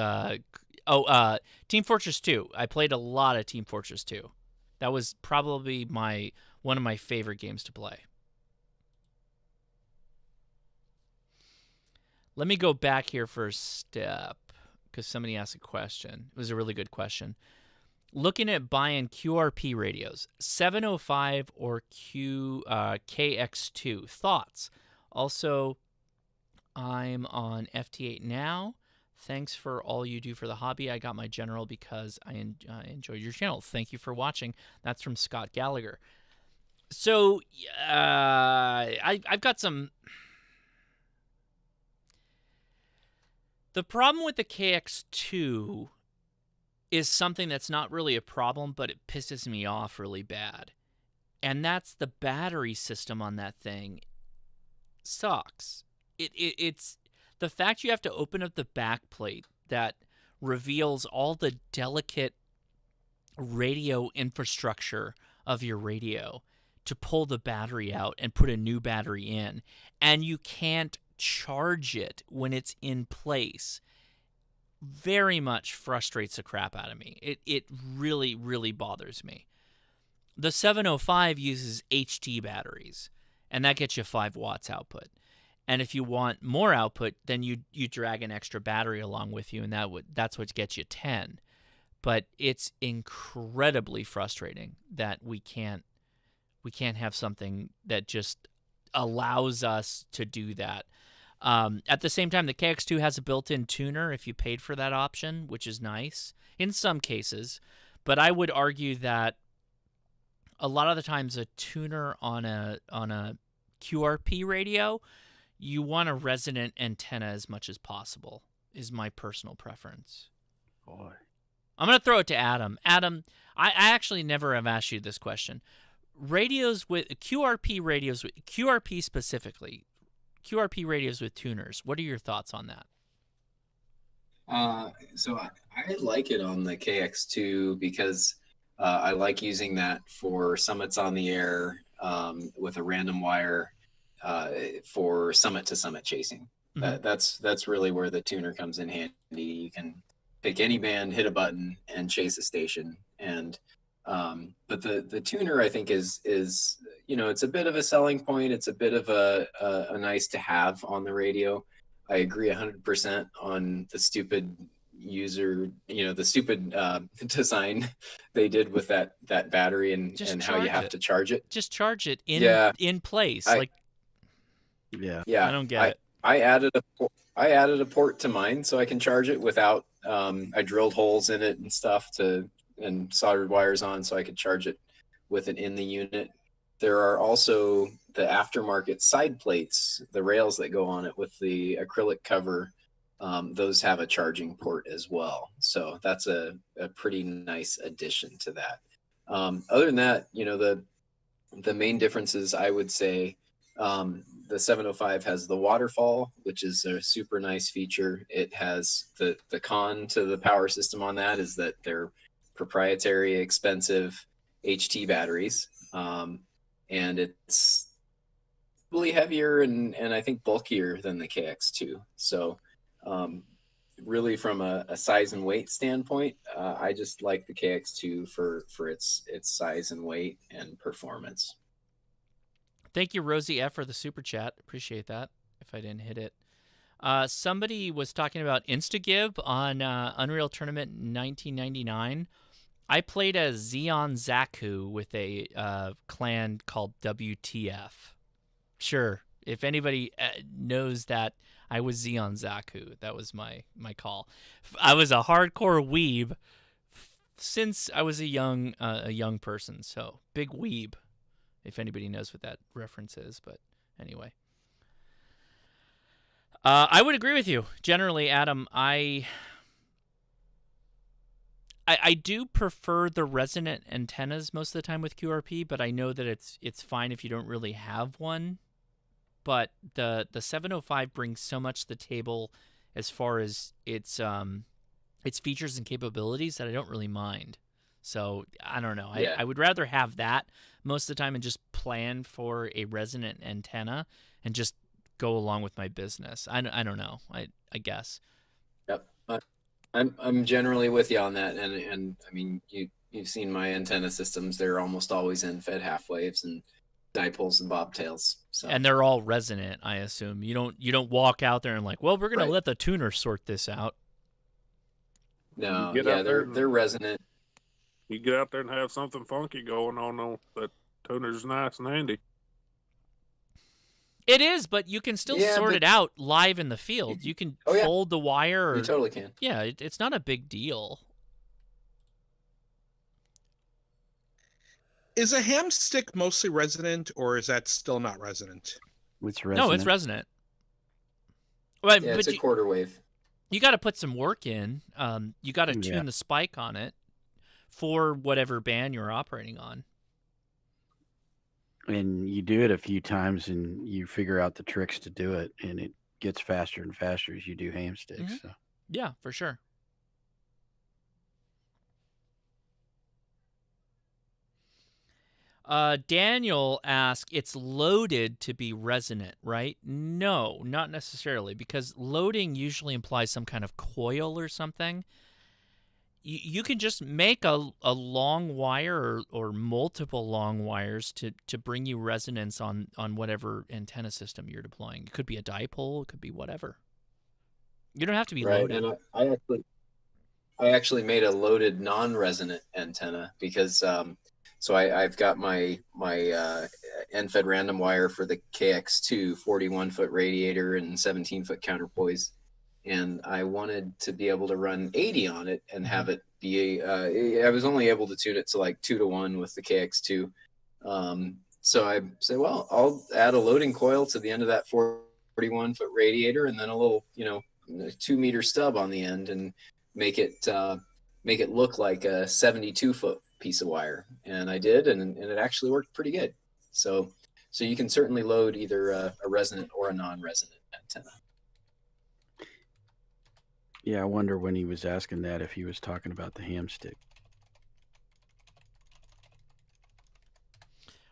Team Fortress 2. I played a lot of Team Fortress 2. That was probably one of my favorite games to play. Let me go back here for a step, because somebody asked a question. It was a really good question. Looking at buying QRP radios, 705 or KX2. Thoughts? Also, I'm on FT8 now. Thanks for all you do for the hobby. I got my general because I enjoyed your channel. Thank you for watching. That's from Scott Gallagher. So, I've got some... The problem with the KX2 is something that's not really a problem, but it pisses me off really bad. And that's the battery system on that thing sucks. It's the fact you have to open up the back plate that reveals all the delicate radio infrastructure of your radio to pull the battery out and put a new battery in, and you can't charge it when it's in place. Very much frustrates the crap out of me. It really, really bothers me. The 705 uses HT batteries, and that gets you 5 watts output. And if you want more output, then you drag an extra battery along with you, and that's what gets you 10. but it's incredibly frustrating that we can't have something that just allows us to do that. At the same time, the KX2 has a built-in tuner if you paid for that option, which is nice in some cases. But I would argue that a lot of the times a tuner on a QRP radio, you want a resonant antenna as much as possible, is my personal preference.
Boy.
I'm going to throw it to Adam. Adam, I actually never have asked you this question. Radios with QRP specifically, QRP radios with tuners, what are your thoughts on that?
So I like it on the KX2 because I like using that for summits on the air with a random wire for summit to summit chasing.
Mhm.
That's really where the tuner comes in handy. You can pick any band, hit a button, and chase a station. And but the tuner, I think, is it's a bit of a selling point. It's a bit of a nice to have on the radio. I agree 100% on the stupid the stupid design they did with that battery and how you have to charge it.
Just charge it in place.
Yeah,
I don't get it.
I added a port to mine so I can charge it without. I drilled holes in it and stuff and soldered wires on so I could charge it with it in the unit. There are also the aftermarket side plates, the rails that go on it with the acrylic cover. Those have a charging port as well. So that's a pretty nice addition to that. Other than that, the main differences, I would say, the 705 has the waterfall, which is a super nice feature. It has the con to the power system on that is that they're proprietary, expensive HT batteries. And it's really heavier and I think bulkier than the KX2. So really from a size and weight standpoint, I just like the KX2 for its size and weight and performance.
Thank you, Rosie F, for the super chat. Appreciate that. If I didn't hit it. Somebody was talking about InstaGib on Unreal Tournament 1999. I played as Xeon Zaku with a clan called WTF. Sure, if anybody knows that I was Xeon Zaku, that was my call. I was a hardcore weeb since I was a young person, so big weeb. If anybody knows what that reference is, but anyway. I would agree with you. Generally, Adam, I do prefer the resonant antennas most of the time with QRP, but I know that it's fine if you don't really have one. But the 705 brings so much to the table as far as its features and capabilities that I don't really mind. So I don't know.
Yeah.
I would rather have that most of the time and just plan for a resonant antenna and just go along with my business. I don't know. I guess.
Yep. I'm generally with you on that, and I mean you've seen my antenna systems. They're almost always in fed half waves and dipoles and bobtails. So
And they're all resonant, I assume. You don't walk out there and like, well, we're gonna let the tuner sort this out.
No, yeah, they're resonant.
You get out there and have something funky going on that tuner's nice and handy.
It is, but you can still sort it out live in the field. You can fold the wire.
You totally can.
Yeah, it's not a big deal.
Is a ham stick mostly resonant, or is that still not resonant?
It's resonant.
No, it's resonant. Right,
Yeah,
but
it's a quarter wave.
You got to put some work in. You got to tune the spike on it for whatever band you're operating on.
And you do it a few times and you figure out the tricks to do it, and it gets faster and faster as you do ham sticks.
Mm-hmm.
So.
Yeah, for sure. Daniel asks, it's loaded to be resonant, right? No, not necessarily, because loading usually implies some kind of coil or something. You can just make a long wire or multiple long wires to bring you resonance on whatever antenna system you're deploying. It could be a dipole, it could be whatever. You don't have to be loaded.
And I actually made a loaded non-resonant antenna because so I've got my end-fed random wire for the KX2 41-foot radiator and 17-foot counterpoise, and I wanted to be able to run 80 on it and have it be. I was only able to tune it to like 2-to-1 with the KX2. So I said, well, I'll add a loading coil to the end of that 41-foot radiator, and then a little 2-meter stub on the end, and make it look like a 72-foot piece of wire. And I did, and it actually worked pretty good. So you can certainly load either a resonant or a non-resonant antenna.
Yeah, I wonder when he was asking that if he was talking about the ham stick.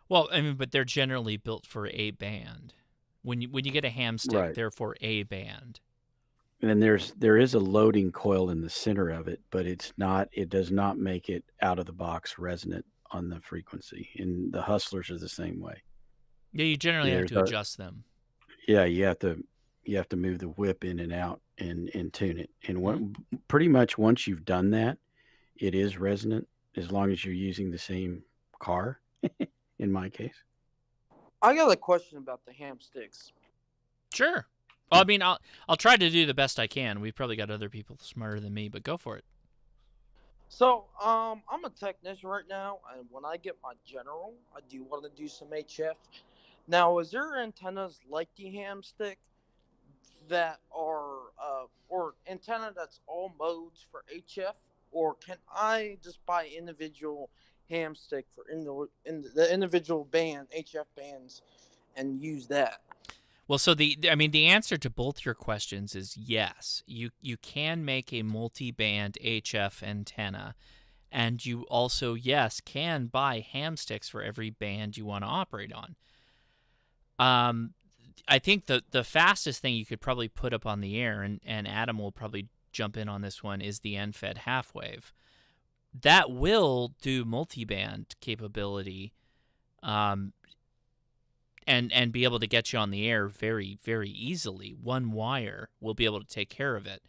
Well, I mean, but they're generally built for a band. When you get a ham stick,
Right.
they're for a band.
And there is a loading coil in the center of it, but it does not make it out of the box resonant on the frequency. And the hustlers are the same way.
Yeah, you generally have to
There's
adjust them.
Yeah, you have to move the whip in and out and tune it. And pretty much once you've done that, it is resonant as long as you're using the same car. In my case.
I got a question about the ham sticks.
Sure. Well, I mean, I'll try to do the best I can. We've probably got other people smarter than me, but go for it.
So, I'm a technician right now, and when I get my general, I do want to do some HF. Now, is there antennas like the ham stick that are, or antenna that's all modes for HF, or can I just buy individual ham stick for in the individual band HF bands and use that?
Well, so the answer to both your questions is yes. You can make a multi-band HF antenna, and you also, yes, can buy ham sticks for every band you want to operate on. I think the fastest thing you could probably put up on the air, and Adam will probably jump in on this one, is the end-fed half wave. That will do multi-band capability, and be able to get you on the air very, very easily. One wire will be able to take care of it.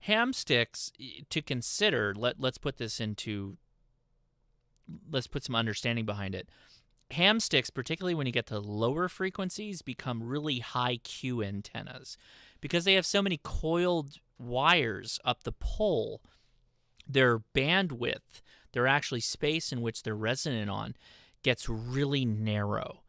Ham sticks to consider. Let's put some understanding behind it. Ham sticks, particularly when you get to lower frequencies, become really high Q antennas because they have so many coiled wires up the pole. Their bandwidth, their actually space in which they're resonant on, gets really narrow.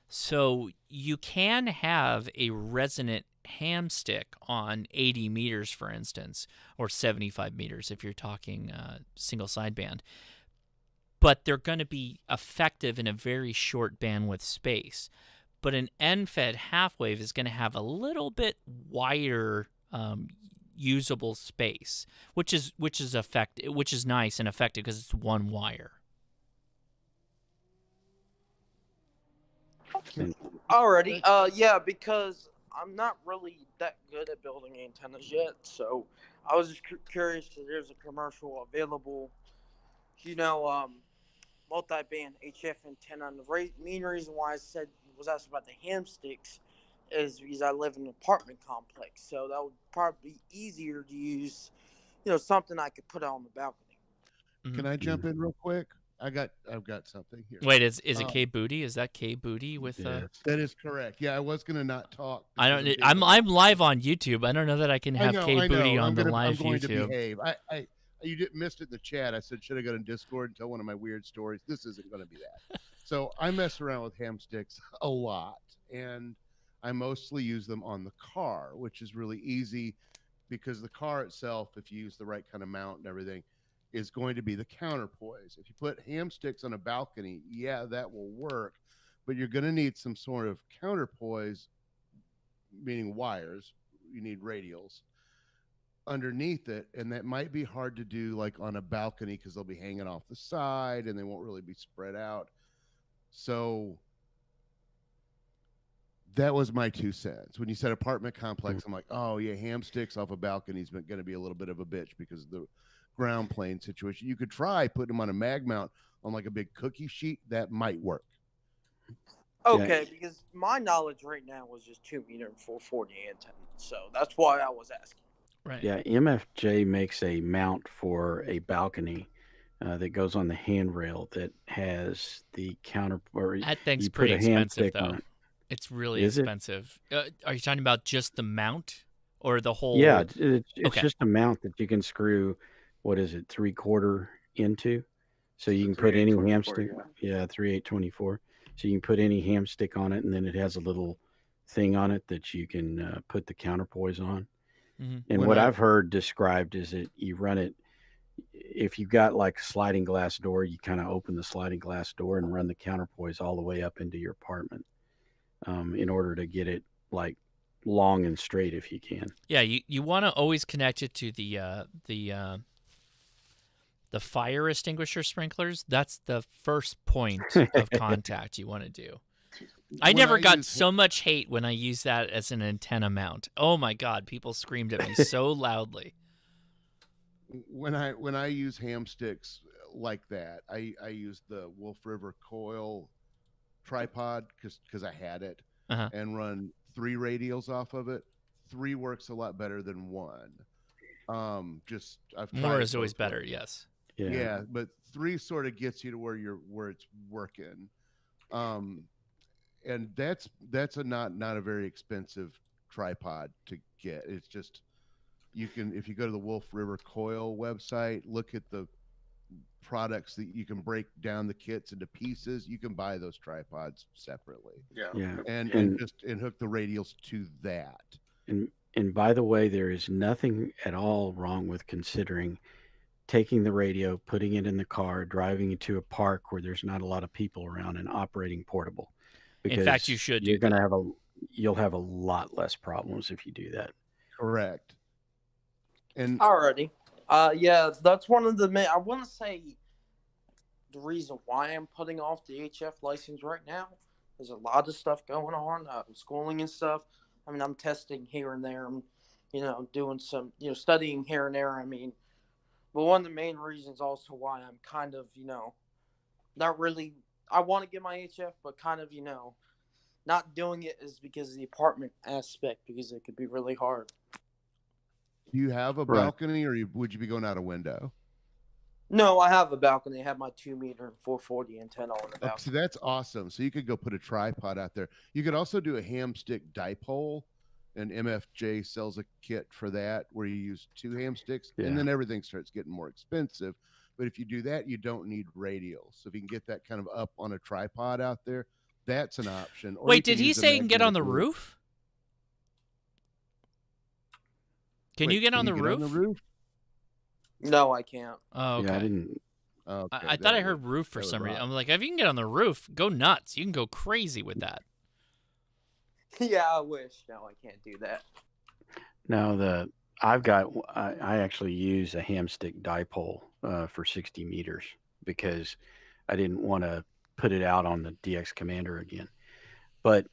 So you can have a resonant ham stick on 80 meters, for instance, or 75 meters if you're talking single sideband. But they're going to be effective in a very short bandwidth space. But an end-fed half wave is going to have a little bit wider usable space, which is nice and effective because it's one wire.
Alrighty, yeah, because I'm not really that good at building antennas yet, so I was just curious if there's a commercial available, multi-band HF antenna. And the main reason why I was asked about the ham sticks is because I live in an apartment complex, so that would probably be easier to use, something I could put out on the balcony.
Can I jump in real quick? I've got something here.
Wait, is it K Booty? Is that K Booty with?
That is correct. Yeah, I was gonna not talk.
I'm live on YouTube. I don't know that I can have K Booty on the live
I'm going
YouTube.
to behave. You missed it in the chat. I said, should I go to Discord and tell one of my weird stories? This isn't going to be that. So I mess around with ham sticks a lot, and I mostly use them on the car, which is really easy because the car itself, if you use the right kind of mount and everything, is going to be the counterpoise. If you put ham sticks on a balcony, yeah, that will work, but you're going to need some sort of counterpoise, meaning wires. You need radials underneath it, and that might be hard to do like on a balcony because they'll be hanging off the side and they won't really be spread out. So that was my 2 cents. When you said apartment complex, I'm like, oh yeah, ham sticks off a balcony is going to be a little bit of a bitch because of the ground plane situation. You could try putting them on a mag mount on like a big cookie sheet. That might work.
Okay, because my knowledge right now was just 2 meter and 440 antenna, so that's why I was asking.
Right.
Yeah, MFJ makes a mount for a balcony that goes on the handrail that has the counter, or
That thing's
you put
pretty
a
expensive,
hamstick on
though.
it.
It's really
Is it?
expensive. Are you talking about just the mount or the whole?
Yeah, it's
Okay.
just a mount that you can screw, what is it, 3/4 into? So you can put any
3/8/24,
hamstick. Yeah, 3/8/24. So you can put any hamstick on it, and then it has a little thing on it that you can put the counterpoise on.
Mhm.
And
When
what
I
I've heard described is that you run it, if you've got like a sliding glass door, you kind of open the sliding glass door and run the counterpoise all the way up into your apartment in order to get it like long and straight if you can.
Yeah, you want to always connect it to the fire extinguisher sprinklers. That's the first point of contact you want to do. I
When
never
I
got
use-
so much hate when I used that as an antenna mount. Oh my God, people screamed at me so loudly.
When I use ham sticks like that, I use the Wolf River coil tripod because I had it,
Uh-huh.
and run 3 radials off of it. 3 works a lot better than 1. Just I've tried
More
it
is always
both
better,
ways.
yes.
Yeah, but 3 sort of gets you to where it's working. And that's a not a very expensive tripod to get. It's just, you can, if you go to the Wolf River Coil website, look at the products that you can break down the kits into pieces. You can buy those tripods separately.
Yeah.
And hook the radials to that.
And by the way, there is nothing at all wrong with considering taking the radio, putting it in the car, driving it to a park where there's not a lot of people around, and operating portable.
In fact, you should do
you're gonna you'll have a lot less problems if you do that.
Correct. And
alrighty, yeah, that's one of the main. I want to say the reason why I'm putting off the HF license right now. There's a lot of stuff going on, schooling and stuff. I mean, I'm testing here and there. I'm, doing some, studying here and there. I mean, but one of the main reasons also why I'm kind of, not really. I want to get my HF, but kind of, not doing it is because of the apartment aspect, because it could be really hard.
do you have a
Right.
balcony, or would you be going out a window?
No, I have a balcony. I have my 2-meter 440 antenna on the
Okay,
balcony.
so that's awesome. So you could go put a tripod out there. You could also do a hamstick dipole, and MFJ sells a kit for that where you use 2 hamsticks,
Yeah.
and then everything starts getting more expensive. But if you do that, you don't need radials. So if you can get that kind of up on a tripod out there, that's an option. Or you
Wait, did
can
he
use a
say you can get on the
magnetic
roof? Can
Wait,
you get
can
on the
you get
roof?
on the roof?
No, I can't.
Oh, okay.
Yeah, I didn't.
Okay,
I thought I heard roof for
that would
some reason.
rock.
I'm like, if you can get on the roof, go nuts. You can go crazy with that.
Yeah, I wish. No, I can't do that.
No, I actually use a hamstick dipole for 60 meters because I didn't want to put it out on the DX Commander again. But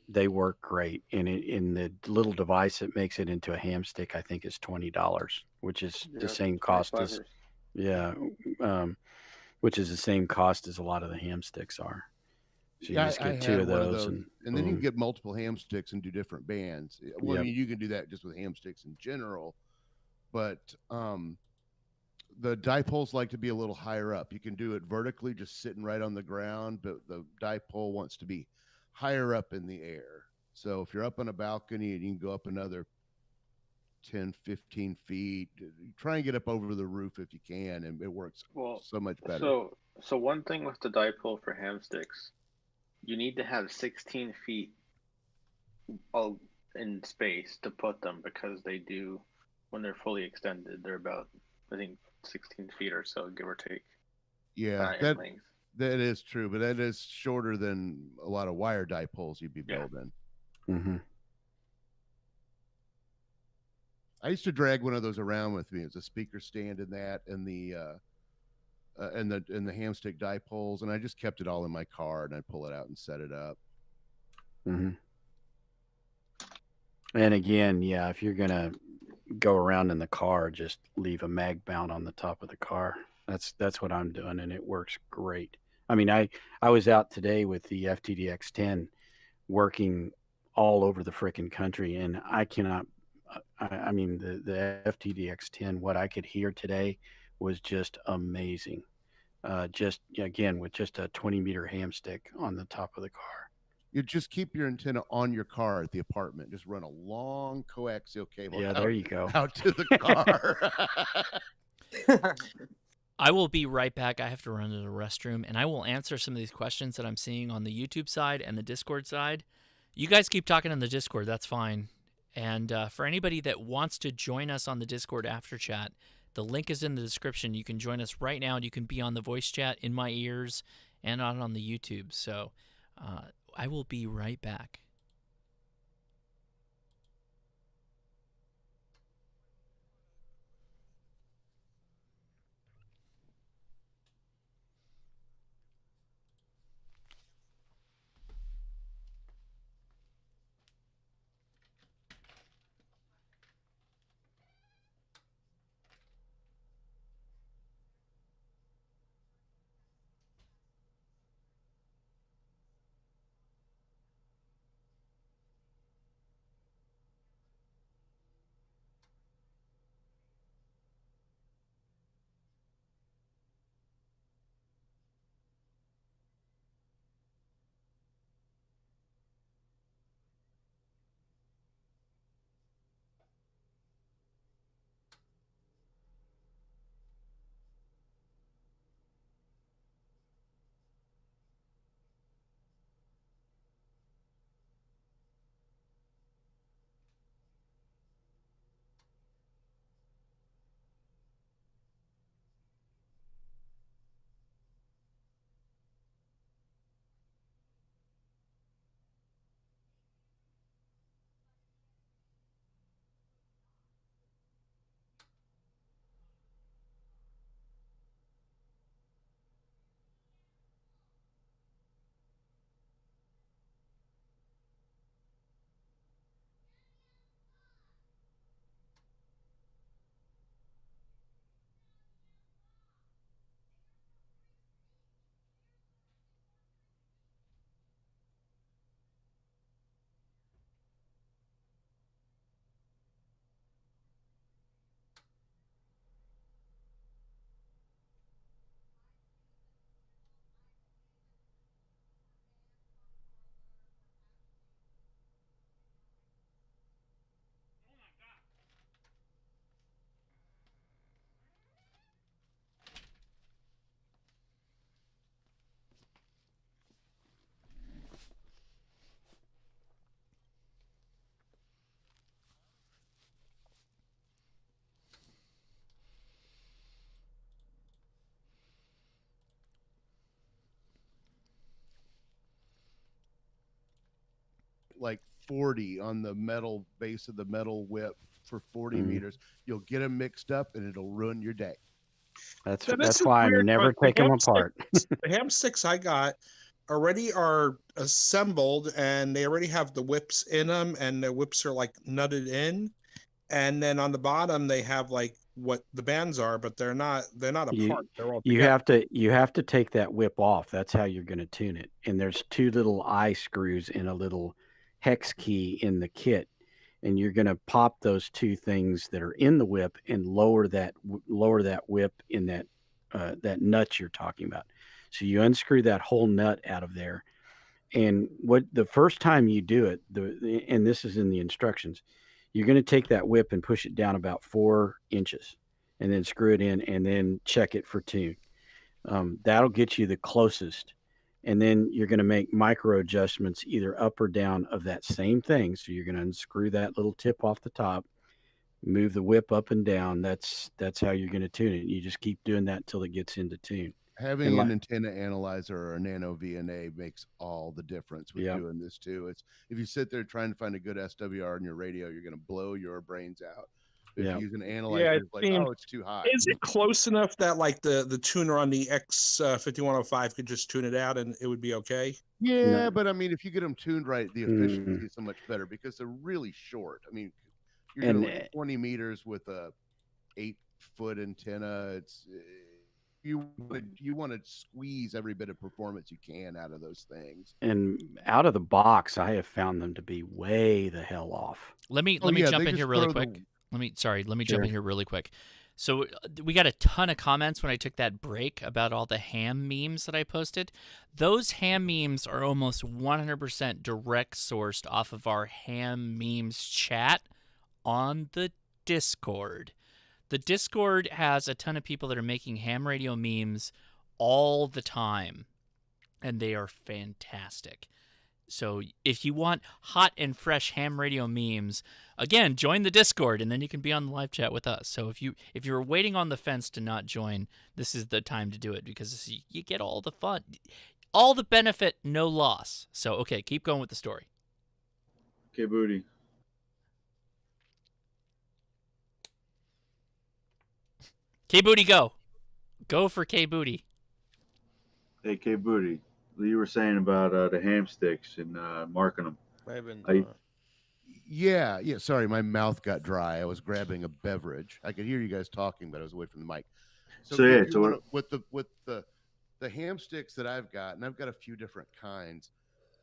they work great, and in the little device that makes it into a hamstick, I think is $20, which is the same cost as which is the same cost as a lot of the hamsticks are. So you just get 2 of those, and
then you can
boom.
get multiple hamsticks and do different bands. Well, I
Yep.
mean, you can do that just with hamsticks in general, but the dipoles like to be a little higher up. You can do it vertically, just sitting right on the ground, but the dipole wants to be higher up in the air. So if you're up on a balcony and you can go up another 10, 15 feet, try and get up over the roof if you can, and it works so much better.
So one thing with the dipole for hamsticks, you need to have 16 feet in space to put them, because they do, when they're fully extended, they're about, I think, 16 feet or so, give or take.
Yeah,
in length.
that is true, but that is shorter than a lot of wire dipoles you'd be
Yeah.
building.
Mm-hmm.
I used to drag one of those around with me. It's a speaker stand in that, and the hamstick dipoles, and I just kept it all in my car, and I'd pull it out and set it up.
Mm-hmm. And again, yeah, if you're gonna go around in the car, just leave a mag mount on the top of the car. That's what I'm doing, and it works great. I mean, I was out today with the FTDX 10 working all over the frickin' country, and I cannot I mean, the FTDX10, what I could hear today was just amazing. Just again with just a 20-meter ham stick on the top of the car.
You just keep your antenna on your car at the apartment. Just run a long coaxial cable.
Yeah,
out,
there you go.
Out to the car.
I will be right back. I have to run to the restroom, and I will answer some of these questions that I'm seeing on the YouTube side and the Discord side. You guys keep talking on the Discord. That's fine. And for anybody that wants to join us on the Discord after chat, the link is in the description. You can join us right now, and you can be on the voice chat in my ears and on the YouTube. So I will be right back.
Like 40 on the metal base of the metal whip for 40
Mm.
meters. You'll get them mixed up and it'll ruin your day.
That's
So this is
why I
weird,
never
but the
take them
ham
apart.
The ham sticks I got already are assembled, and they already have the whips in them, and the whips are like nutted in. And then on the bottom they have like what the bands are, but they're not apart. They're all
You
together.
have to take that whip off. That's how you're going to tune it. And there's two little eye screws and a little hex key in the kit, and you're going to pop those two things that are in the whip and lower that whip in that that nut you're talking about. So you unscrew that whole nut out of there, and what the first time you do it, and this is in the instructions, you're going to take that whip and push it down about 4 inches, and then screw it in, and then check it for tune. That'll get you the closest, and then you're going to make micro adjustments either up or down of that same thing. So you're going to unscrew that little tip off the top, move the whip up and down. That's how you're going to tune it. You just keep doing that until it gets into tune.
Having an antenna analyzer or a nano VNA makes all the difference with doing this too. It's if you sit there trying to find a good SWR in your radio, you're going to blow your brains out. If you use an analyzer, it's like, oh, it's too high.
Is it close enough that like the tuner on the X5105 could just tune it out and it would be okay?
Yeah, but I mean, if you get them tuned right, the efficiency is so much better because they're really short. I mean, you're doing like 20 meters with a 8-foot antenna. you want to squeeze every bit of performance you can out of those things.
And out of the box, I have found them to be way the hell off.
Let me
yeah,
jump
they
in here
just
really
throw
quick.
the-
Let me jump
Sure.
in here really quick. So we got a ton of comments when I took that break about all the ham memes that I posted. Those ham memes are almost 100% direct sourced off of our ham memes chat on the Discord. The Discord has a ton of people that are making ham radio memes all the time, and they are fantastic. So if you want hot and fresh ham radio memes, again, join the Discord, and then you can be on the live chat with us. So if you're waiting on the fence to not join, this is the time to do it, because you get all the fun, all the benefit, no loss. So okay, keep going with the story.
Okay, Booty.
K Booty, go for K Booty.
Hey, K Booty. You were saying about the ham sticks and marking them.
Yeah. Sorry, my mouth got dry. I was grabbing a beverage. I could hear you guys talking, but I was away from the mic.
So, yeah,
if you
so
wanna- with the ham sticks that I've got, and I've got a few different kinds.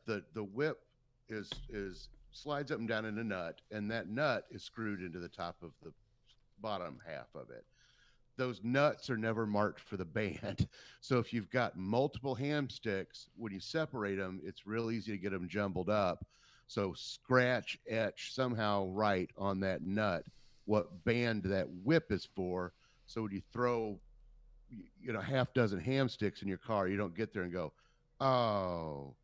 The whip is slides up and down in a nut, and that nut is screwed into the top of the bottom half of it. Those nuts are never marked for the band. So if you've got multiple ham sticks, when you separate them, it's real easy to get them jumbled up. So scratch, etch somehow right on that nut what band that whip is for. So when you throw, half dozen ham sticks in your car, you don't get there and go, oh,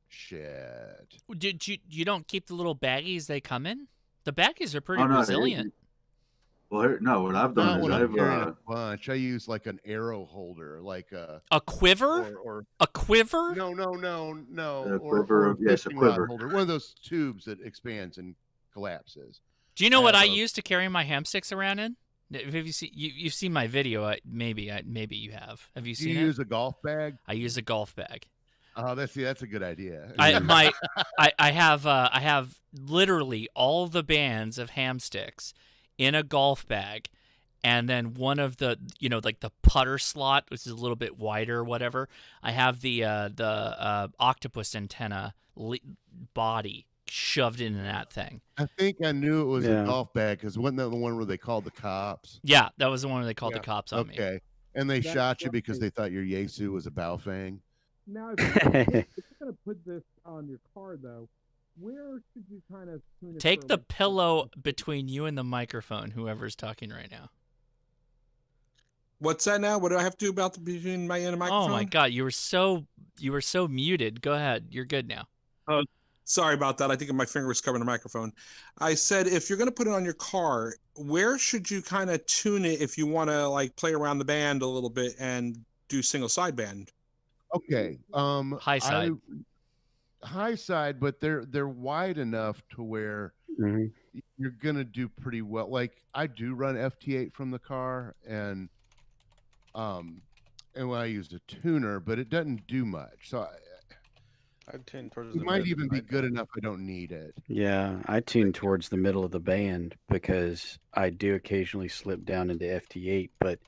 shit.
Did you don't keep the little baggies they come in? The baggies are pretty
Oh, no,
resilient.
Well, no, what I've done
Not
is
when I'm
I've
carrying a bunch. I use like an arrow holder, like
a quiver.
Or
a quiver?
No.
A
Or
quiver, yes, a
fishing rod
quiver.
holder. One of those tubes that expands and collapses.
Do you know what I
have a-
use to carry my ham sticks around in? Have you seen you've seen my video? Maybe you have. Have you
Do
seen
you
it?
use a golf bag?
I use a golf bag.
Oh, that's a good idea.
I have literally all the bands of ham sticks in a golf bag, and then one of the like the putter slot, which is a little bit wider or whatever. I have the octopus antenna body shoved into that thing.
I think I knew it was
Yeah.
a golf bag because wasn't that the one where they called the cops?
Yeah, that was the one where they called the cops on me.
Okay, and they
That's
shot you
what
because they thought your Yesu was a Baofeng.
Now, if you're going to put this on your car, though, where should you kind of tune it
Take
for,
the
like,
pillow between you and the microphone, whoever's talking right now.
What's that now? What do I have to do about the between my and the microphone?
Oh my God, you were so muted. Go ahead, you're good now.
Oh, sorry about that. I think my finger was covering the microphone. I said, if you're going to put it on your car, where should you kind of tune it if you want to like play around the band a little bit and do single sideband?
Okay,
high side.
High side, but they're wide enough to where you're gonna do pretty well. Like I do run FT8 from the car, and when I used a tuner, but it doesn't do much. So
I'd tend towards
it
the
might
mid.
even be good enough. I don't need it.
Yeah, I tune towards the middle of the band because I do occasionally slip down into FT8, but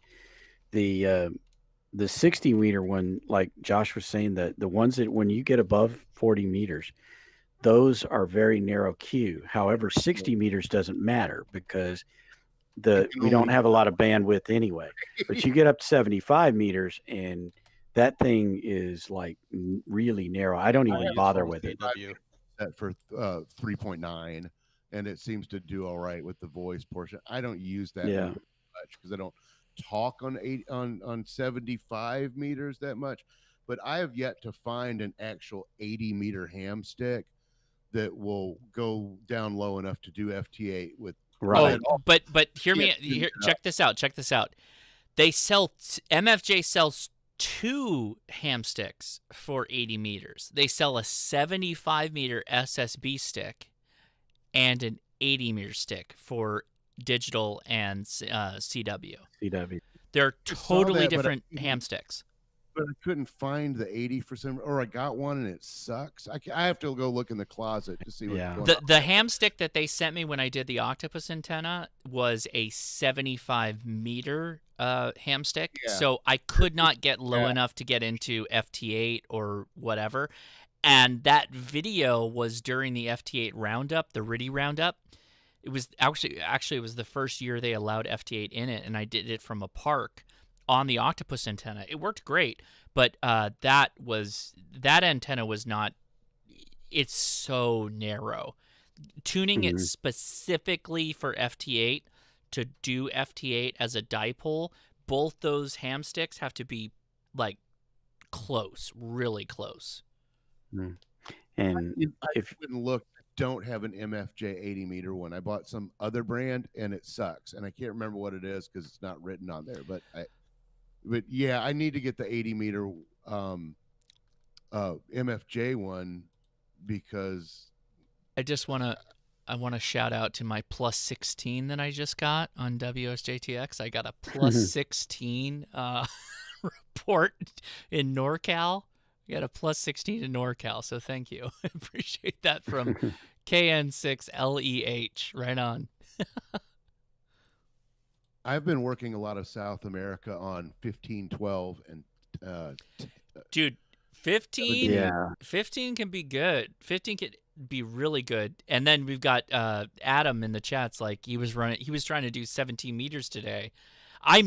the 60 meter one, like Josh was saying, the ones that when you get above 40 meters, those are very narrow Q. However, 60 meters doesn't matter because we don't have a lot of bandwidth anyway. But you get up to 75 meters and that thing is like really narrow. I don't even bother with it.
Set for 3.9, and it seems to do all right with the voice portion. I don't use that
Yeah.
much because I don't talk on 75 meters that much, but I have yet to find an actual 80 meter ham stick that will go down low enough to do FT8 with.
Right.
Oh, but hear me. Check this out. Check this out. They sell MFJ sells 2 ham sticks for 80 meters. They sell a 75 meter SSB stick and an 80 meter stick for digital and CW.
CW.
They're
I saw
totally
that, but
different ham sticks.
but I couldn't find the 80 for some, or I got one and it sucks. I have to go look in the closet to see what's going on.
The ham stick that they sent me when I did the octopus antenna was a 75 meter ham stick, so I could not get low enough to get into FT8 or whatever. And that video was during the FT8 roundup, the RIDI roundup. It was actually it was the first year they allowed FT8 in it, and I did it from a park on the octopus antenna. It worked great, but that antenna was not. It's so narrow. Tuning it specifically for FT8 to do FT8 as a dipole, both those ham sticks have to be like close, really close.
And
if you wouldn't look, I don't have an MFJ 80 meter one. I bought some other brand and it sucks, and I can't remember what it is because it's not written on there. But yeah, I need to get the 80 meter MFJ one because
I want to shout out to my plus 16 that I just got on WSJTX. I got a plus 16 report in NorCal. I got a plus 16 in NorCal, so thank you. I appreciate that from KN6LEH. Right on.
I've been working a lot of South America on 1512 and
dude, 15 can be good. 15 can be really good. And then we've got Adam in the chats, like he was trying to do 17 meters today. I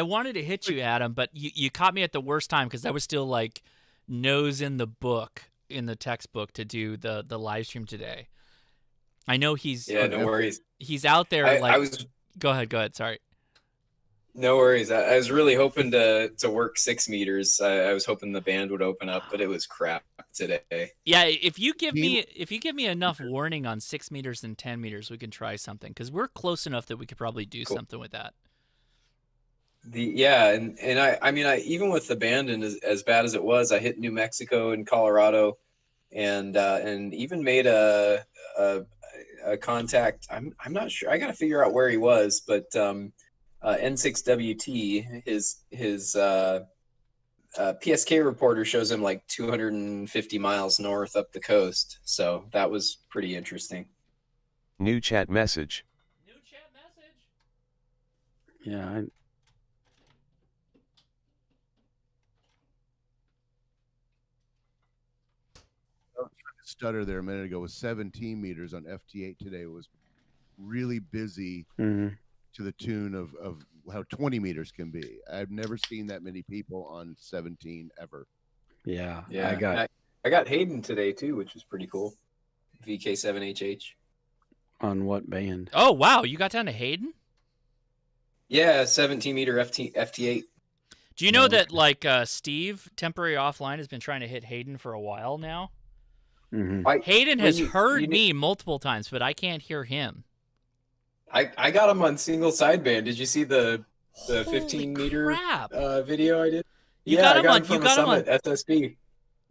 wanted to hit you, Adam, but you caught me at the worst time because I was still like nose in the book, in the textbook, to do the live stream today. I know he's
no worries.
He's out there. Go ahead. Sorry.
No worries. I was really hoping to work 6 meters. I was hoping the band would open up, but it was crap today.
Yeah, if you give me enough warning on 6 meters and 10 meters, we can try something because we're close enough that we could probably do something with that.
I mean, even with the band and as bad as it was, I hit New Mexico and Colorado, and even made a contact. I'm not sure. I got to figure out where he was, but N6WT, his PSK reporter shows him like 250 miles north up the coast. So that was pretty interesting.
New chat message.
Yeah.
Stutter there a minute ago was 17 meters on FT8 today. It was really busy
Mm-hmm.
to the tune of how 20 meters can be. I've never seen that many people on 17 ever.
Yeah.
I got Hayden today too, which was pretty cool. VK7HH.
On what band?
Oh wow, you got down to Hayden?
Yeah, 17 meter FT8.
Do you know that like Steve, temporary offline, has been trying to hit Hayden for a while now?
Mm-hmm.
Hayden has heard me multiple times, but I can't hear him.
I got him on single sideband. Did you see the 15 meter video I did?
You
I
got him
from a Summit SSB.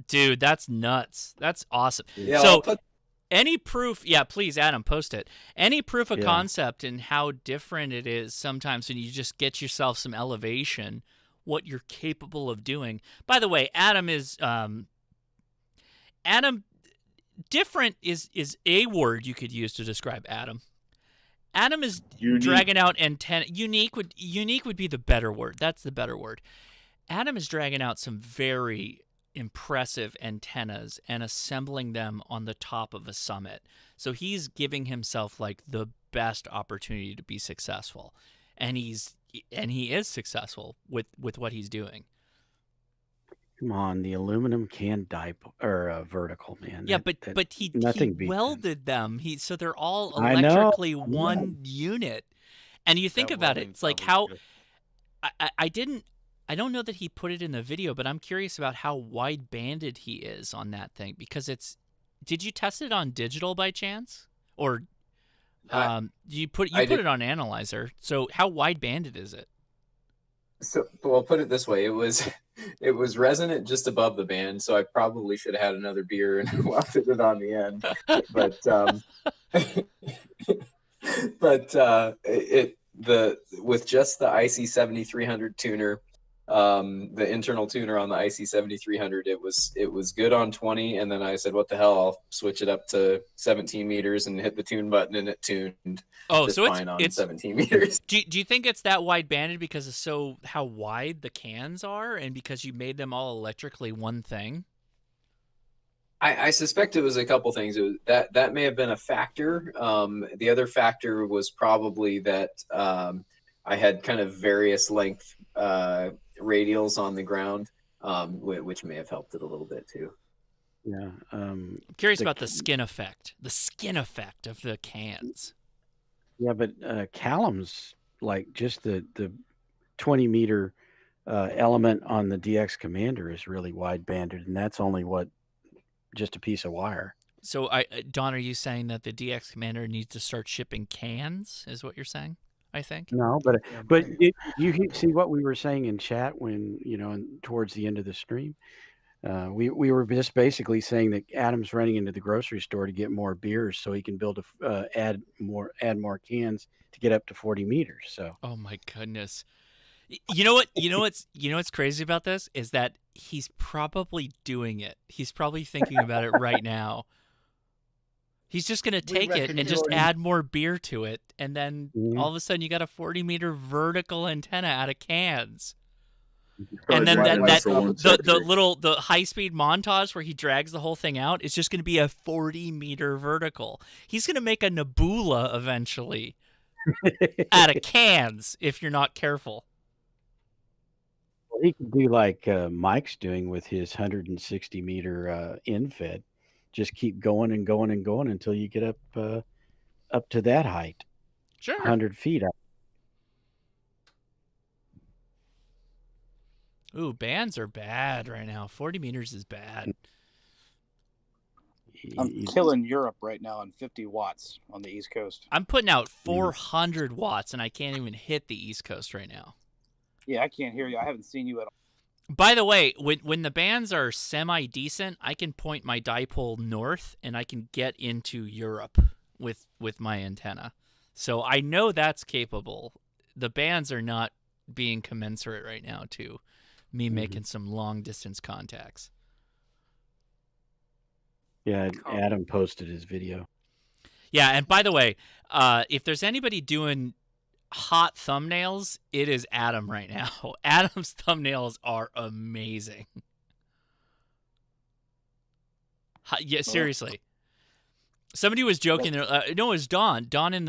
Dude, that's nuts. That's awesome.
Yeah,
so any proof, please, Adam, post it. Any proof of
Yeah.
concept and how different it is sometimes when you just get yourself some elevation, what you're capable of doing. By the way, Adam is different is a word you could use to describe Adam. Adam is dragging out antenna. Unique would be the better word. That's the better word. Adam is dragging out some very impressive antennas and assembling them on the top of a summit. So he's giving himself like the best opportunity to be successful, and he is successful with what he's doing.
Come on, the aluminum can vertical, man.
Yeah, but he welded them. So they're all
I know.
electrically one unit. And you think about it, it's like how I don't know that he put it in the video, but I'm curious about how wide banded he is on that thing, because did you test it on digital by chance? Or you put it on analyzer. So how wide banded is it?
So, well, put it this way: it was resonant just above the band, so I probably should have had another beer and welded it on the end. But with just the IC 7300 tuner, the internal tuner on the IC 7300. It was good on 20, and then I said, what the hell? I'll switch it up to 17 meters and hit the tune button, and it tuned just fine on 17 meters.
Do you think it's that wide banded because of how wide the cans are, and because you made them all electrically one thing?
I suspect it was a couple things. That may have been a factor. The other factor was probably that I had kind of various length radials on the ground, which may have helped it a little bit too.
Yeah.
I'm curious about the skin effect. The skin effect of the cans.
Yeah, but Callum's like just the 20-meter element on the DX Commander is really wide banded, and that's only just a piece of wire.
So, Don, are you saying that the DX Commander needs to start shipping cans? Is what you're saying? I think.
No, but you see what we were saying in chat when towards the end of the stream. We were just basically saying that Adam's running into the grocery store to get more beers so he can add more cans to get up to 40 meters. So.
Oh my goodness. You know what's crazy about this is that he's probably doing it. He's probably thinking about it right now. He's just gonna take it and just add more beer to it, and then all of a sudden you got a 40-meter vertical antenna out of cans. And then the high-speed montage where he drags the whole thing out is just going to be a 40-meter vertical. He's going to make a nebula eventually out of cans if you're not careful.
Well, he could do like Mike's doing with his 160-meter infed. Just keep going and going and going until you get up to that height.
Sure.
100 feet up.
Ooh, bands are bad right now. 40 meters is bad.
I'm killing Europe right now on 50 watts on the East Coast.
I'm putting out 400 watts, and I can't even hit the East Coast right now.
Yeah, I can't hear you. I haven't seen you at all.
By the way, when the bands are semi-decent, I can point my dipole north, and I can get into Europe with my antenna. So I know that's capable. The bands are not being commensurate right now to me making some long-distance contacts.
Yeah, Adam posted his video.
Yeah, and by the way, if there's anybody doing hot thumbnails, it is Adam right now. Adam's thumbnails are amazing. Yeah, seriously. Somebody was joking there. No, it was Don. Don in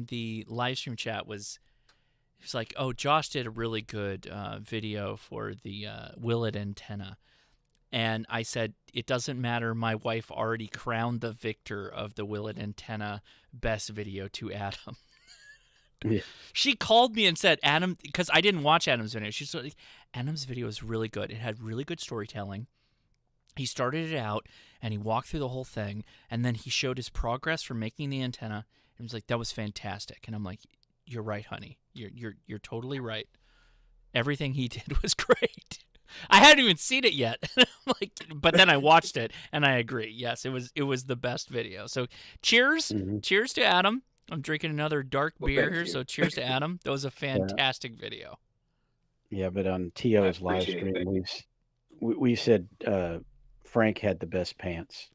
the live stream chat was like, "Oh, Josh did a really good video for the Willet antenna." And I said, it doesn't matter. My wife already crowned the victor of the Willet antenna best video to Adam.
Yeah.
She called me and said, Adam, because I didn't watch Adam's video. She's like, Adam's video is really good. It had really good storytelling. He started it out and he walked through the whole thing, and then he showed his progress from making the antenna. And was like, that was fantastic. And I'm like, you're right, honey. You're totally right. Everything he did was great. I hadn't even seen it yet. But then I watched it and I agree. Yes, it was the best video. So cheers. Cheers to Adam. I'm drinking another dark beer here, so cheers to Adam. That was a fantastic video.
Yeah, but on T.O.'s live stream, we said Frank had the best pants.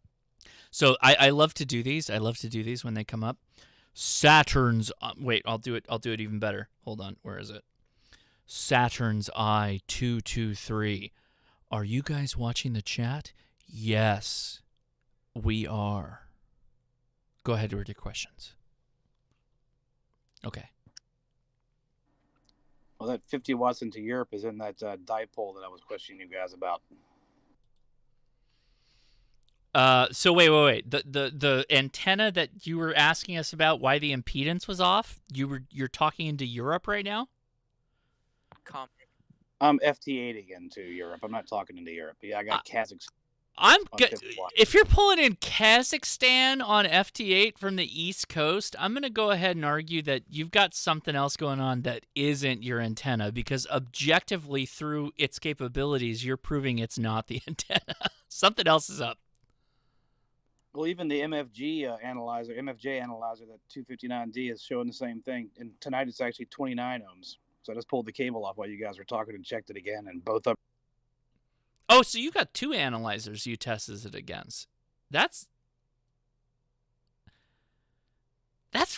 So I love to do these. I love to do these when they come up. Saturn's wait, I'll do it even better. Hold on, where is it? Saturn's Eye 223. Are you guys watching the chat? Yes, we are. Go ahead with your questions. Okay.
Well, that 50 watts into Europe is in that dipole that I was questioning you guys about.
So wait. The antenna that you were asking us about, why the impedance was off, you're talking into Europe right now?
I'm FT8 again to Europe. I'm not talking into Europe. Yeah, I got Kazakhstan.
If you're pulling in Kazakhstan on FT8 from the East Coast, I'm going to go ahead and argue that you've got something else going on that isn't your antenna, because objectively through its capabilities, you're proving it's not the antenna. Something else is up.
Well, even the MFJ analyzer, that 259D is showing the same thing. And tonight it's actually 29 ohms. So I just pulled the cable off while you guys were talking and checked it again, and both of.
Oh, so you got 2 analyzers you tested it against. That's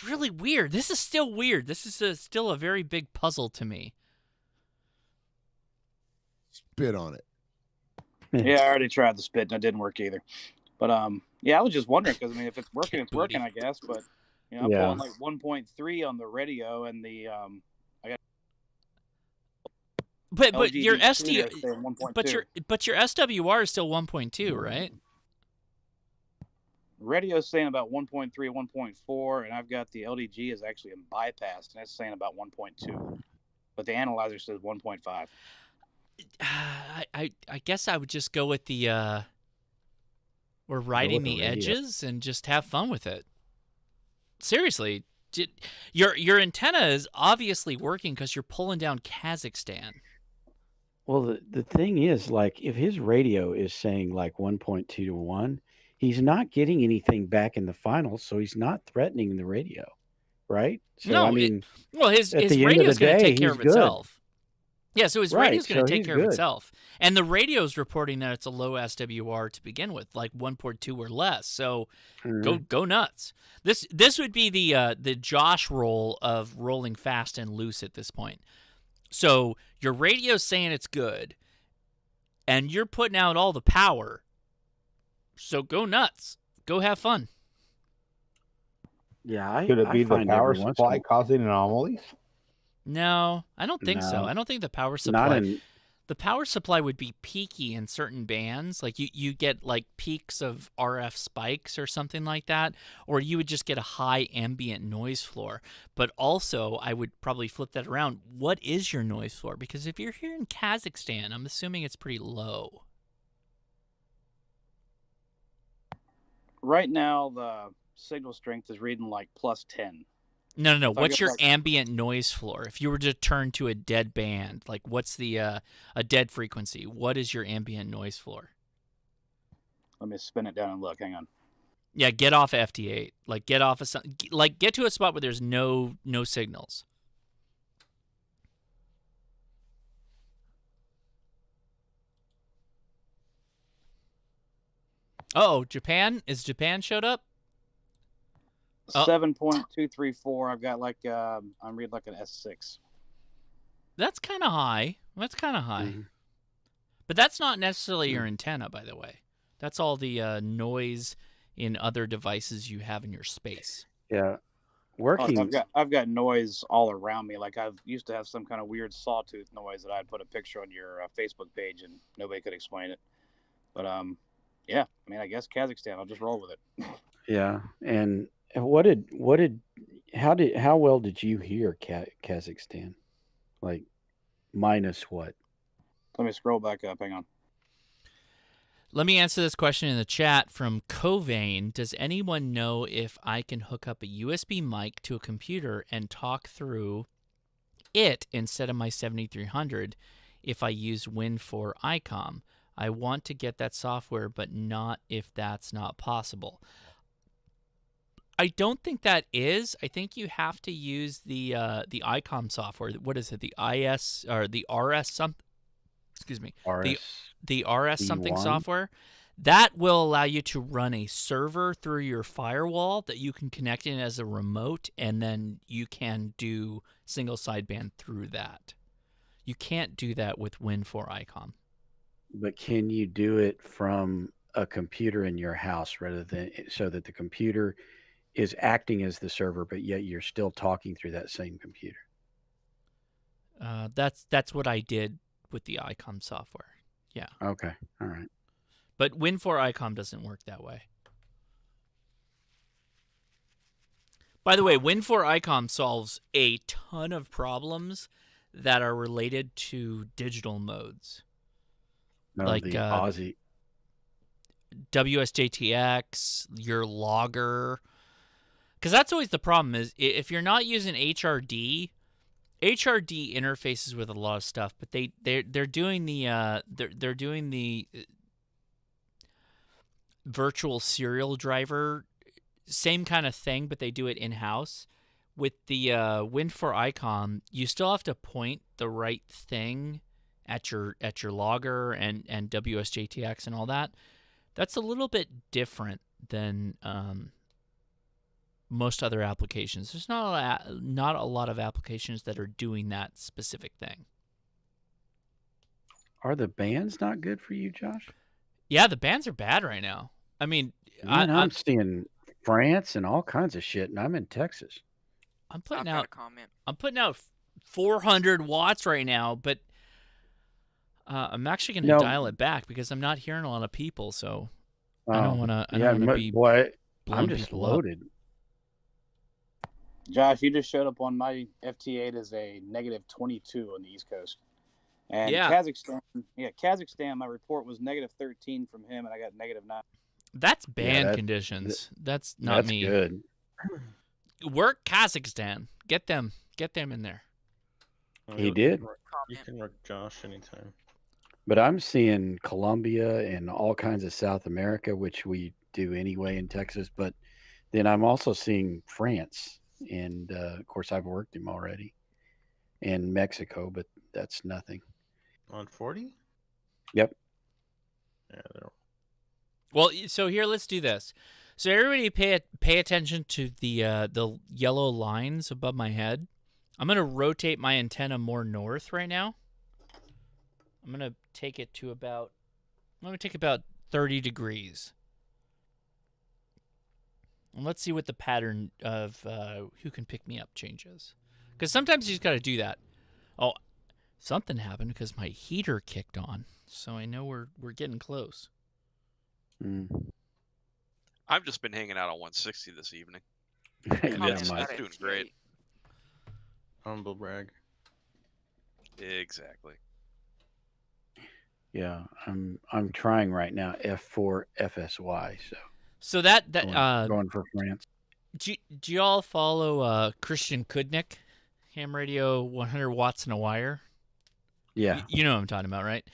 really weird. This is still weird. This is still a very big puzzle to me.
Spit on it.
Yeah, I already tried the spit and it didn't work either. But yeah, I was just wondering because I mean, if it's working, it's working, I guess. But you know, I'm pulling like 1.3 on the radio and the I got.
But your
SD,
but your SWR is still 1.2, right?
Radio's saying about 1.3, 1.4, and I've got the LDG is actually in bypass, and that's saying about 1.2. But the analyzer says 1.5.
I guess I would just go with the we're riding the edges and just have fun with it. Seriously, your antenna is obviously working because you're pulling down Kazakhstan.
Well, the thing is, like, if his radio is saying like 1.2 to 1, he's not getting anything back in the finals, so he's not threatening the radio, right? So
No,
I mean,
his
at the end of
radio's
the
going to
day,
take care
he's
of
good.
itself. Yeah, so his radio's going
so
to take
he's
care of
good.
itself. And the radio's reporting that it's a low SWR to begin with, like 1.2 or less. So go nuts. This would be the Josh roll of rolling fast and loose at this point. So your radio's saying it's good, and you're putting out all the power. So go nuts. Go have fun.
Yeah,
Could it be the power supply causing anomalies?
No, I don't think so.
No.
I don't think the power
Not
supply.
in-
The power supply would be peaky in certain bands. Like you get like peaks of RF spikes or something like that, or you would just get a high ambient noise floor. But also, I would probably flip that around. What is your noise floor? Because if you're here in Kazakhstan, I'm assuming it's pretty low.
Right now, the signal strength is reading like plus 10.
No.
If I
What's
go
your
back-
ambient noise floor? If you were to turn to a dead band, like what's the a dead frequency? What is your ambient noise floor?
Let me spin it down and look. Hang on.
Yeah, get off of FT8. Like get off of some, like get to a spot where there's no signals. Oh, Japan? Is Japan showed up? Oh.
7.234. I've got like I'm reading like an S6.
That's kind of high. But that's not necessarily your antenna, by the way. That's all the noise in other devices you have in your space.
Yeah.
Oh, I've got noise all around me. Like I've used to have some kind of weird sawtooth noise that I'd put a picture on your Facebook page and nobody could explain it. But yeah, I mean, I guess Kazakhstan. I'll just roll with it.
Yeah, and how well did you hear Kazakhstan? Like, minus what?
Let me scroll back up. Hang on.
Let me answer this question in the chat from Covain. Does anyone know if I can hook up a USB mic to a computer and talk through it instead of my 7300 if I use Win4 ICOM? I want to get that software, but not if that's not possible. I don't think that is. I think you have to use the ICOM software. What is it? The IS or the RS something? Excuse me. The RS something
V1?
software. That will allow you to run a server through your firewall that you can connect in as a remote, and then you can do single sideband through that. You can't do that with Win4 ICOM.
But can you do it from a computer in your house rather than so that the computer is acting as the server, but yet you're still talking through that same computer?
That's what I did with the ICOM software. Yeah.
Okay. All right.
But Win4 ICOM doesn't work that way. By the way, Win4 ICOM solves a ton of problems that are related to digital modes.
No,
like
the Aussie.
WSJTX, your logger. Because that's always the problem is if you're not using HRD interfaces with a lot of stuff, but they're doing the they're doing the virtual serial driver, same kind of thing, but they do it in house, with the Win for icon, you still have to point the right thing at your logger and WSJTX and all that. That's a little bit different than most other applications. There's not a lot of applications that are doing that specific thing.
Are the bands not good for you, Josh?
Yeah, the bands are bad right now. I mean,
Man, I'm seeing France and all kinds of shit, and I'm in Texas.
I'm putting
I've got
out
a comment.
I'm putting out 400 watts right now, but I'm actually going to
No.
dial it back because I'm not hearing a lot of people. So I don't want to. I
Yeah,
don't want to be.
boy, I'm
blowing
just
people up.
loaded.
Josh, you just showed up on my FT8 as a -22 on the East Coast. And
Yeah.
Kazakhstan, my report was -13 from him, and I got -9.
That's band
that-
conditions. That's not
That's
me.
good.
Work Kazakhstan. Get them in there.
He did.
You can work Josh anytime.
But I'm seeing Colombia and all kinds of South America, which we do anyway in Texas. But then I'm also seeing France. And, of course, I've worked him already. And Mexico, but that's nothing.
On 40?
Yep.
Yeah, they're
Well, so here, let's do this. So everybody, pay attention to the yellow lines above my head. I'm gonna rotate my antenna more north right now. I'm gonna take it to about. I'm gonna take about 30 degrees. And let's see what the pattern of who can pick me up changes. Because sometimes you just got to do that. Oh, something happened because my heater kicked on. So I know we're getting close.
I've just been hanging out on 160 this evening.
Yeah,
It's doing great.
humble brag.
Exactly.
Yeah, I'm trying right now F4 FSY.
So that
going for France.
Do you all follow Christian Kudnick, ham radio 100 watts in a wire?
Yeah.
You know what I'm talking about, right?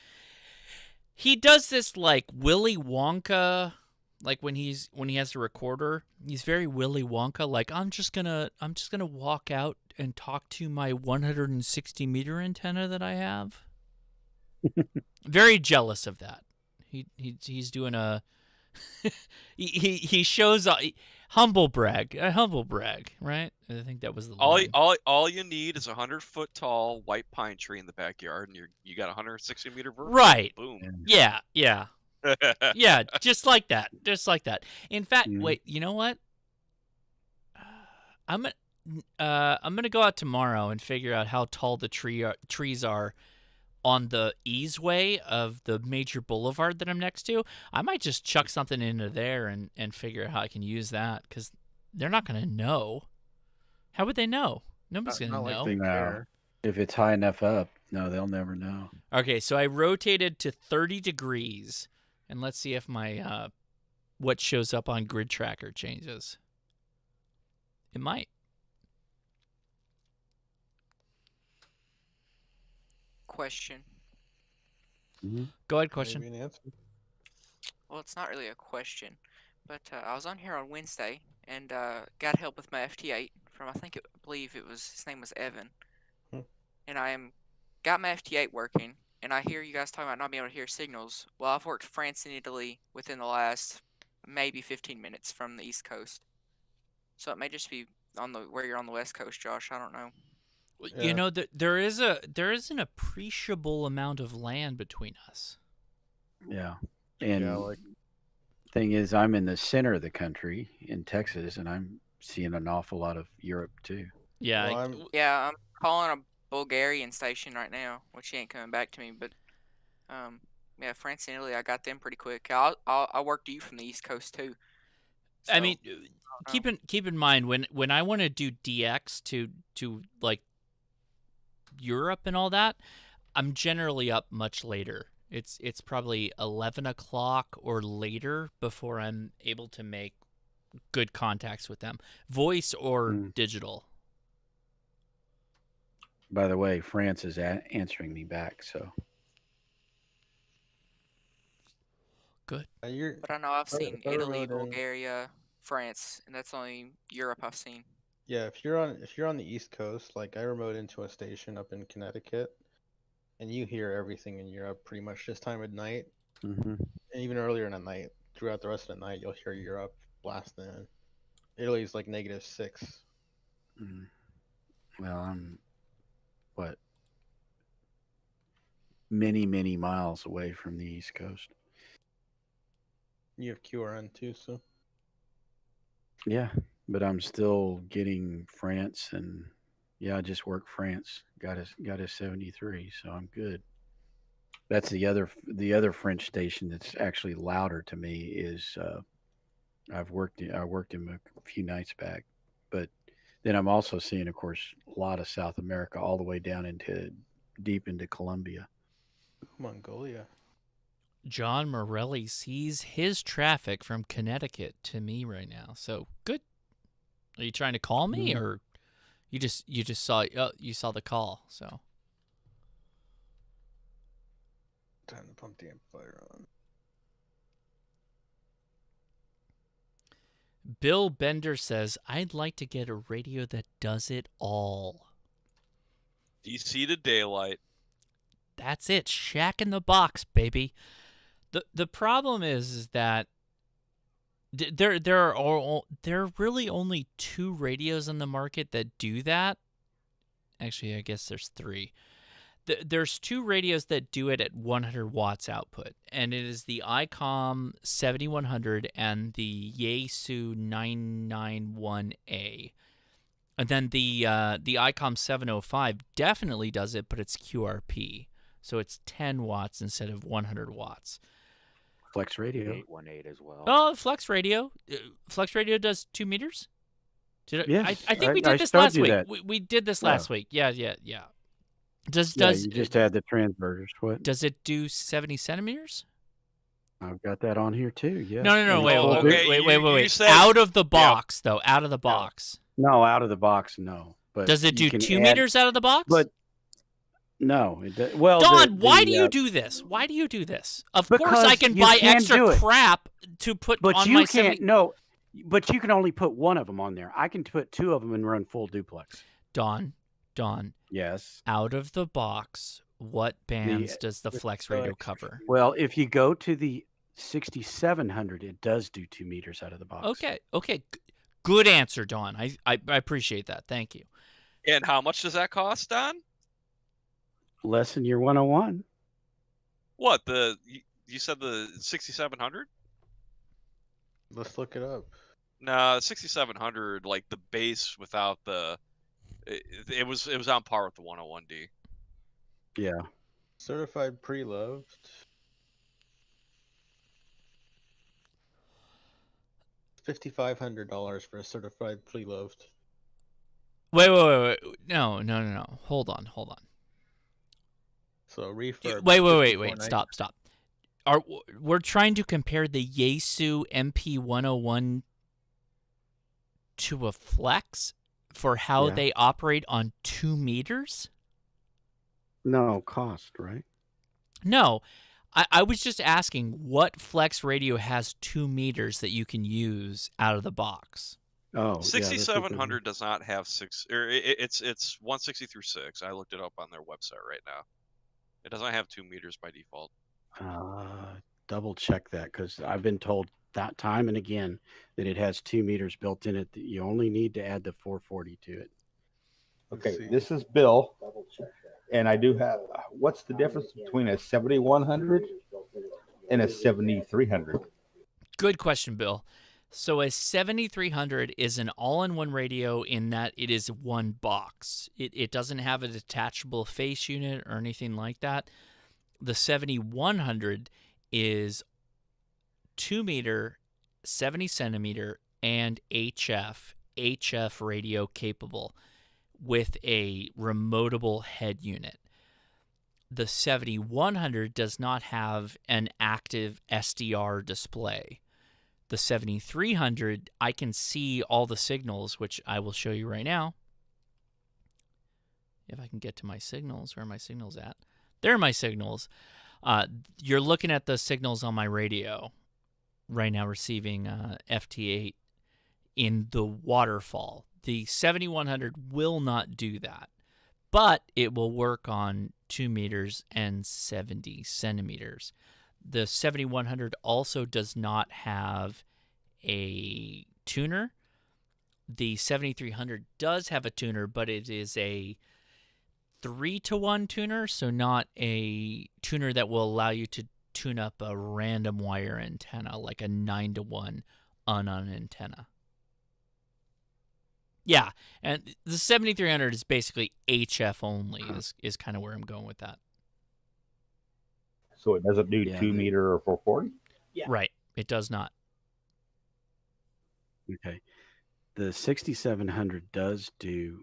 He does this like Willy Wonka, like when he has a recorder, he's very Willy Wonka. Like I'm just gonna walk out and talk to my 160 meter antenna that I have. Very jealous of that. He's doing a he shows humble brag, right? I think that was the line.
All you need is a 100-foot tall white pine tree in the backyard, and you got 160 meter vertical.
Right.
Boom.
Yeah. Yeah, just like that. In fact, wait, you know what? I'm gonna go out tomorrow and figure out how tall the trees are on the easeway of the major boulevard that I'm next to. I might just chuck something into there and figure out how I can use that, because they're not gonna know. How would they know? Nobody's gonna know.
No. If it's high enough up, no, they'll never know.
Okay, so I rotated to 30 degrees, and let's see if my what shows up on Grid Tracker changes. It might.
Question.
Go ahead, question.
Maybe an answer.
Well, it's not really a question, but I was on here on Wednesday and got help with my FT8 from I believe his name was Evan, and got my FT8 working, and I hear you guys talking about not being able to hear signals. Well, I've worked France and Italy within the last maybe 15 minutes from the East Coast, so it may just be where you're on the West Coast, Josh. I don't know.
You know, there is an appreciable amount of land between us.
Yeah. And
Yeah,
thing is, I'm in the center of the country in Texas, and I'm seeing an awful lot of Europe too.
Yeah.
I'm calling a Bulgarian station right now, which she ain't coming back to me. But yeah, France and Italy, I got them pretty quick. I worked you from the East Coast too.
I mean, keep in mind when I want to do DX to like Europe and all that, I'm generally up much later. It's probably 11 o'clock or later before I'm able to make good contacts with them, voice or digital.
By the way, France is answering me back, so
good.
But I know I've seen Italy, Bulgaria, France, and that's only Europe I've seen.
Yeah, if you're on the East Coast, like I remote into a station up in Connecticut, and you hear everything in Europe pretty much this time of night,
Mm-hmm.
and even earlier in the night. Throughout the rest of the night, you'll hear Europe blasting in. Italy's like -6.
Mm. Well, I'm what many miles away from the East Coast.
You have QRN too, so
Yeah, but I'm still getting France, and yeah, I just worked France. Got a 73, so I'm good. That's the other French station that's actually louder to me is I worked him a few nights back, but then I'm also seeing, of course, a lot of South America all the way down into deep into Colombia.
Mongolia.
John Morelli sees his traffic from Connecticut to me right now. So good. Are you trying to call me, or you just saw you saw the call? So
Time to pump the amplifier on.
Bill Bender says, "I'd like to get a radio that does it all."
DC to daylight.
That's it. Shack in the box, baby. The problem is that there are really only 2 radios on the market that do that. Actually, I guess there's 3. There's 2 radios that do it at 100 watts output, and it is the ICOM 7100 and the Yaesu 991A. And then the ICOM 705 definitely does it, but it's QRP, so it's 10 watts instead of 100 watts.
Flex radio.
818 as well.
Oh, Flex radio. Flex radio does 2 meters.
Yes,
I think we
I
did this
showed
last
you
week.
that.
We did this
Yeah.
last week. Yeah. Does
You just had the transverters. What?
does it do 70 centimeters?
I've got that on here too. Yes.
No.
And
Wait.
full duplex.
Wait. Out of the box, though. Out of the box.
No, out of the box, no. But
Does it
you
do
can
2
add-
meters out of the box?
But no, it does, well.
Don, why do you do this? Why do you do this? Of course, I
Because
can
you
buy
can
extra
do it.
crap to put
But
on
you
my
can't.
70.
No, but you can only put one of them on there. I can put 2 of them and run full duplex.
Don.
Yes.
Out of the box, what bands does the Flex radio cover?
Well, if you go to the 6700, it does do 2 meters out of the box.
Okay. Good answer, Don. I appreciate that. Thank you.
And how much does that cost, Don?
Less than your 101.
What, you said the 6700?
Let's look it up.
No, 6700, like the base without the it was on par with the 101D.
Yeah.
Certified pre-loved. $5,500 for a certified pre-loved.
Wait. No. Hold on.
So refurb.
Wait. Stop. We're trying to compare the Yaesu MP101 to a Flex for how they operate on 2 meters?
No, cost, right?
No. I was just asking what Flex radio has 2 meters that you can use out of the box.
Oh,
6700 does not have 6, or it's 160 through 6. I looked it up on their website right now. It doesn't have 2 meters by default.
Double check that, because I've been told that time and again that it has 2 meters built in it. That you only need to add the 440 to it.
Okay, this is Bill, and I do have. What's the difference between a 7100 and a 7300?
Good question, Bill. So a 7300 is an all-in-one radio in that it is one box. It doesn't have a detachable face unit or anything like that. The 7100 is 2 meter, 70 centimeter, and HF radio capable with a remotable head unit. The 7100 does not have an active SDR display. The 7300, I can see all the signals, which I will show you right now. If I can get to my signals, where are my signals at? There are my signals. You're looking at the signals on my radio right now, receiving FT8 in the waterfall. The 7100 will not do that, but it will work on 2 meters and 70 centimeters. The 7100 also does not have a tuner. The 7300 does have a tuner, but it is a 3-to-1 tuner, so not a tuner that will allow you to tune up a random wire antenna, like a 9-to-1 on an antenna. Yeah, and the 7300 is basically HF only, is kind of where I'm going with that.
So it doesn't do 2 meter or 440?
Right, it does not.
Okay. The 6700 does do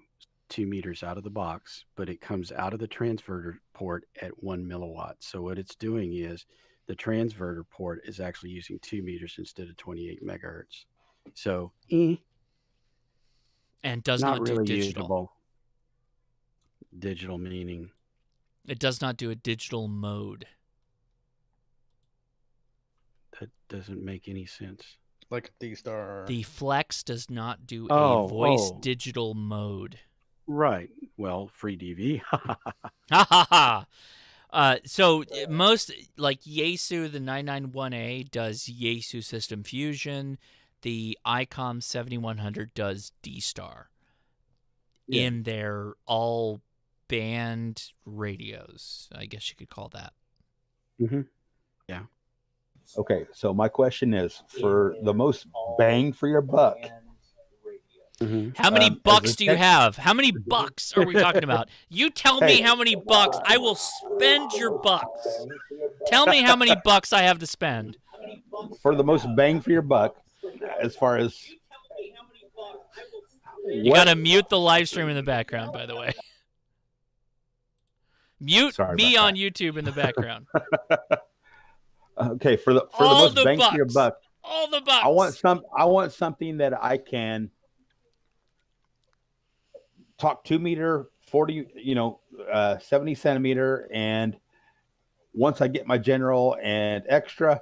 2 meters out of the box, but it comes out of the transverter port at 1 milliwatt. So what it's doing is the transverter port is actually using 2 meters instead of 28 megahertz. So,
and does
not
not do
really
digital.
usable. Digital meaning
it does not do a digital mode.
That doesn't make any sense.
Like a D-Star.
The Flex does not do a voice
oh.
digital mode.
Right. Well, free DV.
Ha ha ha. So most, like Yaesu, the 991A does Yaesu System Fusion. The ICOM 7100 does D-Star in their all band radios, I guess you could call that.
Mm-hmm. Yeah.
Okay, so my question is, for the most bang for your buck,
how many bucks do you have? How many bucks are we talking about? You tell me how many bucks. I will spend your bucks. Tell me how many bucks I have to spend.
For the most bang for your buck, as far as...
You got to mute the live stream in the background, by the way. Mute me on YouTube in the background.
Okay, for the most bang for your buck,
all the bucks.
I want something that I can talk 2 meter, 40, 70 centimeter, and once I get my general and extra,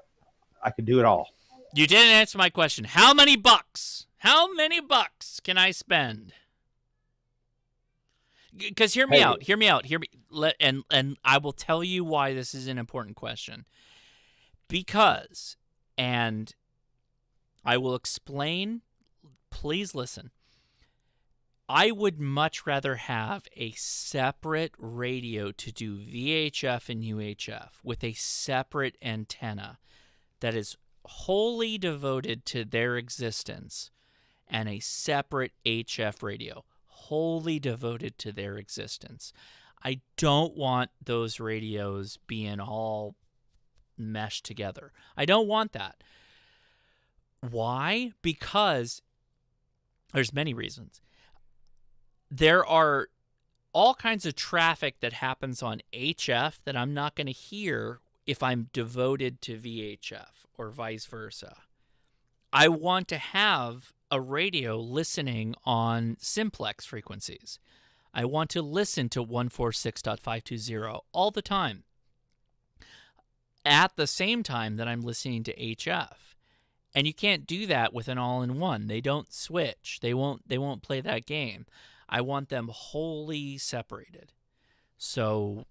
I can do it all.
You didn't answer my question. How many bucks? How many bucks can I spend? Because hear me out. And I will tell you why this is an important question. Because, and I will explain, please listen. I would much rather have a separate radio to do VHF and UHF with a separate antenna that is wholly devoted to their existence, and a separate HF radio wholly devoted to their existence. I don't want those radios being all meshed together. I don't want that. Why? Because there's many reasons. There are all kinds of traffic that happens on HF that I'm not going to hear if I'm devoted to VHF or vice versa. I want to have a radio listening on simplex frequencies. I want to listen to 146.520 all the time at the same time that I'm listening to HF. And you can't do that with an all-in-one. They don't switch. They won't play that game. I want them wholly separated. So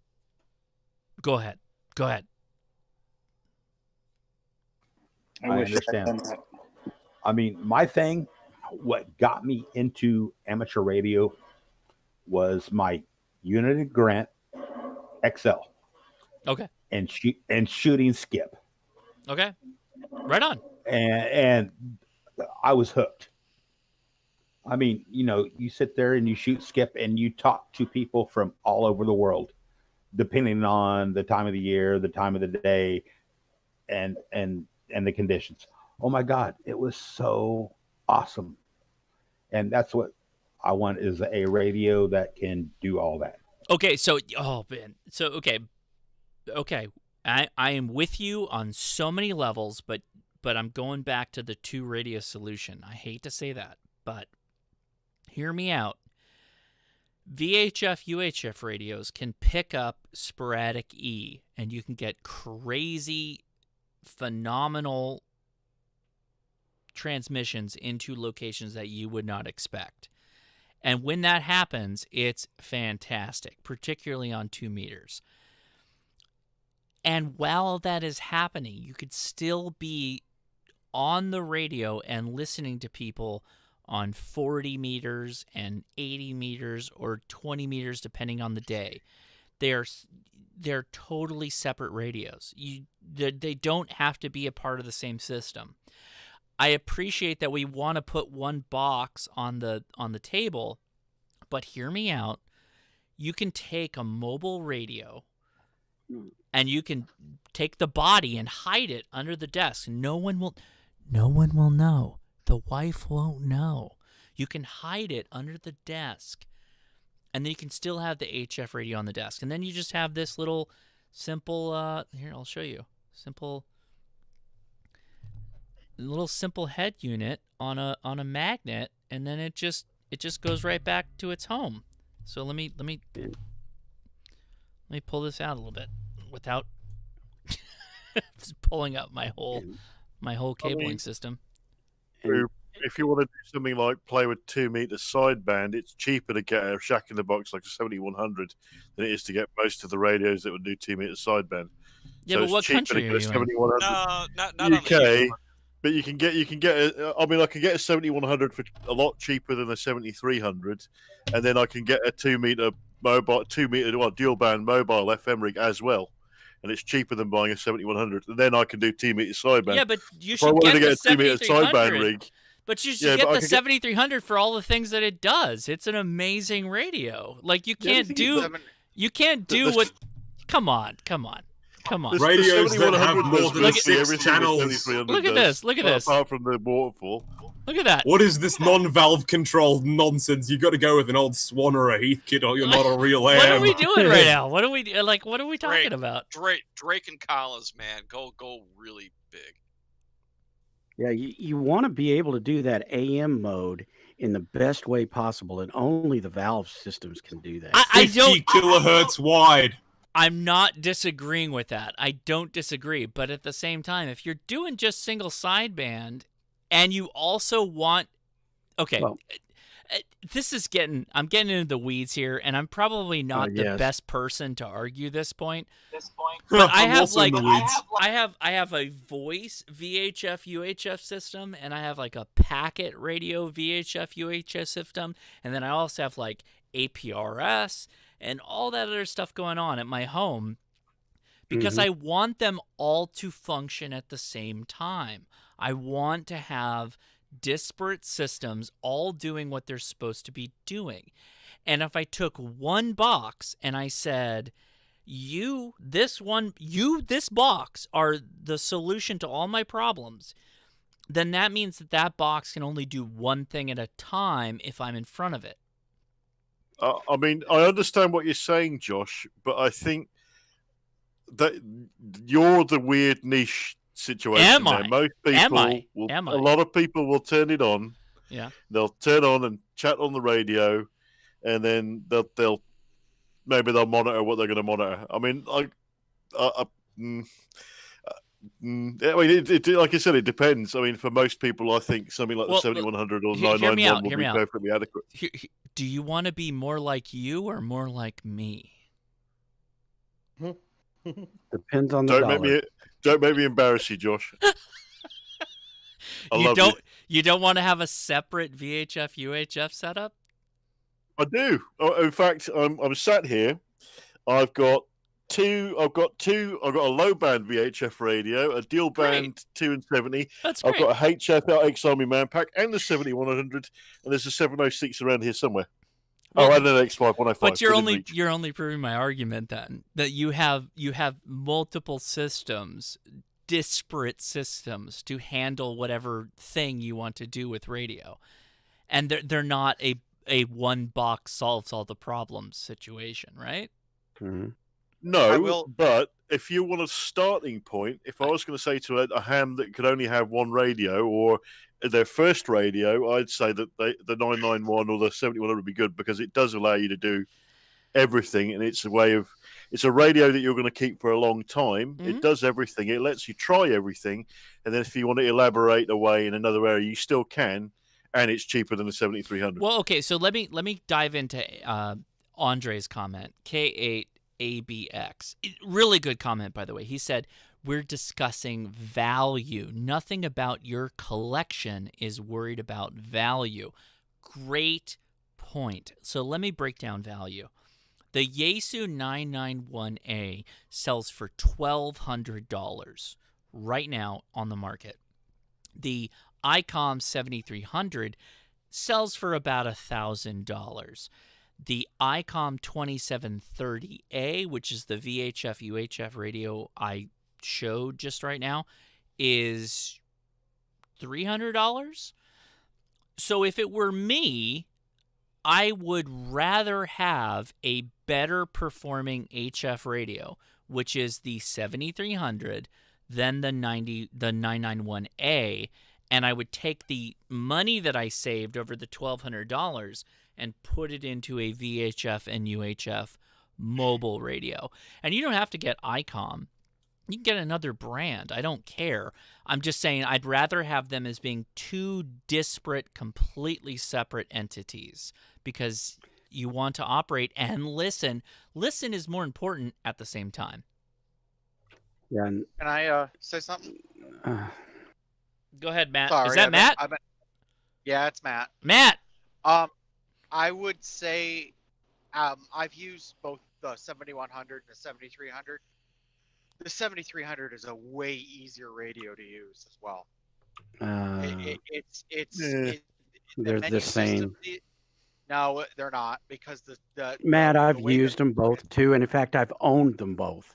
go ahead.
I understand. I mean, my thing, what got me into amateur radio was my Unity Grant XL.
Okay.
And shooting skip.
Okay. Right on.
And I was hooked. I mean, you sit there and you shoot skip and you talk to people from all over the world, depending on the time of the year, the time of the day, and the conditions. Oh my God, it was so awesome. And that's what I want, is a radio that can do all that.
Okay, so okay. I am with you on so many levels, but I'm going back to the 2 radio solution. I hate to say that, but hear me out. VHF, UHF radios can pick up sporadic E, and you can get crazy, phenomenal transmissions into locations that you would not expect. And when that happens, it's fantastic, particularly on 2 meters. And while that is happening, you could still be on the radio and listening to people on 40 meters and 80 meters or 20 meters, depending on the day. They're totally separate radios. They don't have to be a part of the same system. I appreciate that we want to put one box on the table, but hear me out. You can take a mobile radio and you can take the body and hide it under the desk. No one will know. The wife won't know. You can hide it under the desk, and then you can still have the HF radio on the desk. And then you just have this little simple, here, I'll show you. Simple head unit on a magnet, and then it just goes right back to its home. So let me pull this out a little bit without pulling up my whole cabling system.
If you want to do something like play with 2 meter sideband, it's cheaper to get a Shack in the Box like a 7100 than it is to get most of the radios that would do 2 meter sideband.
Yeah,
so
but what country are you in?
7100
No, not on the
UK. But you can get I can get a 7100 for a lot cheaper than a 7300, and then I can get a 2 meter dual band mobile FM rig as well, and it's cheaper than buying a 7100. And then I can do 2 meter sideband.
Yeah, but you
If I
should
wanted
get
to
the
get a 2 meter
7300.
sideband rig.
But you should
Yeah,
get
but I
the
could
7300 for all the things that it does. It's an amazing radio. Like you can't do what. Come on.
Radios that have more than 6 channels.
Look at this.
Apart from the waterfall.
Look at that.
What is this non-valve controlled nonsense? You got to go with an old Swan or a Heathkit, or you're not a real AM.
What are we doing right now? What are we talking about?
Drake and Collins, man, go really big.
Yeah, you want to be able to do that AM mode in the best way possible, and only the valve systems can do that.
50 kilohertz wide.
I'm not disagreeing with that. I don't disagree. But at the same time, if you're doing just single sideband and you also want... Okay, I'm getting into the weeds here, and I'm probably not the best person to argue this point. But I have I have a voice VHF UHF system, and I have like a packet radio VHF UHF system, and then I also have like APRS and all that other stuff going on at my home because I want them all to function at the same time. I want to have disparate systems all doing what they're supposed to be doing. And if I took one box and I said, this box are the solution to all my problems, then that means that box can only do one thing at a time if I'm in front of it.
I mean, I understand what you're saying, Josh, but I think that you're the weird niche situation.
Am
there.
I?
Most people a lot of people will turn it on.
Yeah.
They'll turn on and chat on the radio, and then they'll monitor what they're going to monitor. I mean, like I said, it depends. I mean, for most people, I think something like the 7100 or 991 will be perfectly adequate.
Do you want to be more like you or more like me?
Depends on the dollar.
Don't make me embarrass you, Josh.
You don't want to have a separate VHF UHF setup?
I do. In fact, I'm sat here. I've got a low band VHF radio, a dual band 2 and 70.
That's
I've
great.
got a HF LX Army Man Pack and the 7100, and there's a 706 around here somewhere. And an X5 105.
But you're only proving my argument then that you have multiple systems, disparate systems to handle whatever thing you want to do with radio, and they're not a one box solves all the problems situation, right?
Mm-hmm.
No, but if you want a starting point, if I was going to say to a ham that could only have one radio or their first radio, I'd say that the 991 or the 7100 would be good because it does allow you to do everything, and it's a radio that you're going to keep for a long time.
Mm-hmm.
It does everything. It lets you try everything, and then if you want to elaborate away in another area, you still can. and it's cheaper than the 7300.
Well, okay, so let me dive into Andre's comment. K8ABX. Really good comment, by the way. He said, "We're discussing value. Nothing about your collection is worried about value." Great point. So let me break down value. The Yaesu 991A sells for $1,200 right now on the market. The ICOM 7300 sells for about $1,000. The ICOM 2730A, which is the VHF UHF radio I showed just right now, is $300. So if it were me, I would rather have a better performing HF radio, which is the 7300, than the 991A, and I would take the money that I saved over the $1,200 and put it into a VHF and UHF mobile radio. And you don't have to get ICOM. You can get another brand. I don't care. I'm just saying I'd rather have them as being two disparate, completely separate entities, because you want to operate and listen. Listen is more important at the same time.
Yeah.
Can I say something?
Go ahead, Matt.
Sorry,
Is that Matt?
Yeah, it's Matt.
Matt.
I would say I've used both the 7100 and the 7300. The 7300 is a way easier radio to use as well.
They're the same.
No, they're not, because the
Matt, I've used them both too, and in fact, I've owned them both.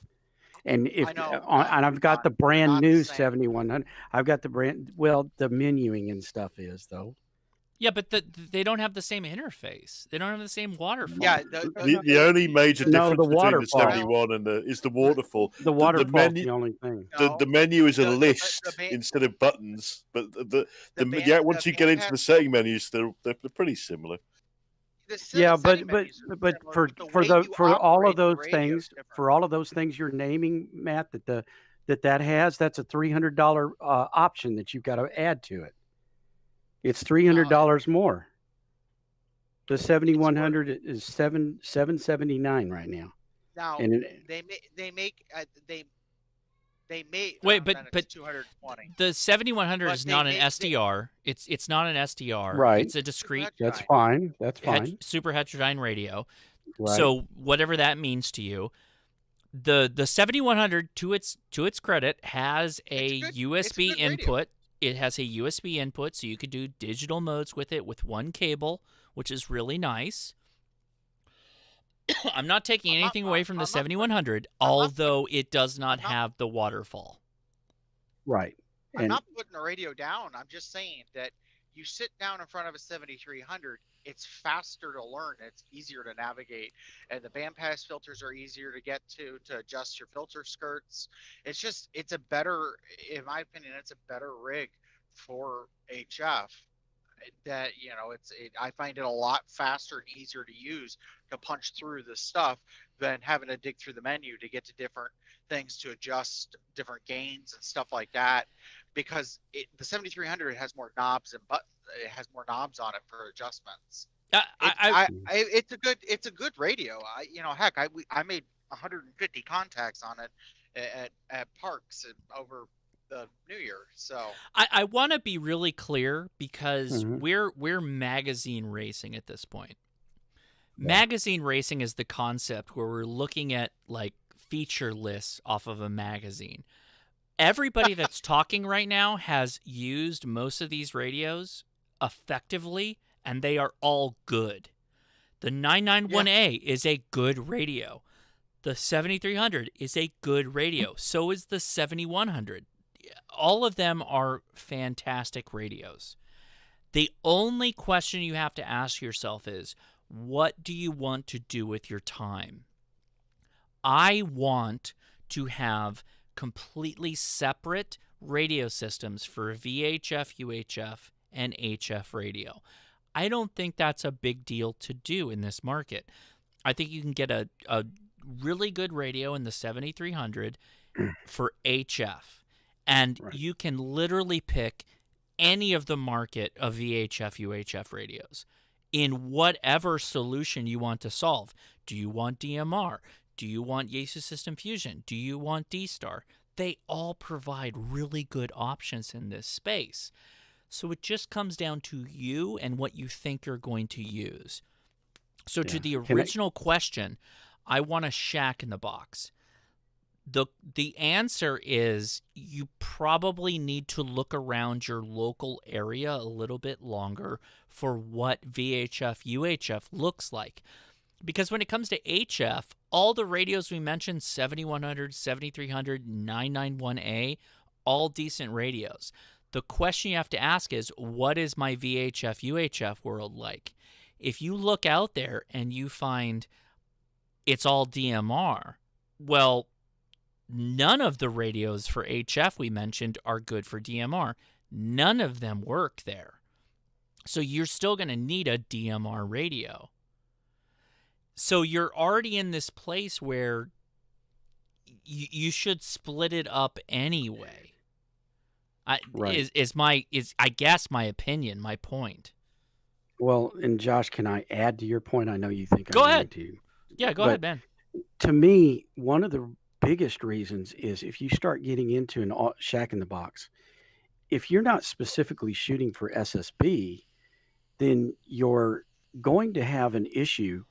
And if and I've got the brand new 7100. I've got the brand. Well, the menuing and stuff is though.
Yeah, but they don't have the same interface. They don't have the same waterfall.
Yeah,
the only major difference between the 71 and is the waterfall.
The waterfall is the only thing.
The menu is a list instead of buttons, but once you get into the setting menus, they're pretty similar.
Yeah, but for all of those things you're naming, Matt, that has, that's a $300 option that you've got to add to it. It's $300 more. The 7100 is $779 right now.
Now
and
they make
wait, but
220.
The 7100 is not an SDR. It's not an SDR.
Right.
It's a discrete.
That's fine. That's fine.
Super heterodyne radio.
Right.
So whatever that means to you, the 7100, to its credit, has a USB input. It has a USB input, so you could do digital modes with it with one cable, which is really nice. I'm not taking anything away from the 7100, although it does not have the waterfall.
Right.
I'm not putting the radio down. I'm just saying that you sit down in front of a 7300, it's faster to learn. It's easier to navigate. And the bandpass filters are easier to get to adjust your filter skirts. It's a better, in my opinion, it's a better rig for HF. That, I find it a lot faster and easier to use to punch through the stuff than having to dig through the menu to get to different things to adjust different gains and stuff like that. Because the 7300 has more knobs and buttons. It has more knobs on it for adjustments. It's a good radio. I made 150 contacts on it at parks over the New Year. So
I want to be really clear, because we're magazine racing at this point. Yeah. Magazine racing is the concept where we're looking at like feature lists off of a magazine. Everybody that's talking right now has used most of these radios effectively, and they are all good. The 991A is a good radio. The 7300 is a good radio. So is the 7100. All of them are fantastic radios. The only question you have to ask yourself is, what do you want to do with your time? I want to have completely separate radio systems for VHF, UHF, and HF radio. I don't think that's a big deal to do in this market. I think you can get a really good radio in the 7300 for HF, and you can literally pick any of the market of VHF, UHF radios in whatever solution you want to solve. Do you want DMR? Do you want Yaesu System Fusion? Do you want D-Star? They all provide really good options in this space. So it just comes down to you and what you think you're going to use. So to the original question, I want a Shack in the Box. The answer is you probably need to look around your local area a little bit longer for what VHF, UHF looks like. Because when it comes to HF, all the radios we mentioned, 7100, 7300, 991A, all decent radios. The question you have to ask is, what is my VHF, UHF world like? If you look out there and you find it's all DMR, well, none of the radios for HF we mentioned are good for DMR. None of them work there. So you're still going to need a DMR radio. So you're already in this place where you should split it up anyway.
Right.
Is I guess my opinion, my point.
Well, and Josh, can I add to your point? I know you think
Go
I'm
ahead.
going to.
Yeah, go
But
ahead, Ben.
To me, one of the biggest reasons is if you start getting into an Shack in the Box, if you're not specifically shooting for SSB, then you're going to have an issue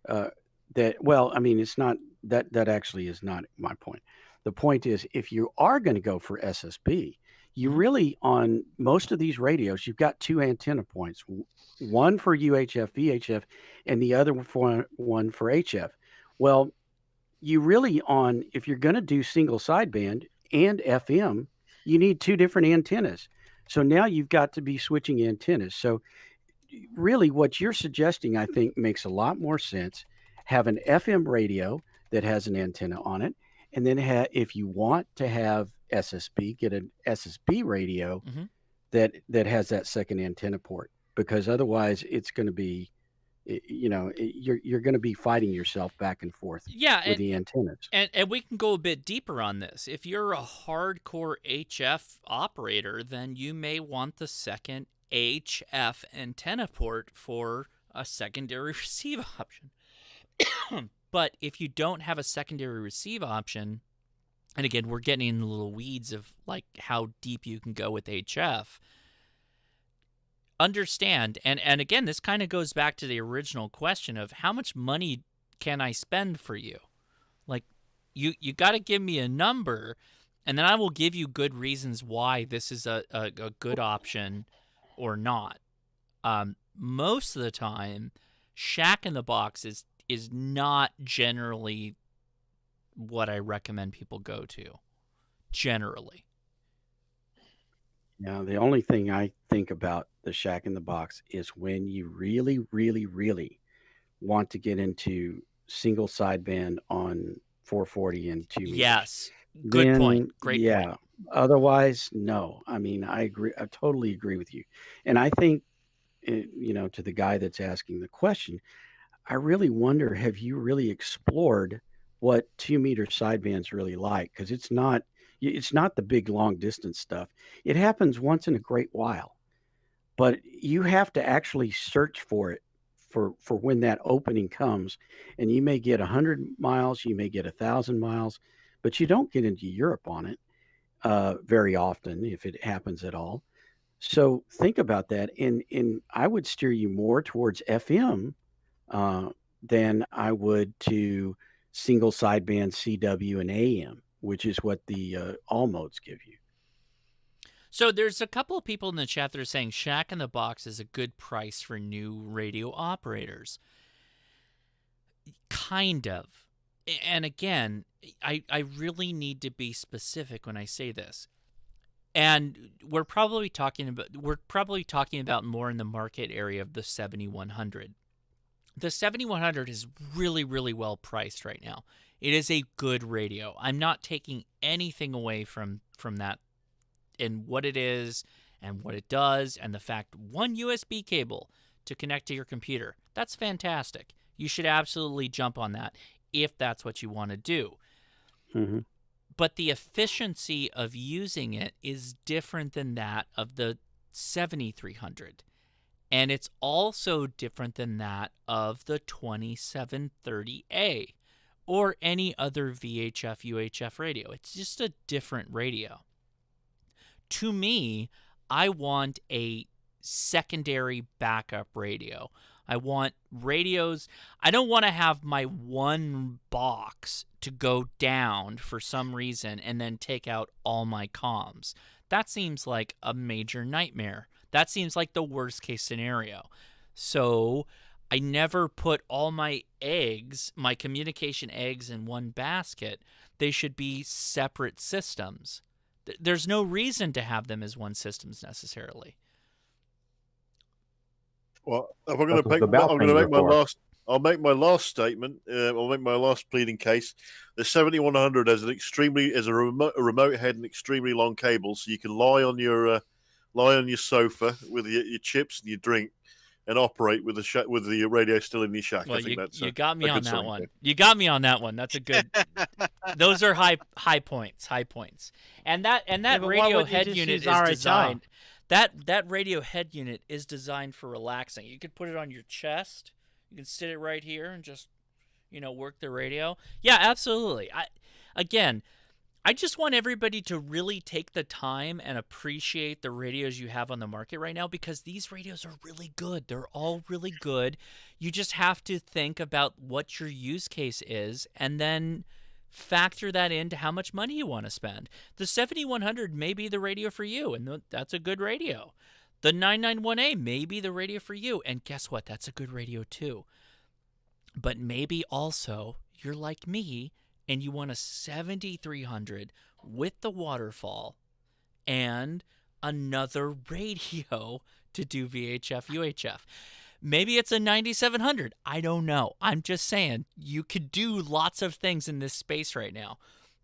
that, well, I mean, it's not that actually is not my point. The point is, if you are going to go for SSB, you really, on most of these radios, you've got two antenna points, one for UHF, VHF, and the other one for HF. Well, you really if you're going to do single sideband and FM, you need two different antennas. So now you've got to be switching antennas. So really what you're suggesting, I think, makes a lot more sense. Have an FM radio that has an antenna on it. And then if you want to have SSB, get an SSB radio that has that second antenna port, because otherwise it's going to be, you're going to be fighting yourself back and forth with the antennas.
And we can go a bit deeper on this. If you're a hardcore HF operator, then you may want the second HF antenna port for a secondary receive option. But if you don't have a secondary receive option, and again, we're getting in the little weeds of like how deep you can go with HF, understand, and again, this kind of goes back to the original question of how much money can I spend for you? Like, you got to give me a number, and then I will give you good reasons why this is a good option or not. Most of the time, Shack in the Box is not generally what I recommend people go to, generally.
Now, the only thing I think about the Shack in the Box is when you really, really, really want to get into single sideband on 440 and 2 meters.
Yes. Good point. Great
yeah.
point.
Otherwise, no. I mean, I agree. I totally agree with you. And I think, to the guy that's asking the question, I really wonder, have you really explored what 2 meter sideband's really like? Because it's not the big long distance stuff. It happens once in a great while, but you have to actually search for it for when that opening comes. And you may get 100 miles, you may get 1,000 miles, but you don't get into Europe on it very often, if it happens at all. So think about that. And I would steer you more towards FM than I would to single sideband CW and AM, which is what the all modes give you.
So there's a couple of people in the chat that are saying Shack in the Box is a good price for new radio operators. Kind of. And again, I really need to be specific when I say this. And we're probably talking about more in the market area of the 7100. The 7100 is really, really well priced right now. It is a good radio. I'm not taking anything away from that and what it is and what it does, and the fact one USB cable to connect to your computer. That's fantastic. You should absolutely jump on that if that's what you want to do.
Mm-hmm.
But the efficiency of using it is different than that of the 7300. And it's also different than that of the 2730A or any other VHF, UHF radio. It's just a different radio. To me, I want a secondary backup radio. I want radios. I don't want to have my one box to go down for some reason and then take out all my comms. That seems like a major nightmare. That seems like the worst case scenario. So I never put all my eggs, my communication eggs, in one basket. They should be separate systems. There's no reason to have them as one systems necessarily.
Well, if I'm going to make my last, I'll make my last statement. I'll make my last pleading case. The 7100 has a remote head and extremely long cable, so you can lie on your sofa with your chips and your drink, and operate with the radio still in your shack.
Well,
I think that's
you got me on that
selling
one.
point.
You got me on that one. That's a good. Those are high points. High points. And that
but why
radio
wouldn't you
head
just
unit
use
is
RHR?
designed. That radio head unit is designed for relaxing. You could put it on your chest. You can sit it right here and just, work the radio. Yeah, absolutely. I just want everybody to really take the time and appreciate the radios you have on the market right now, because these radios are really good. They're all really good. You just have to think about what your use case is and then factor that into how much money you want to spend. The 7100 may be the radio for you, and that's a good radio. The 991A may be the radio for you, and guess what? That's a good radio too. But maybe also you're like me and you want a 7300 with the waterfall and another radio to do VHF, UHF. Maybe it's a 9700. I don't know. I'm just saying you could do lots of things in this space right now.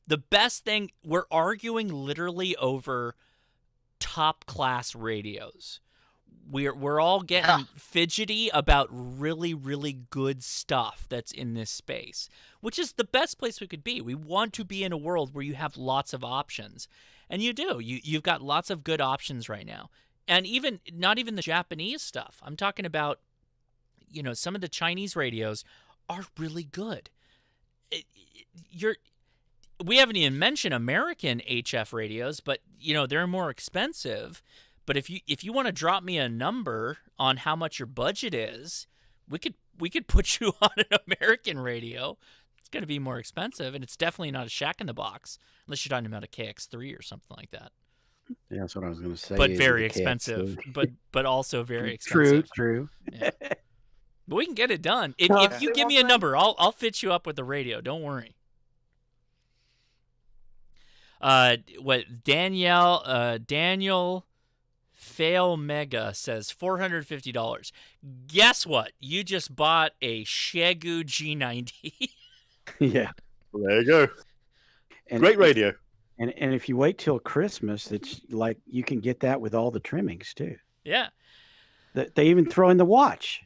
The best thing, we're arguing literally over top class radios. We're all getting fidgety about really, really good stuff that's in this space, which is the best place we could be. We want to be in a world where you have lots of options, and you do. You've got lots of good options right now, and not even the Japanese stuff. I'm talking about, some of the Chinese radios are really good. We haven't even mentioned American HF radios, but they're more expensive. But if you want to drop me a number on how much your budget is, we could put you on an American radio. It's going to be more expensive, and it's definitely not a Shack in the Box, unless you're talking about a KX3 or something like that.
Yeah, that's what I was going to say.
But
is
very
the
expensive.
KX3.
but also very expensive.
True.
Yeah. But we can get it done. If you give me a number, I'll fit you up with the radio. Don't worry. Daniel Fail Mega says $450. Guess what? You just bought a Shegu G90.
Yeah.
Well, there you go. Great radio.
And if you wait till Christmas, it's like you can get that with all the trimmings too.
Yeah.
They even throw in the watch.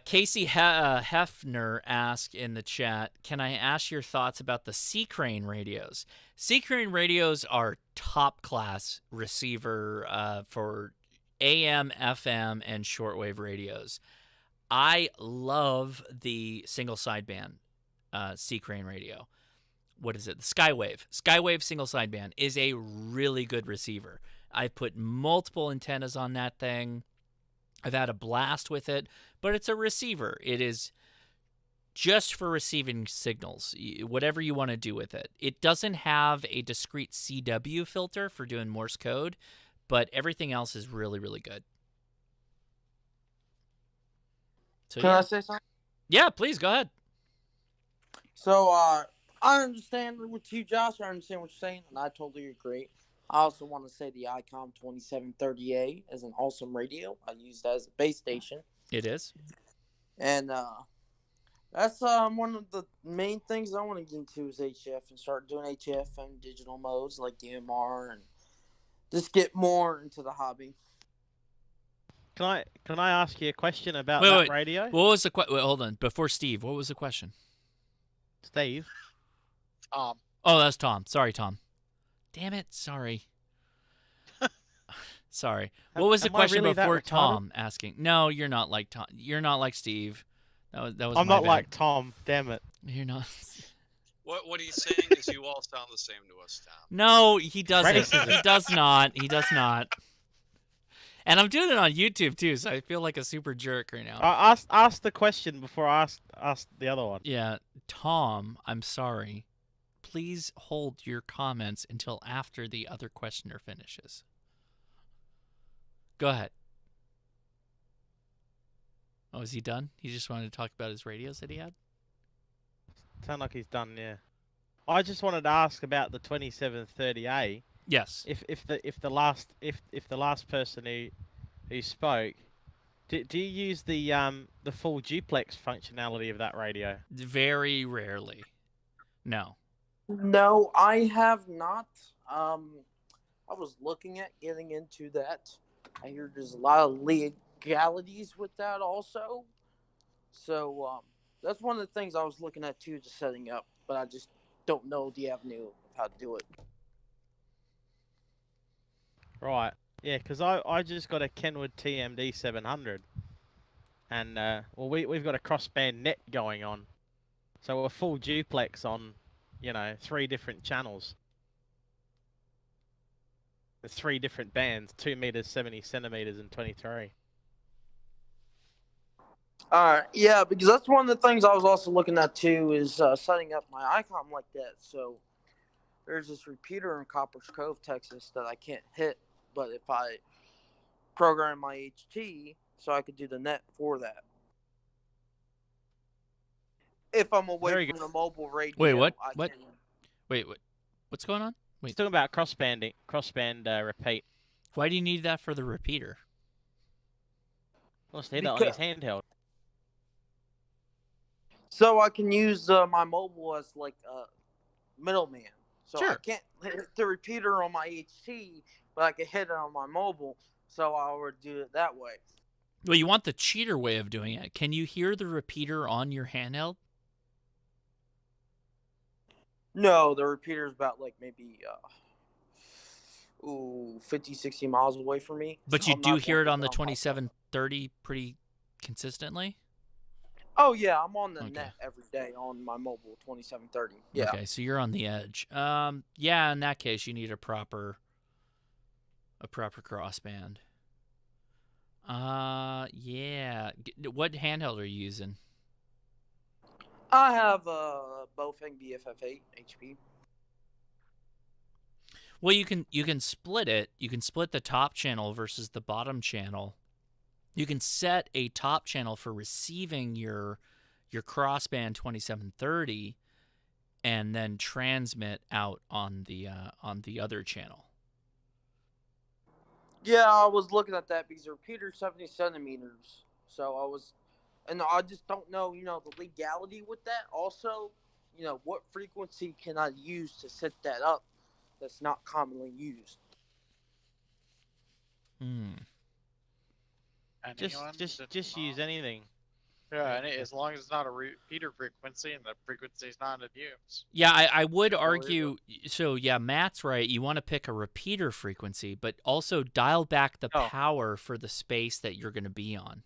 Casey Hefner asked in the chat, can I ask your thoughts about the C-Crane radios? C-Crane radios are top-class receiver for AM, FM, and shortwave radios. I love the single sideband C-Crane radio. What is it? The Skywave. Skywave single sideband is a really good receiver. I put multiple antennas on that thing. I've had a blast with it, but it's a receiver. It is just for receiving signals, whatever you want to do with it. It doesn't have a discrete CW filter for doing Morse code, but everything else is really, really good. So,
Can I say something?
Yeah, please, go ahead.
So, I understand with you, Josh. I understand what you're saying, and I totally agree. I also want to say the ICOM 2730A is an awesome radio. I use that as a base station.
It is.
And that's one of the main things I want to get into is HF and start doing HF and digital modes like DMR and just get more into the hobby.
Can I ask you a question about
Wait,
that
wait.
radio?
What was the question? Hold on. Before Steve, what was the question?
Steve.
Oh, that's Tom. Sorry, Tom. Damn it. Sorry. Sorry.
Am-
What was the
am I
question
really that
before
retarded?
Tom asking? No, you're not like Tom. You're not like Steve. That was
I'm
my
not
bad.
like Tom. Damn it.
You're not.
What he's saying is you all sound the same to us, Tom.
No, he doesn't.
Racism.
He does not. He does not. And I'm doing it on YouTube too, so I feel like a super jerk right now.
I asked the question before I asked the other one.
Yeah, Tom, I'm sorry. Please hold your comments until after the other questioner finishes. Go ahead. Oh, is he done? He just wanted to talk about his radios that he had?
Sound like he's done, yeah. I just wanted to ask about the 2730A.
Yes.
If the last person who spoke, do you use the full duplex functionality of that radio?
Very rarely. No.
No, I have not. I was looking at getting into that. I hear there's a lot of legalities with that also. So that's one of the things I was looking at too, just setting up. But I just don't know the avenue of how to do it.
Right. Yeah, because I just got a Kenwood TMD 700. And, well, we've got a crossband net going on. So we're full duplex on, 3 different channels. The 3 different bands, 2 meters, 70 centimeters, and 23.
Yeah, because that's one of the things I was also looking at too, is setting up my icon like that. So there's this repeater in Copper's Cove, Texas, that I can't hit, but if I program my HT, so I could do the net for that. If I'm away from the mobile radio.
Wait, what?
I
What?
can-
Wait, what? What's going on? Wait.
He's talking about crossband repeat.
Why do you need that for the repeater?
Wants to hit it on his handheld.
So I can use my mobile as like a middleman. So I
Sure.
can't hit the repeater on my HT, but I can hit it on my mobile. So I would do it that way.
Well, you want the cheater way of doing it. Can you hear the repeater on your handheld?
No, the repeater is about like maybe 50, 60 miles away from me.
But
so
you
I'm
do
not
hear it
gonna
on the
get my-
2730 pretty consistently?
Oh yeah, I'm on the net every day on my mobile 2730. Yeah.
Okay, so you're on the edge. Yeah, in that case, you need a proper crossband. Yeah. What handheld are you using?
I have Bofeng BFF8 HP.
Well, you can split it. You can split the top channel versus the bottom channel. You can set a top channel for receiving your crossband 2730, and then transmit out on the other channel.
Yeah, I was looking at that because the repeater's 70 centimeters. So I just don't know, the legality with that. Also, what frequency can I use to set that up that's not commonly used?
Just use anything.
Yeah, and as long as it's not a repeater frequency and the frequency is not in use.
Yeah, I would argue. So yeah, Matt's right. You want to pick a repeater frequency, but also dial back the power for the space that you're going to be on.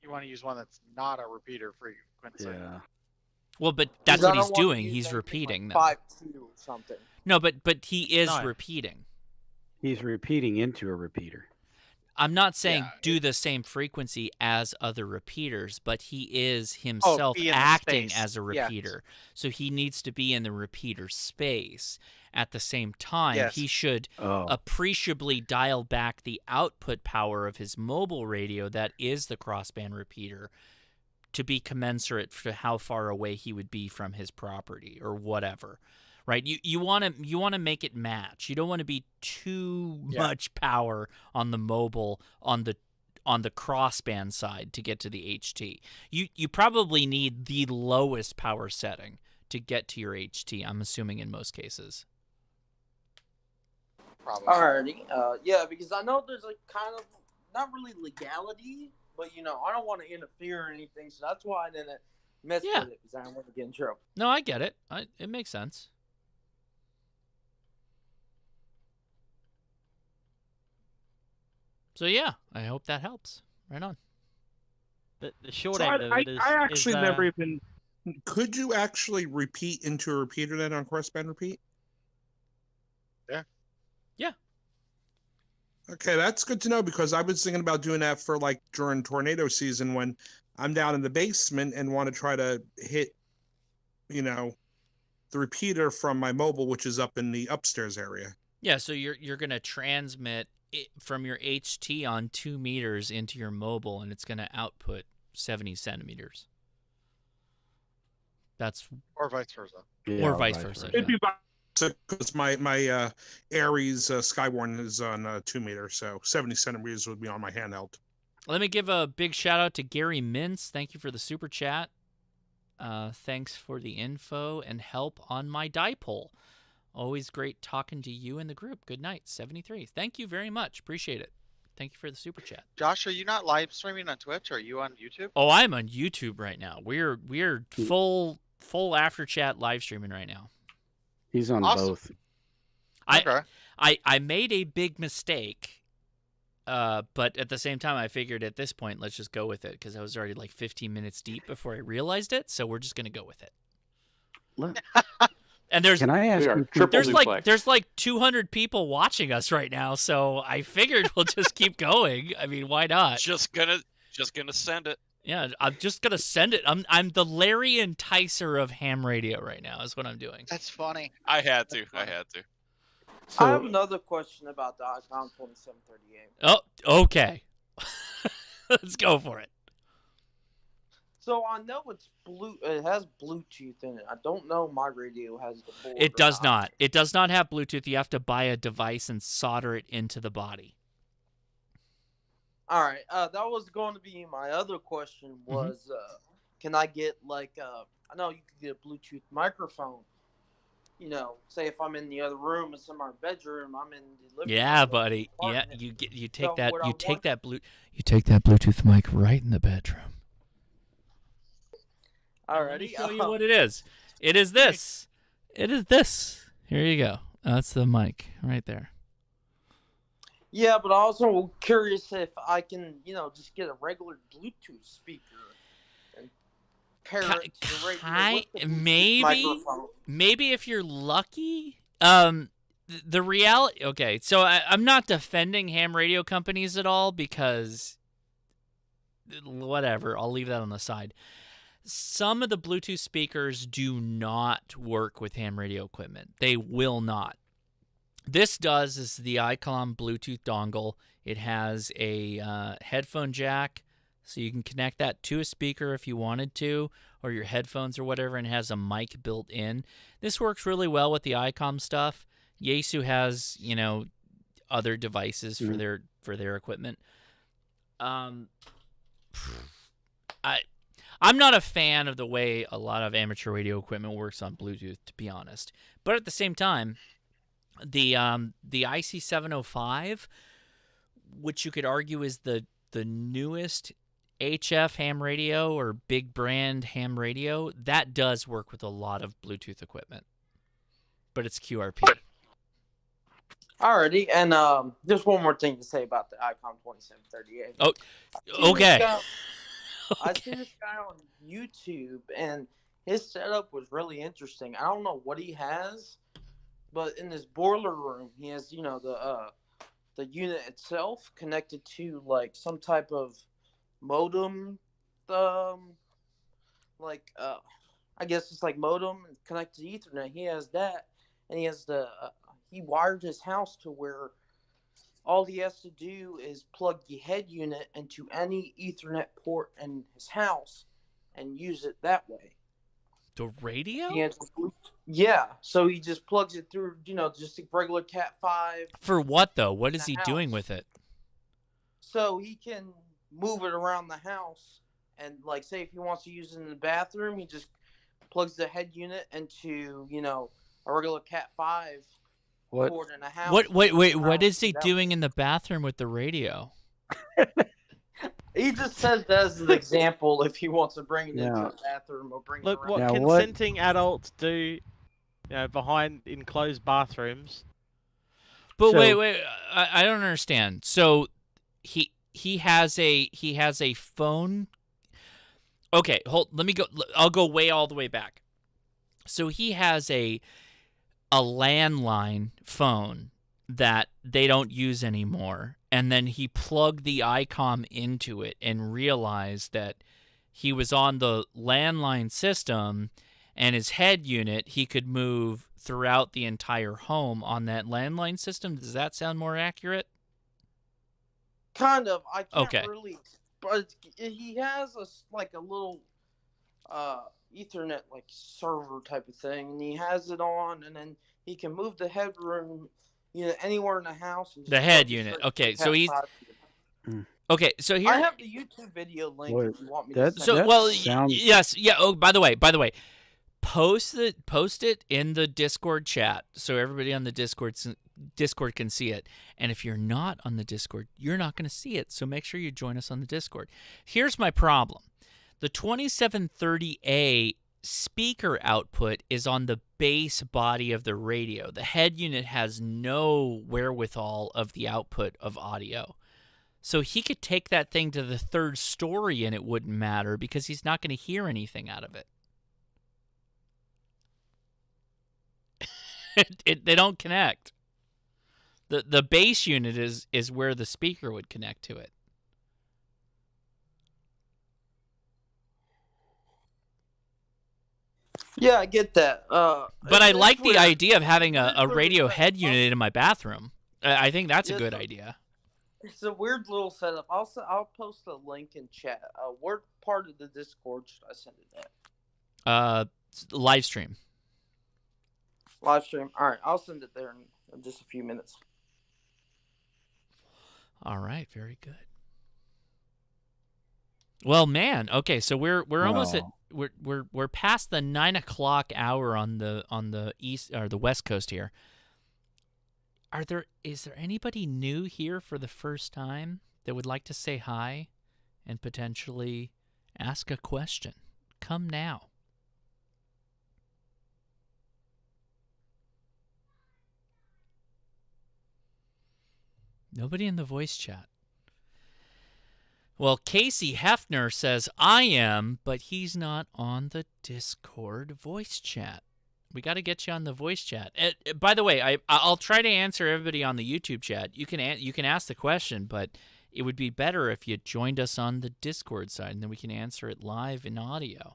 You want to use one that's not a repeater frequency.
Yeah.
Well, but that's
I
what
don't
he's
want to
doing.
use
He's
anything
repeating
like
them.
5.2 or something.
No, but he is
No.
repeating.
He's repeating into a repeater.
I'm not saying do the same frequency as other repeaters, but he is himself
be in the
acting
space.
as a
Yes.
repeater. So he needs to be in the repeater space. At the same time,
Yes.
he should appreciably dial back the output power of his mobile radio that is the crossband repeater to be commensurate to how far away he would be from his property or whatever. Right, you want to make it match. You don't want to be too much power on the mobile on the crossband side to get to the HT. You probably need the lowest power setting to get to your HT. I'm assuming in most cases.
Probably.
Alrighty. Yeah, because I know there's like kind of not really legality, but I don't want to interfere or anything, so that's why I didn't mess with it because I don't want to get in trouble.
No, I get it. It makes sense. So yeah, I hope that helps. Right on.
The short
So
end of it is.
I actually
is,
never even. Could you actually repeat into a repeater then on crossband repeat?
Yeah.
Yeah.
Okay, that's good to know because I was thinking about doing that for like during tornado season when I'm down in the basement and want to try to hit, the repeater from my mobile, which is up in the upstairs area.
Yeah, so you're gonna transmit it from your HT on 2 meters into your mobile, and it's gonna output 70 centimeters. That's
Or vice versa.
or vice versa.
It'd be because my Aries Skywarn is on 2 meters, so 70 centimeters would be on my handheld.
Let me give a big shout out to Gary Mintz. Thank you for the super chat. Thanks for the info and help on my dipole. Always great talking to you and the group. Good night, 73. Thank you very much. Appreciate it. Thank you for the super chat.
Josh, are you not live streaming on Twitch? Are you on YouTube?
Oh, I'm on YouTube right now. We're full Afterchat live streaming right now.
He's on both.
I made a big mistake, but at the same time, I figured at this point, let's just go with it because I was already like 15 minutes deep before I realized it. So we're just gonna go with it. And there's
Can I ask you
there's like 200 people watching us right now, so I figured we'll just keep going. I mean, why not?
Just gonna send it.
Yeah, I'm just gonna send it. I'm the Larry Enticer of ham radio right now. Is what I'm doing.
That's funny.
I had to.
I have another question about the Icon 2738.
Oh, okay. Let's go for it.
So I know it has Bluetooth in it. I don't know my radio has the board.
It does not. It does not have Bluetooth. You have to buy a device and solder it into the body.
All right. That was going to be my other question was, can I get like, I know you could get a Bluetooth microphone. Say if I'm in the other room, it's in my bedroom, I'm in the living room.
Yeah, buddy. Yeah, you take
So
that
what
you
I
take that Bluetooth mic right in the bedroom.
Alrighty.
Let me show you what it is. It is this. It is this. Here you go. That's the mic right there.
Yeah, but I also curious if I can, just get a regular Bluetooth speaker and pair it to the radio with the Bluetooth microphone.
Maybe if you're lucky. The reality. Okay, so I'm not defending ham radio companies at all because whatever. I'll leave that on the side. Some of the Bluetooth speakers do not work with ham radio equipment. They will not. This does is the Icon Bluetooth dongle. It has a headphone jack, so you can connect that to a speaker if you wanted to, or your headphones or whatever, and it has a mic built in. This works really well with the Icom stuff. Yaesu has, other devices for their equipment. I'm not a fan of the way a lot of amateur radio equipment works on Bluetooth, to be honest. But at the same time, the IC705, which you could argue is the newest HF ham radio or big brand ham radio, that does work with a lot of Bluetooth equipment. But it's QRP.
Alrighty, and just one more thing to say about the Icon 2738.
Oh, okay.
I seen this guy on YouTube, and his setup was really interesting. I don't know what he has, but in this boiler room, he has, the unit itself connected to like some type of modem, I guess it's like modem connected to Ethernet. He has that, and he has he wired his house to where all he has to do is plug the head unit into any Ethernet port in his house and use it that way.
The radio?
Yeah, so he just plugs it through, just a regular Cat 5.
For what, though? What is he doing with it?
So he can move it around the house, and, say if he wants to use it in the bathroom, he just plugs the head unit into, a regular Cat 5. Port in a house.
What is he doing in the bathroom with the radio?
He just says that as an example if he wants to bring it into the bathroom or bring it around.
What consenting adults do, behind enclosed bathrooms.
But wait, I don't understand. So he has a phone. Okay, let me go. I'll go all the way back. So he has a landline phone that they don't use anymore, and then he plugged the ICOM into it and realized that he was on the landline system, and his head unit he could move throughout the entire home on that landline system. Does that sound more accurate?
Kind of. I can't
Okay.
really, but he has a little Ethernet server type of thing, and he has it on, and then he can move the headroom, anywhere in the house. And
The head unit. Okay, so he's okay. So here
I have the YouTube video link if you want me to.
Yes, yeah. Oh, by the way, post it in the Discord chat so everybody on the Discord can see it. And if you're not on the Discord, you're not going to see it. So make sure you join us on the Discord. Here's my problem. The 2730A speaker output is on the base body of the radio. The head unit has no wherewithal of the output of audio. So he could take that thing to the third story and it wouldn't matter because he's not going to hear anything out of it. They don't connect. The base unit is where the speaker would connect to it.
Yeah, I get that.
But I like the idea of having a radio head unit in my bathroom. I think that's a good idea.
It's a weird little setup. I'll post a link in chat. What part of the Discord should I send it at?
Livestream.
Livestream. All right, I'll send it there in just a few minutes.
All right, very good. Well, man, okay, so we're almost at we're past the 9 o'clock hour on the east or the west coast here. Is there anybody new here for the first time that would like to say hi and potentially ask a question? Come now. Nobody in the voice chat. Well, Casey Hefner says, I am, but he's not on the Discord voice chat. We got to get you on the voice chat. By the way, I'll try to answer everybody on the YouTube chat. You can ask the question, but it would be better if you joined us on the Discord side, and then we can answer it live in audio.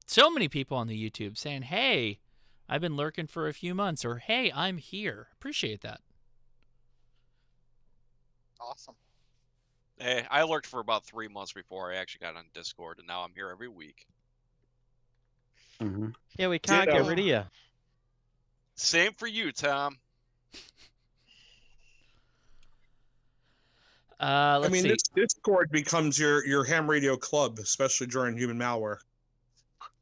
So many people on the YouTube saying, hey, I've been lurking for a few months, or hey, I'm here. Appreciate that.
Awesome.
Hey, I lurked for about 3 months before I actually got on Discord, and now I'm here every week.
Mm-hmm.
Yeah, we can't get rid of you.
Same for you, Tom.
Let's see.
This Discord becomes your ham radio club, especially during human malware.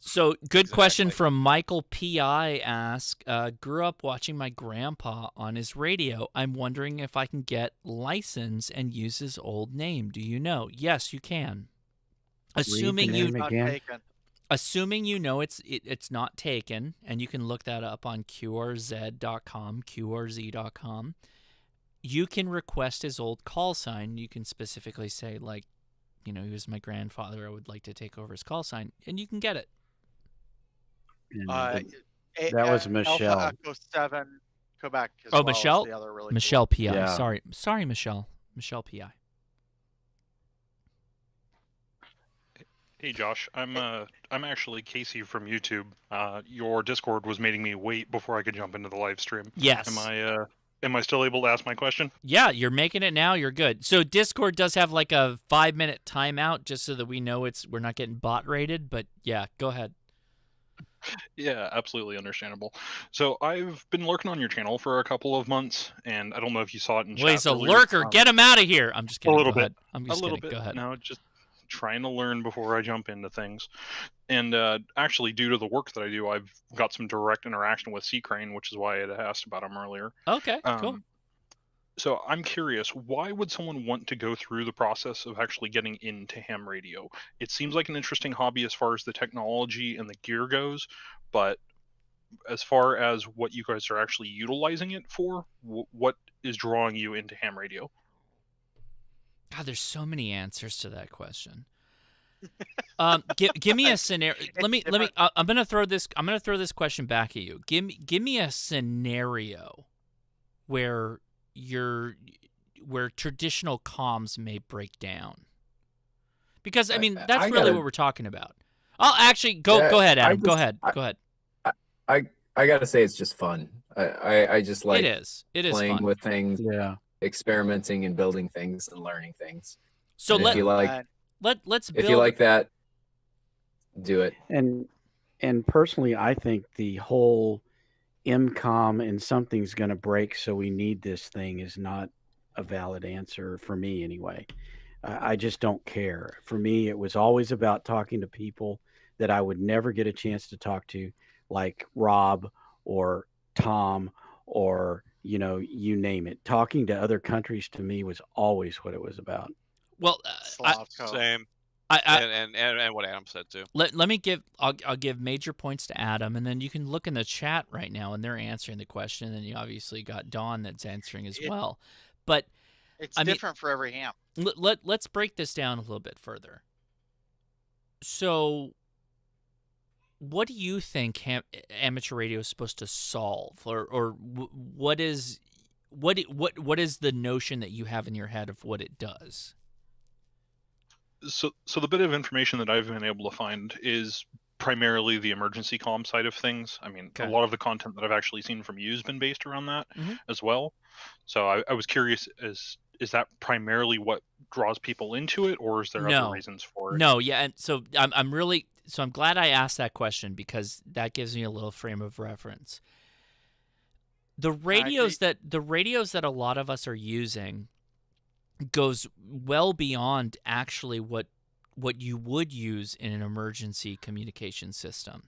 So, good question from Michael P.I. asked, grew up watching my grandpa on his radio. I'm wondering if I can get license and use his old name. Do you know? Yes, you can. Assuming you know it's not taken, and you can look that up on qrz.com, qrz.com. You can request his old call sign. You can specifically say, he was my grandfather. I would like to take over his call sign, and you can get it.
That was Michelle.
Alpha Echo 7, Quebec.
Michelle.
The other really
Michelle
cool.
P.I.
Yeah.
Sorry, Michelle. Michelle P.I.
Hey Josh, I'm actually Casey from YouTube. Your Discord was making me wait before I could jump into the live stream.
Yes.
Am I still able to ask my question?
Yeah, you're making it now. You're good. So Discord does have like a 5-minute timeout just so that we know we're not getting bot rated. But yeah, go ahead.
Yeah, absolutely understandable. So I've been lurking on your channel for a couple of months, and I don't know if you saw it in chat.
Well, he's a
earlier.
lurker. Get him out of here. I'm just kidding.
A little
Go
bit.
ahead. I'm just kidding. Go ahead.
No, just trying to learn before I jump into things. And actually, due to the work that I do, I've got some direct interaction with C-Crane, which is why I had asked about him earlier.
Okay, cool.
So I'm curious, why would someone want to go through the process of actually getting into ham radio? It seems like an interesting hobby as far as the technology and the gear goes, but as far as what you guys are actually utilizing it for, what is drawing you into ham radio?
God, there's so many answers to that question. Give me a scenario. I'm gonna throw this question back at you. Give me a scenario where traditional comms may break down. Because I mean that's really what we're talking about. I'll actually go ahead, Adam. Go ahead.
I gotta say it's just fun. I just like
it is
playing
fun.
with things, experimenting and building things and learning things. So if you like,
let's build.
If you like that, do it.
And personally, I think the whole MCOM and something's going to break, so we need this thing is not a valid answer for me anyway. I just don't care. For me, it was always about talking to people that I would never get a chance to talk to, like Rob or Tom or, you name it. Talking to other countries to me was always what it was about.
Well,
same. And what Adam said too.
Let me give I'll give major points to Adam, and then you can look in the chat right now, and they're answering the question. And then you obviously got Dawn that's answering as well. But
it's different for every ham.
Let's break this down a little bit further. So, what do you think amateur radio is supposed to solve, or what is the notion that you have in your head of what it does?
So the bit of information that I've been able to find is primarily the emergency comm side of things. I mean, a lot of the content that I've actually seen from you has been based around that as well. So I was curious, is that primarily what draws people into it, or is there other reasons for it?
No, yeah, and so I'm glad I asked that question, because that gives me a little frame of reference. The radios that a lot of us are using goes well beyond actually what you would use in an emergency communication system.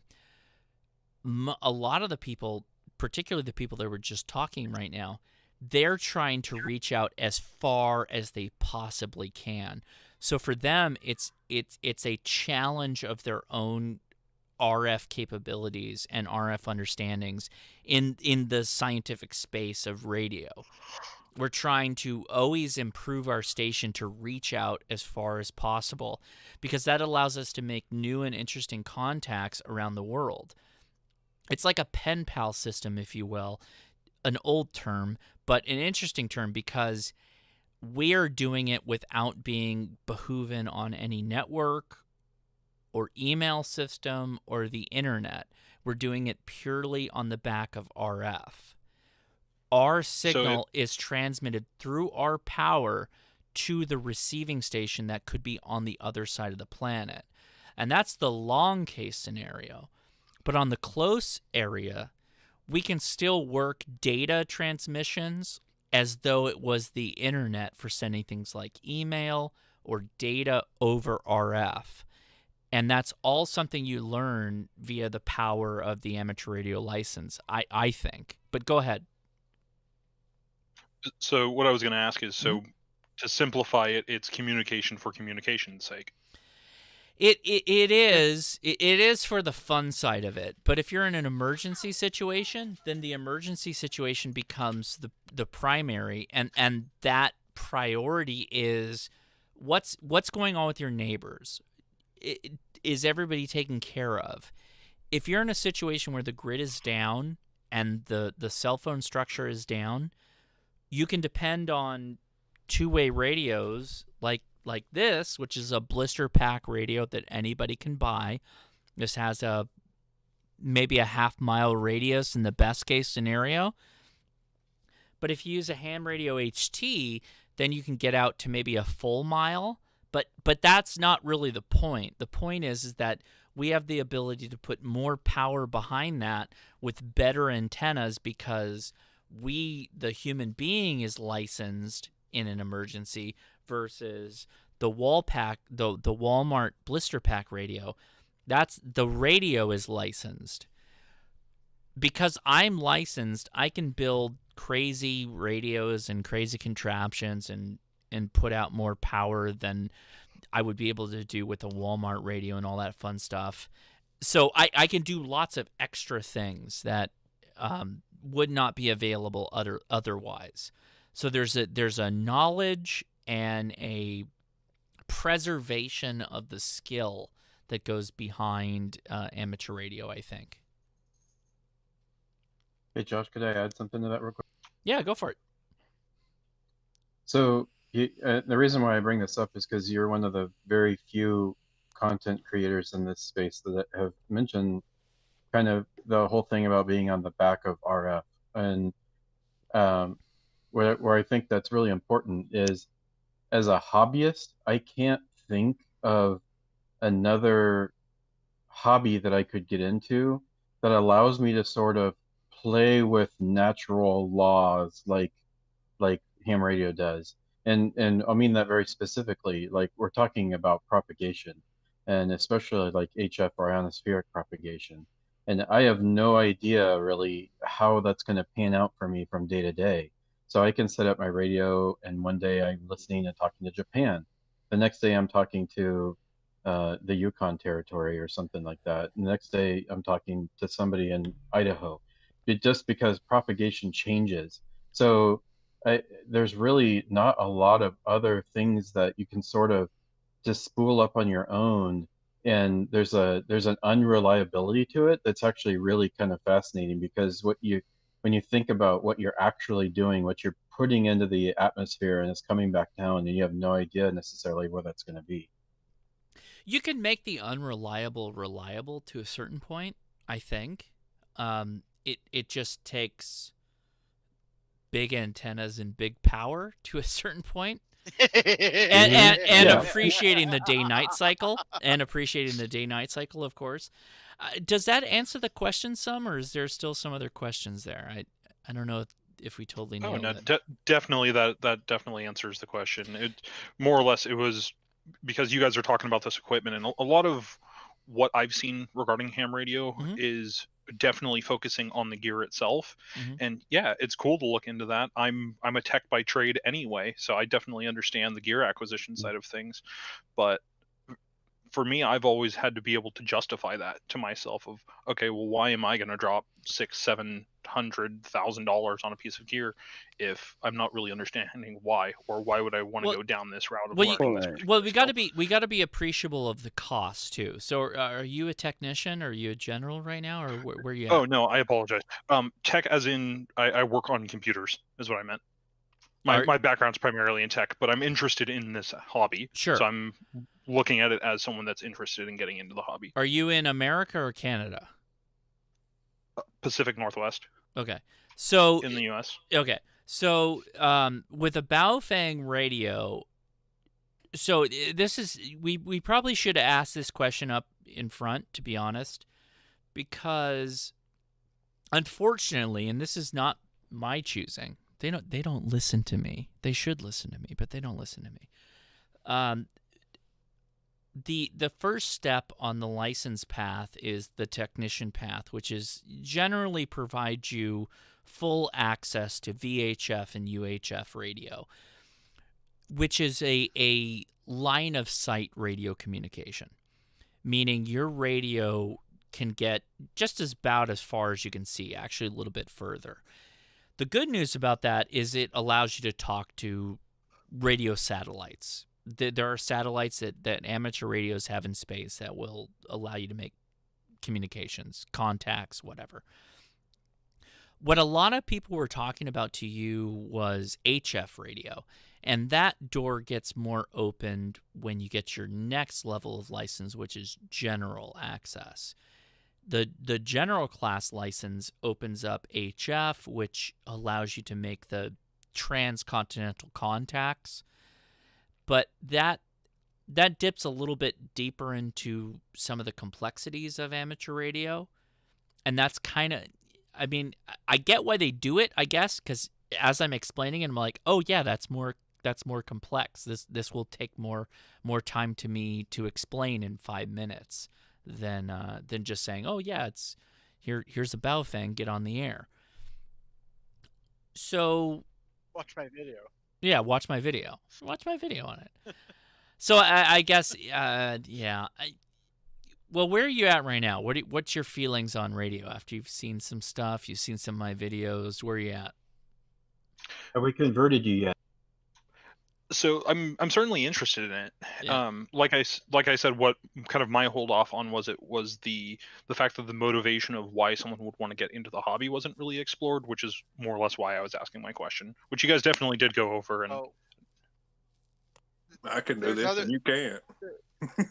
A lot of the people, particularly the people that were just talking right now, they're trying to reach out as far as they possibly can. So for them, it's a challenge of their own RF capabilities and RF understandings in the scientific space of radio. We're trying to always improve our station to reach out as far as possible, because that allows us to make new and interesting contacts around the world. It's like a pen pal system, if you will, an old term, but an interesting term, because we're doing it without being behooven on any network or email system or the internet. We're doing it purely on the back of RF. Our signal is transmitted through our power to the receiving station that could be on the other side of the planet. And that's the long case scenario. But on the close area, we can still work data transmissions as though it was the internet for sending things like email or data over RF. And that's all something you learn via the power of the amateur radio license, I think. But go ahead.
So what I was going to ask is, to simplify it, it's communication for communication's sake.
It is for the fun side of it. But if you're in an emergency situation, then the emergency situation becomes the primary, and that priority is what's going on with your neighbors. Is everybody taken care of? If you're in a situation where the grid is down and the cell phone structure is down, you can depend on two-way radios like this, which is a blister pack radio that anybody can buy. This has maybe a half-mile radius in the best case scenario. But if you use a ham radio HT, then you can get out to maybe a full mile. But that's not really the point. The point is that we have the ability to put more power behind that with better antennas, because the human being is licensed in an emergency versus the Walmart blister pack radio. The radio is licensed. Because I'm licensed, I can build crazy radios and crazy contraptions and put out more power than I would be able to do with a Walmart radio and all that fun stuff. So I can do lots of extra things that would not be available otherwise. So there's a knowledge and a preservation of the skill that goes behind amateur radio, I think.
Hey, Josh, could I add something to that real quick?
Yeah, go for it.
So the reason why I bring this up is because you're one of the very few content creators in this space that have mentioned kind of the whole thing about being on the back of RF. And where I think that's really important is, as a hobbyist, I can't think of another hobby that I could get into that allows me to sort of play with natural laws like ham radio does. And I mean that very specifically. Like, we're talking about propagation, and especially like HF or ionospheric propagation. And I have no idea really how that's going to pan out for me from day to day. So I can set up my radio, and one day I'm listening and talking to Japan. The next day I'm talking to the Yukon territory or something like that. And the next day I'm talking to somebody in Idaho. Just because propagation changes. So there's really not a lot of other things that you can sort of just spool up on your own. And there's an unreliability to it that's actually really kind of fascinating, because when you think about what you're actually doing, what you're putting into the atmosphere and it's coming back down, and you have no idea necessarily where that's going to be.
You can make the unreliable reliable to a certain point, I think. It just takes big antennas and big power to a certain point. and appreciating the day-night cycle, of course. Does that answer the question some, or is there still some other questions there? I don't know if we totally nailed it.
Definitely that definitely answers the question. It more or less, it was because you guys are talking about this equipment, and a lot of what I've seen regarding ham radio is definitely focusing on the gear itself. And yeah, it's cool to look into that. I'm a tech by trade anyway, so I definitely understand the gear acquisition side of things. But for me, I've always had to be able to justify that to myself of, okay, well, why am I going to drop $600,000-$700,000 on a piece of gear if I'm not really understanding why, or why would I want to go down this route of learning this?
Well, we got to be appreciable of the cost too. So, are you a technician? Or are you a general right now, or where are you at?
Oh no, I apologize. Tech, as in I work on computers, is what I meant. My background's primarily in tech, but I'm interested in this hobby.
Sure.
So I'm looking at it as someone that's interested in getting into the hobby.
Are you in America or Canada?
Pacific Northwest.
Okay. So
in the U.S.
Okay. So with a Baofeng radio, so this is we probably should have asked this question up in front, to be honest, because unfortunately, and this is not my choosing, they don't listen to me. They should listen to me, but they don't listen to me. The first step on the license path is the technician path, which is generally provide you full access to VHF and UHF radio, which is a line of sight radio communication, meaning your radio can get just about as far as you can see, actually a little bit further. The good news about that is it allows you to talk to radio satellites. There are satellites that amateur radios have in space that will allow you to make communications, contacts, whatever. What a lot of people were talking about to you was HF radio, and that door gets more opened when you get your next level of license, which is general access. The general class license opens up HF, which allows you to make the transcontinental contacts, but that dips a little bit deeper into some of the complexities of amateur radio, and that's kind of, I mean, I get why they do it, I guess, because as I'm explaining it, I'm like, oh yeah, that's more complex. This will take more time to me to explain in 5 minutes than just saying, oh yeah, it's here's a Baofeng, get on the air. So
watch my video.
Yeah, watch my video. Watch my video on it. So I guess yeah. Well, where are you at right now? What's your feelings on radio after you've seen some stuff? You've seen some of my videos. Where are you at?
Have we converted you yet?
So I'm certainly interested in it.
Yeah.
Like I said, what kind of my hold off on was the fact that the motivation of why someone would want to get into the hobby wasn't really explored, which is more or less why I was asking my question, which you guys definitely did go over. And
I can do
There's
this
other-
and you can't.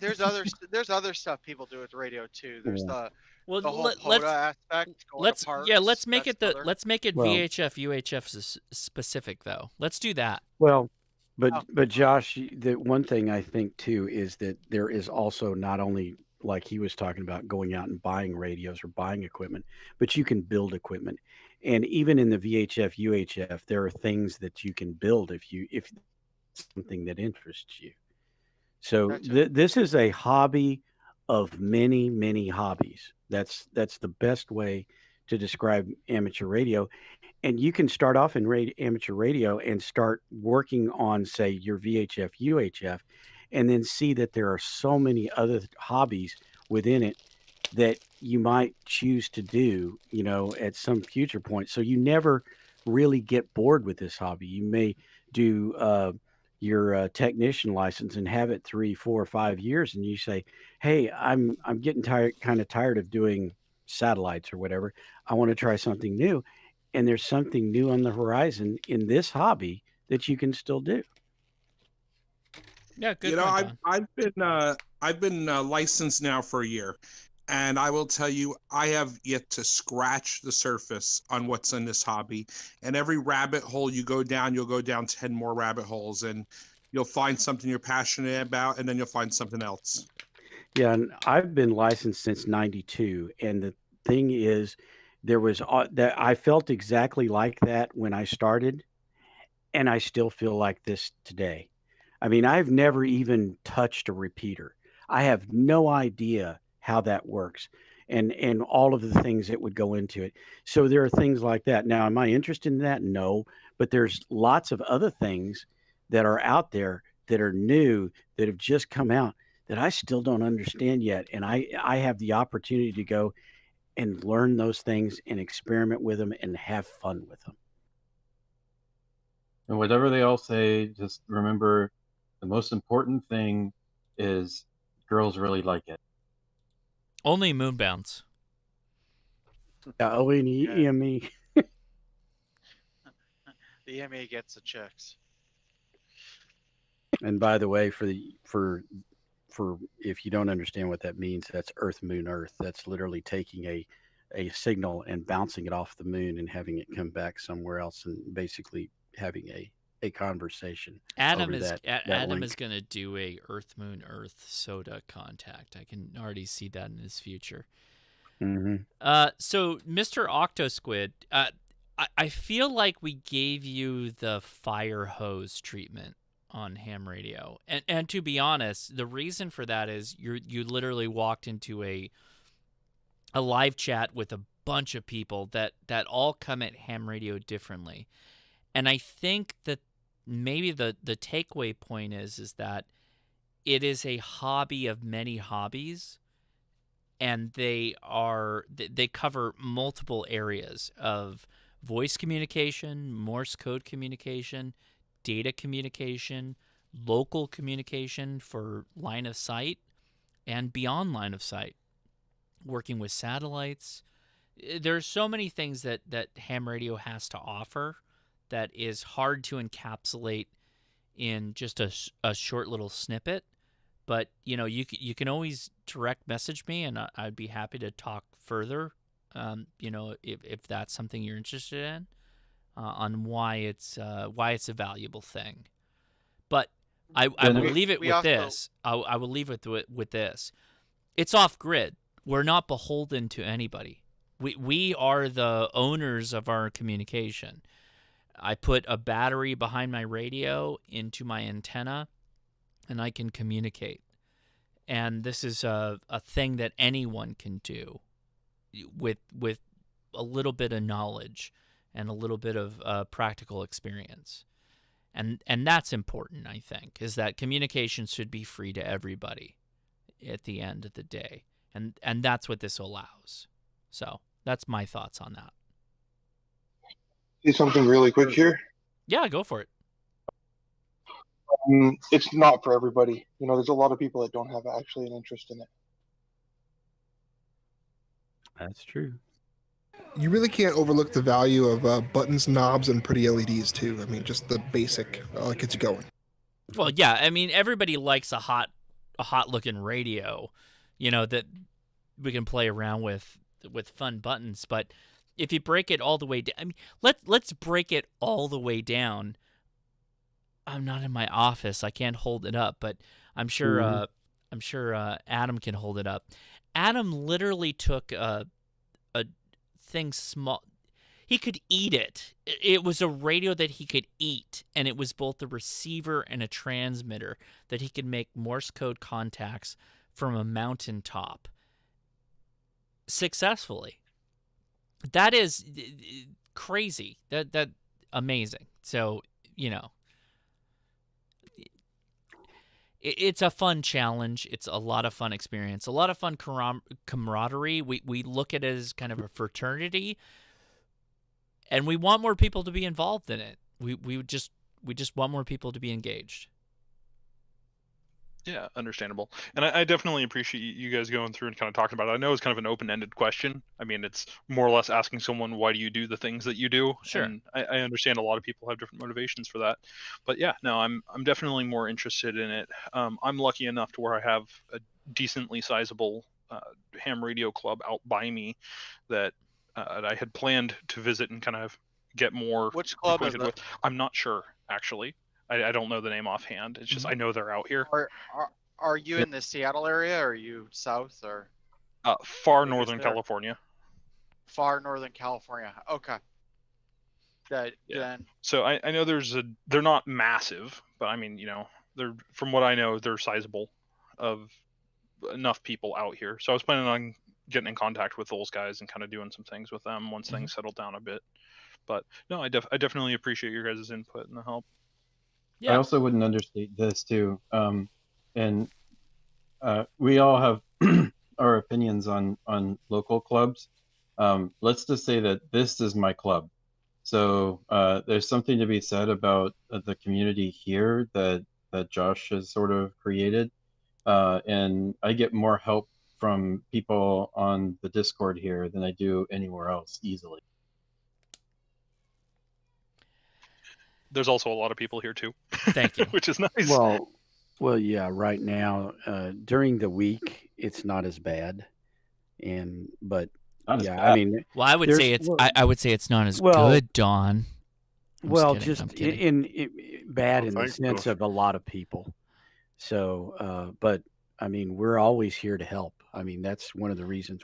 There's other stuff people do with the radio too. There's the
Well,
whole POTA aspect. Going
let's
to parks,
let's make
that's
it
another.
let's make it
Well-
VHF UHF specific though. Let's do that.
Well,
Oh.
but Josh, the one thing I think too is that there is also not only like he was talking about going out and buying radios or buying equipment, but you can build equipment. And even in the VHF UHF, there are things that you can build if it's something that interests you. So this is a hobby of many, many hobbies. That's the best way to describe amateur radio. And you can start off in amateur radio and start working on, say, your VHF, UHF, and then see that there are so many other hobbies within it that you might choose to do, at some future point. So you never really get bored with this hobby. You may do your technician license and have it 3, 4, 5 years, and you say, "Hey, I'm getting kind of tired of doing satellites or whatever. I want to try something new." And there's something new on the horizon in this hobby that you can still do.
Yeah, good.
You know,
point,
I've been licensed now for a year, and I will tell you, I have yet to scratch the surface on what's in this hobby. And every rabbit hole you go down, you'll go down 10 more rabbit holes, and you'll find something you're passionate about, and then you'll find something else.
Yeah, and I've been licensed since '92, and the thing is, there was that I felt exactly like that when I started, and I still feel like this today. I mean, I've never even touched a repeater. I have no idea how that works and all of the things that would go into it. So there are things like that. Now, am I interested in that? No, but there's lots of other things that are out there that are new that have just come out that I still don't understand yet, and I have the opportunity to go and learn those things and experiment with them and have fun with them.
And whatever they all say, just remember the most important thing is girls really like it.
Only moonbounds.
EME.
The EMA gets the checks.
And by the way, for if you don't understand what that means, that's Earth, Moon, Earth. That's literally taking a signal and bouncing it off the moon and having it come back somewhere else and basically having a conversation.
Adam
over
is
that
Adam
link.
is going to do a Earth Moon Earth soda contact. I can already see that in his future.
Mm-hmm.
So Mr. Octosquid, I feel like we gave you the fire hose treatment on ham radio, and to be honest, the reason for that is you literally walked into a live chat with a bunch of people that all come at ham radio differently, and I think that maybe the takeaway point is that it is a hobby of many hobbies, and they cover multiple areas of voice communication, Morse code communication, data communication, local communication for line of sight, and beyond line of sight, working with satellites. There's so many things that ham radio has to offer that is hard to encapsulate in just a short little snippet. But you can always direct message me, and I'd be happy to talk further. If that's something you're interested in, on why it's a valuable thing. But I will leave it with this. I will leave it with this. It's off grid. We're not beholden to anybody. We are the owners of our communication. I put a battery behind my radio into my antenna, and I can communicate. And this is a thing that anyone can do with a little bit of knowledge and a little bit of practical experience. And that's important, I think, is that communication should be free to everybody at the end of the day. And that's what this allows. So that's my thoughts on that.
See something really quick here?
Yeah, go for it.
it's not for everybody. You know, there's a lot of people that don't have actually an interest in it.
That's true.
You really can't overlook the value of buttons, knobs, and pretty LEDs too. I mean, just the basic gets you going.
Well, yeah, I mean, everybody likes a hot looking radio, you know, that we can play around with fun buttons. But if you break it all the way down, I mean, let's break it all the way down. I'm not in my office, I can't hold it up, but I'm sure Adam can hold it up. Adam literally took a thing small. He could eat it. It was a radio that he could eat, and it was both a receiver and a transmitter that he could make Morse code contacts from a mountaintop successfully. That is crazy. That amazing. So, you know, it's a fun challenge. It's a lot of fun experience, a lot of fun camaraderie. We look at it as kind of a fraternity, and we want more people to be involved in it. We just want more people to be engaged.
Yeah, understandable. And I definitely appreciate you guys going through and kind of talking about it. I know it's kind of an open-ended question. I mean, it's more or less asking someone, why do you do the things that you do?
Sure.
And I understand a lot of people have different motivations for that. But yeah, no, I'm definitely more interested in it. I'm lucky enough to where I have a decently sizable ham radio club out by me that I had planned to visit and kind of get more
Which club is
acquainted
that?
with. I'm not sure, actually. I don't know the name offhand. It's just I know they're out here.
Are you in the Seattle area? Or are you south or
Far
Maybe
northern
it's there.
California.
far northern California? Okay. That
Yeah.
then
So I know they're not massive, but I mean, you know, they're, from what I know, they're sizable of enough people out here. So I was planning on getting in contact with those guys and kind of doing some things with them once things settle down a bit. But no, I definitely appreciate your guys' input and the help.
I also wouldn't understate this too. And we all have our opinions on local clubs. Let's just say that this is my club. So there's something to be said about the community here that Josh has sort of created. And I get more help from people on the Discord here than I do anywhere else easily.
There's also a lot of people here too.
Thank you.
Which is nice.
Well, yeah. Right now, during the week, it's not as bad, but yeah, I mean,
well, I would say it's I would say it's not as good, Don. I'm
Well,
kidding, I'm
just
kidding.
in bad in the
thanks,
sense
Josh.
of a lot of people. So, but I mean, we're always here to help. I mean, that's one of the reasons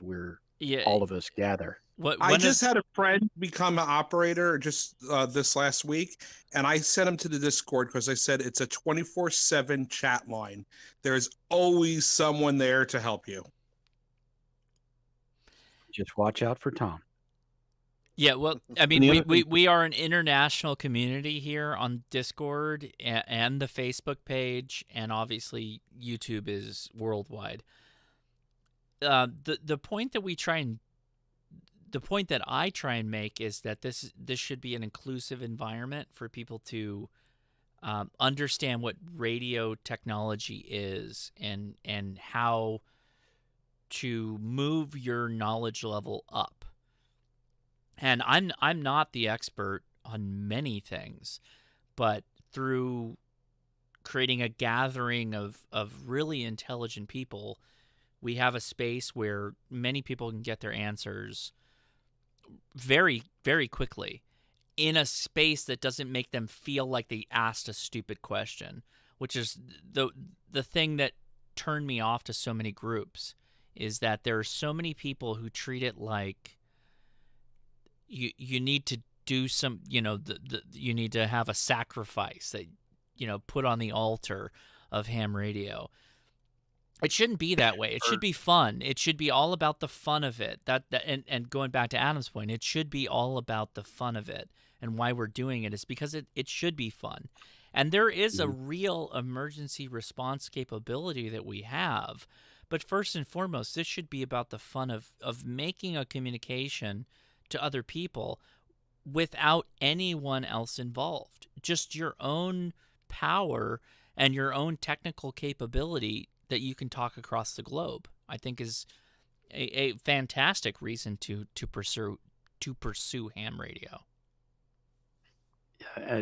all of us gather.
I just had a friend become an operator just this last week, and I sent him to the Discord because I said it's a 24/7 chat line. There's always someone there to help you.
Just watch out for Tom.
Yeah, well, I
And the
mean,
other
we are an international community here on Discord and the Facebook page, and obviously YouTube is worldwide. The point that I try and make is that this should be an inclusive environment for people to understand what radio technology is and how to move your knowledge level up. And I'm not the expert on many things, but through creating a gathering of really intelligent people, we have a space where many people can get their answers very, very quickly in a space that doesn't make them feel like they asked a stupid question, which is the thing that turned me off to so many groups, is that there are so many people who treat it like you need to do some, you know, you need to have a sacrifice that, you know, put on the altar of ham radio. It shouldn't be that way. It should be fun. It should be all about the fun of it. And going back to Adam's point, it should be all about the fun of it. And why we're doing it is because it should be fun. And there is a real emergency response capability that we have. But first and foremost, this should be about the fun of making a communication to other people without anyone else involved. Just your own power and your own technical capability that you can talk across the globe, I think is a fantastic reason to pursue ham radio.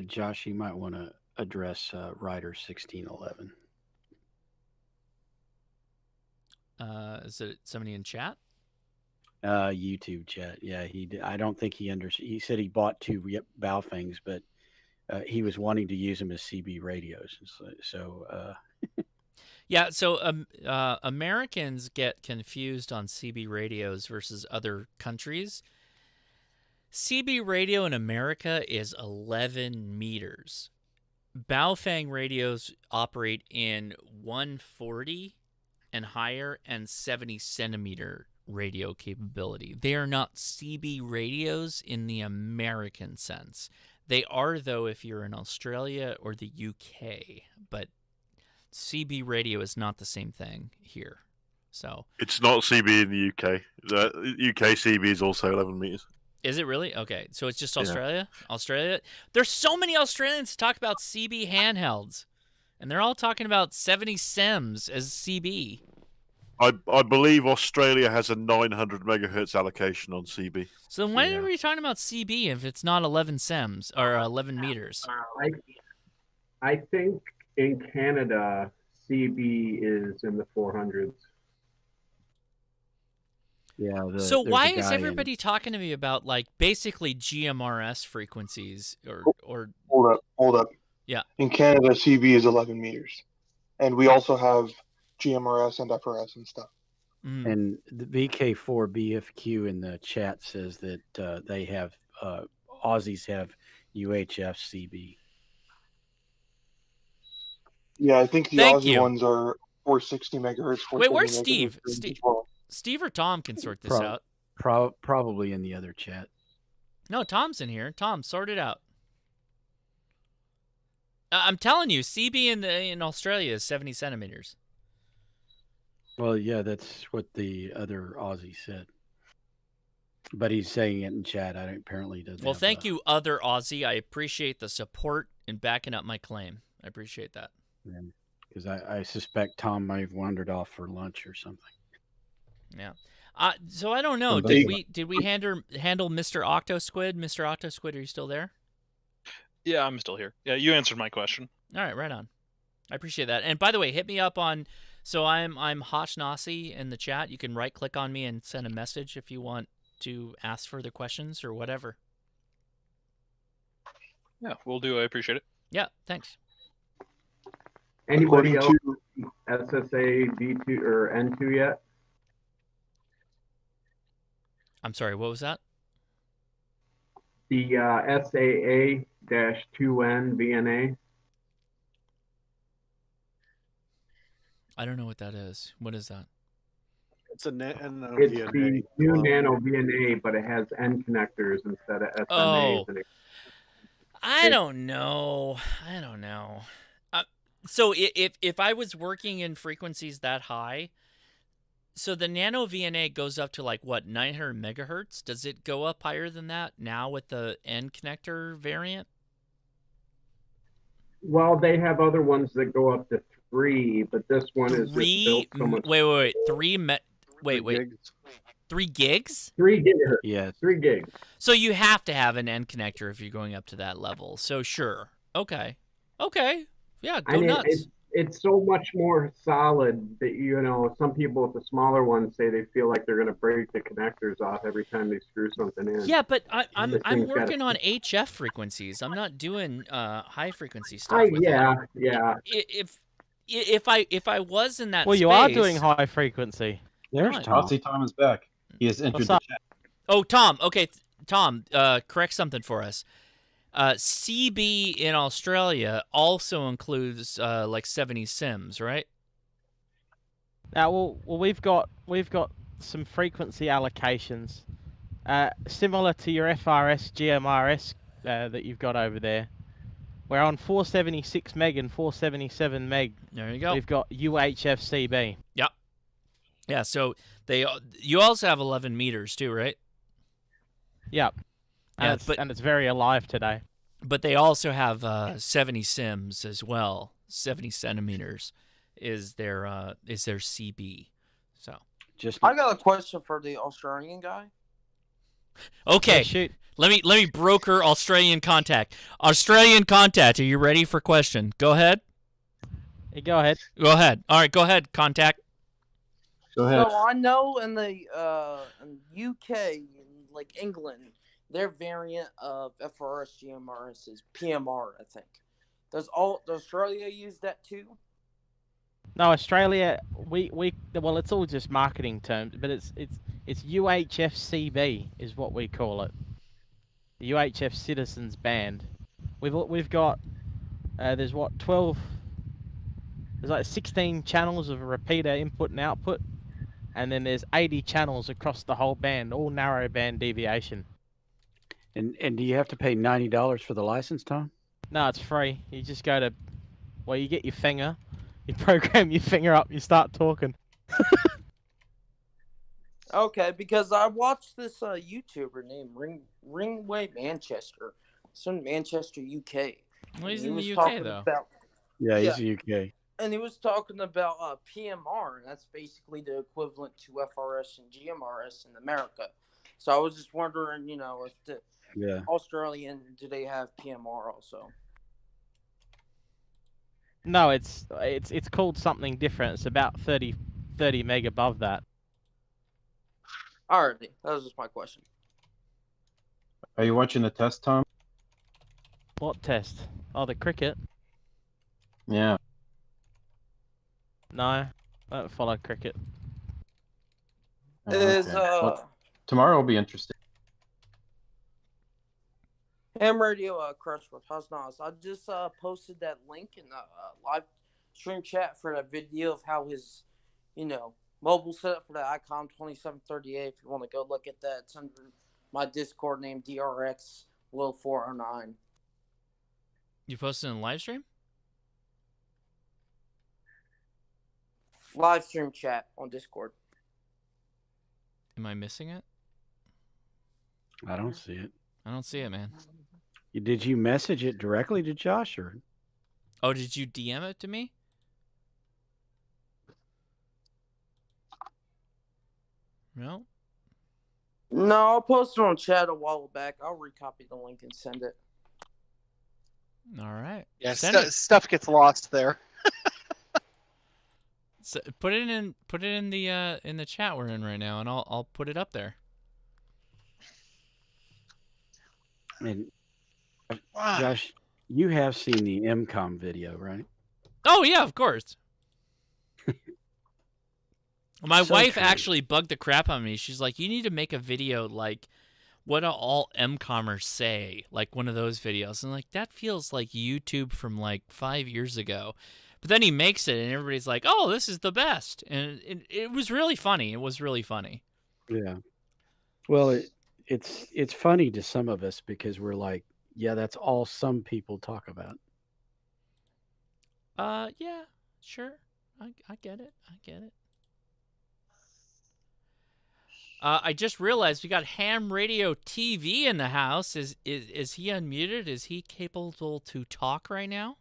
Josh, you might want to address Rider 1611.
Is it somebody in chat?
YouTube chat. Yeah, he did. I don't think he understood. He said he bought 2 Baofangs, but he was wanting to use them as CB radios.
Yeah, so Americans get confused on CB radios versus other countries. CB radio in America is 11 meters. Baofeng radios operate in 140 and higher and 70 centimeter radio capability. They are not CB radios in the American sense. They are, though, if you're in Australia or the UK, but CB radio is not the same thing here. So
it's not CB in the UK. The UK CB is also 11 meters.
Is it really? Okay, so it's just Australia? Yeah. Australia? There's so many Australians talk about CB handhelds, and they're all talking about 70 SEMs as CB.
I believe Australia has a 900 megahertz allocation on CB.
So then why are we talking about CB if it's not 11 SEMs or 11 meters?
I think in Canada, CB is in the 400s.
Yeah.
So why is everybody talking to me about like basically GMRS frequencies or?
Hold up.
Yeah.
In Canada, CB is 11 meters, and we also have GMRS and FRS and stuff.
And the VK4BFQ in the chat says that they have Aussies have UHF CB.
Yeah, I think the Aussie ones are 460 megahertz.
Wait, where's Steve? Steve or Tom can sort this out.
Probably in the other chat.
No, Tom's in here. Tom, sort it out. I'm telling you, CB in Australia is 70 centimeters.
Well, yeah, that's what the other Aussie said. But he's saying it in chat. Apparently doesn't.
Well, thank you, other Aussie. I appreciate the support in backing up my claim. I appreciate that.
Because I suspect Tom might have wandered off for lunch or something.
Yeah. So I don't know. Did we handle Mr. Octosquid? Mr. Octosquid, are you still there?
Yeah, I'm still here. Yeah, you answered my question.
All right, right on. I appreciate that. And by the way, hit me up on. So I'm Hosh Nasi in the chat. You can right click on me and send a message if you want to ask further questions or whatever.
Yeah, we'll do. I appreciate it.
Yeah, thanks.
Anybody else SSA V2 or N2 yet?
I'm sorry, what was that?
The SAA-2N VNA.
I don't know what that is. What is that?
It's a
It's the new Nano VNA, but it has N connectors instead of SMAs.
Oh, I don't know. So if I was working in frequencies that high, so the Nano VNA goes up to like what, 900 megahertz? Does it go up higher than that now with the N connector variant?
Well, they have other ones that go up to 3, but this one is just built so much.
Wait. 3 gigs?
3 gigahertz.
Yeah.
3 gigs.
So you have to have an N connector if you're going up to that level. So sure. Okay. Yeah, go nuts.
It's so much more solid that, some people with the smaller ones say they feel like they're going to break the connectors off every time they screw something in.
Yeah, but I'm working on HF frequencies. I'm not doing high frequency stuff.
Yeah.
If I was in that
well,
space,
you are doing high frequency.
There's Tom.
Tom is back. He has entered the chat.
Oh, Tom. Okay, Tom, correct something for us. CB in Australia also includes like 70 SIMs, right?
Now, well, we've got some frequency allocations, similar to your FRS GMRS that you've got over there. We're on 476 meg and 477 meg.
There you go.
We've got UHF CB.
Yep. Yeah. So you also have 11 meters too, right?
Yep. And it's very alive today.
but they also have 70 sims as well. 70 centimeters is their CB. So
I got a question for the Australian guy.
okay,
Yeah, shoot.
let me broker Australian contact. Australian contact, are you ready for question? Go ahead.
Hey, go ahead.
Go ahead. All right, go ahead. Contact.
Go ahead.
So I know in the in UK, in like England, their variant of FRS GMRS is PMR, I think. Does Australia use that too?
No, Australia, well, it's all just marketing terms, but it's UHFCB is what we call it. The UHF Citizens Band. We've got there's what 12. There's like 16 channels of repeater input and output, and then there's 80 channels across the whole band, all narrow band deviation.
And do you have to pay $90 for the license, Tom?
No, it's free. You just go to, well, you get your finger, you program your finger up, you start talking.
Okay, because I watched this YouTuber named Ringway Manchester. It's in Manchester, UK.
Well, he's
And
in
he
the
was
UK
talking
though.
about-
Yeah, he's UK.
And he was talking about PMR, and that's basically the equivalent to FRS and GMRS in America. So I was just wondering, you know, if the Australian, do they have PMR also?
No, it's called something different. It's about 30 meg above that.
Alrighty, that was just my question.
Are you watching the test, Tom?
What test? Oh, the cricket?
Yeah.
No, I don't follow cricket.
Oh,
Is
Well, tomorrow will be interesting.
Ham Radio Crashworth, how's Nass? I just posted that link in the live stream chat for that video of how his, you know, mobile setup for the Icon 2738. If you want to go look at that, it's under my Discord name DRX409.
You posted in live stream?
Live stream chat on Discord.
Am I missing it?
I don't see it.
I don't see it, man.
Did you message it directly to Josh or?
Oh, did you DM it to me? No.
No, I posted on chat a while back. I'll recopy the link and send it.
All right.
Yeah,
Send it.
stuff gets lost there.
So put it in the chat we're in right now, and I'll put it up there.
And Josh, you have seen the MCOM video, right?
Oh yeah, of course. My
So
wife
true.
actually bugged the crap out of me. She's like, "You need to make a video like what do all MCOMers say?" Like one of those videos. And like that feels like YouTube from like 5 years ago. But then he makes it, and everybody's like, "Oh, this is the best," and it was really funny. It was really funny.
Yeah. Well, it's funny to some of us because we're like, yeah, that's all some people talk about.
Yeah, sure. I get it. I get it. I just realized we got Ham Radio TV in the house. Is he unmuted? Is he capable to talk right now?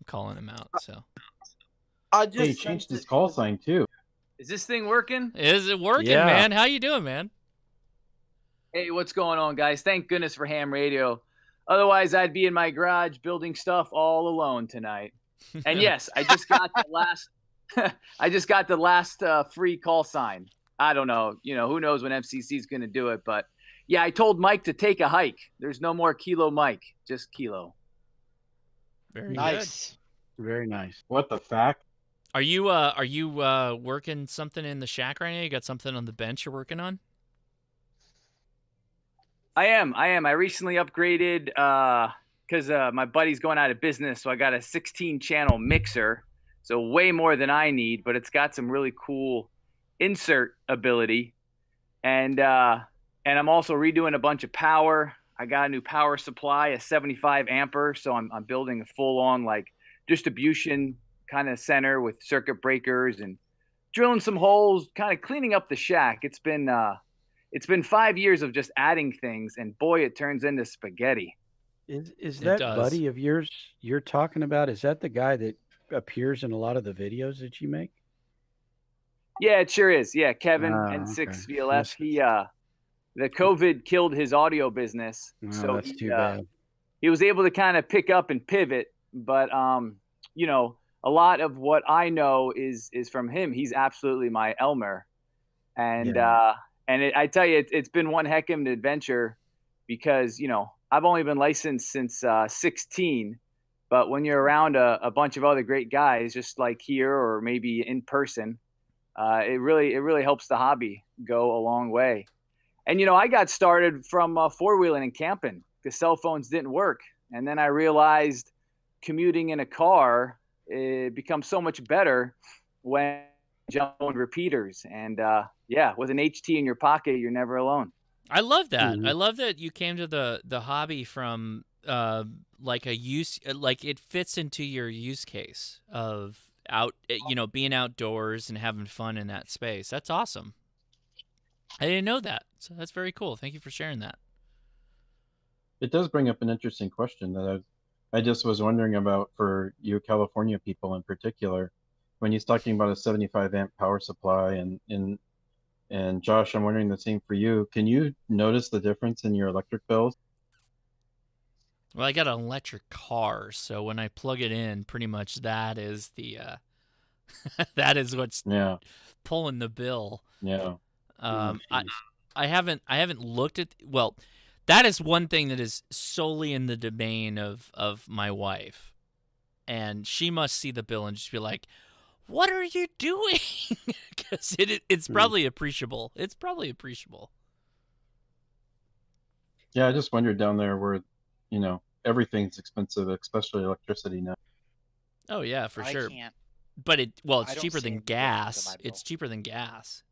I'm calling him out. So
I
Hey, he changed his call sign too.
Is this thing working?
is it working,
Yeah.
man? How you doing, man?
Hey, what's going on, guys? Thank goodness for ham radio. Otherwise, I'd be in my garage building stuff all alone tonight. And yes, I just got the last. I just got the last free call sign. I don't know. You know, who knows when FCC is going to do it. But yeah, I told Mike to take a hike. There's no more Kilo Mike, just Kilo.
Very
Nice.
Very nice.
What the fact?
Are you working something in the shack right now? You got something on the bench you're working on?
I am. I recently upgraded because my buddy's going out of business. So I got a 16-channel mixer. So way more than I need, but it's got some really cool insert ability. And I'm also redoing a bunch of power. I got a new power supply, a 75 ampere. So I'm building a full-on like distribution kind of center with circuit breakers and drilling some holes, kind of cleaning up the shack. It's been it's been 5 years of just adding things, and boy, it turns into spaghetti.
Is
It
that
does.
buddy of yours you're talking about? Is that the guy that appears in a lot of the videos that you make?
Yeah, it sure is. Yeah, Kevin
Ah,
N6
okay.
VLF. He the COVID killed his audio business,
Oh,
so
that's too bad.
he was able to kind of pick up and pivot. But you know, a lot of what I know is from him. He's absolutely my Elmer, and I tell you, it's been one heck of an adventure because you know I've only been licensed since 16. But when you're around a bunch of other great guys, just like here or maybe in person, it really helps the hobby go a long way. And you know, I got started from four-wheeling and camping because cell phones didn't work, and then I realized commuting in a car it becomes so much better when you jump on repeaters. And yeah, with an HT in your pocket, you're never alone.
I love that. I love that you came to the hobby from like a use, like it fits into your use case of being outdoors and having fun in that space. That's awesome. I didn't know that, so that's very cool. Thank you for sharing that.
It does bring up an interesting question that I just was wondering about for you California people in particular. When he's talking about a 75 amp power supply and Josh, I'm wondering the same for you. Can you notice the difference in your electric bills?
Well, I got an electric car, so when I plug it in, pretty much that is the that is what's pulling the bill.
Yeah.
I haven't looked at, well, that is one thing that is solely in the domain of my wife, and she must see the bill and just be like, what are you doing? Because it's probably appreciable. It's probably appreciable.
Yeah, I just wondered down there where, you know, everything's expensive, especially electricity now.
Oh yeah, for
I
sure.
can't.
But it's
I don't
cheaper
see
than
a difference in
gas.
my bill.
It's cheaper than gas.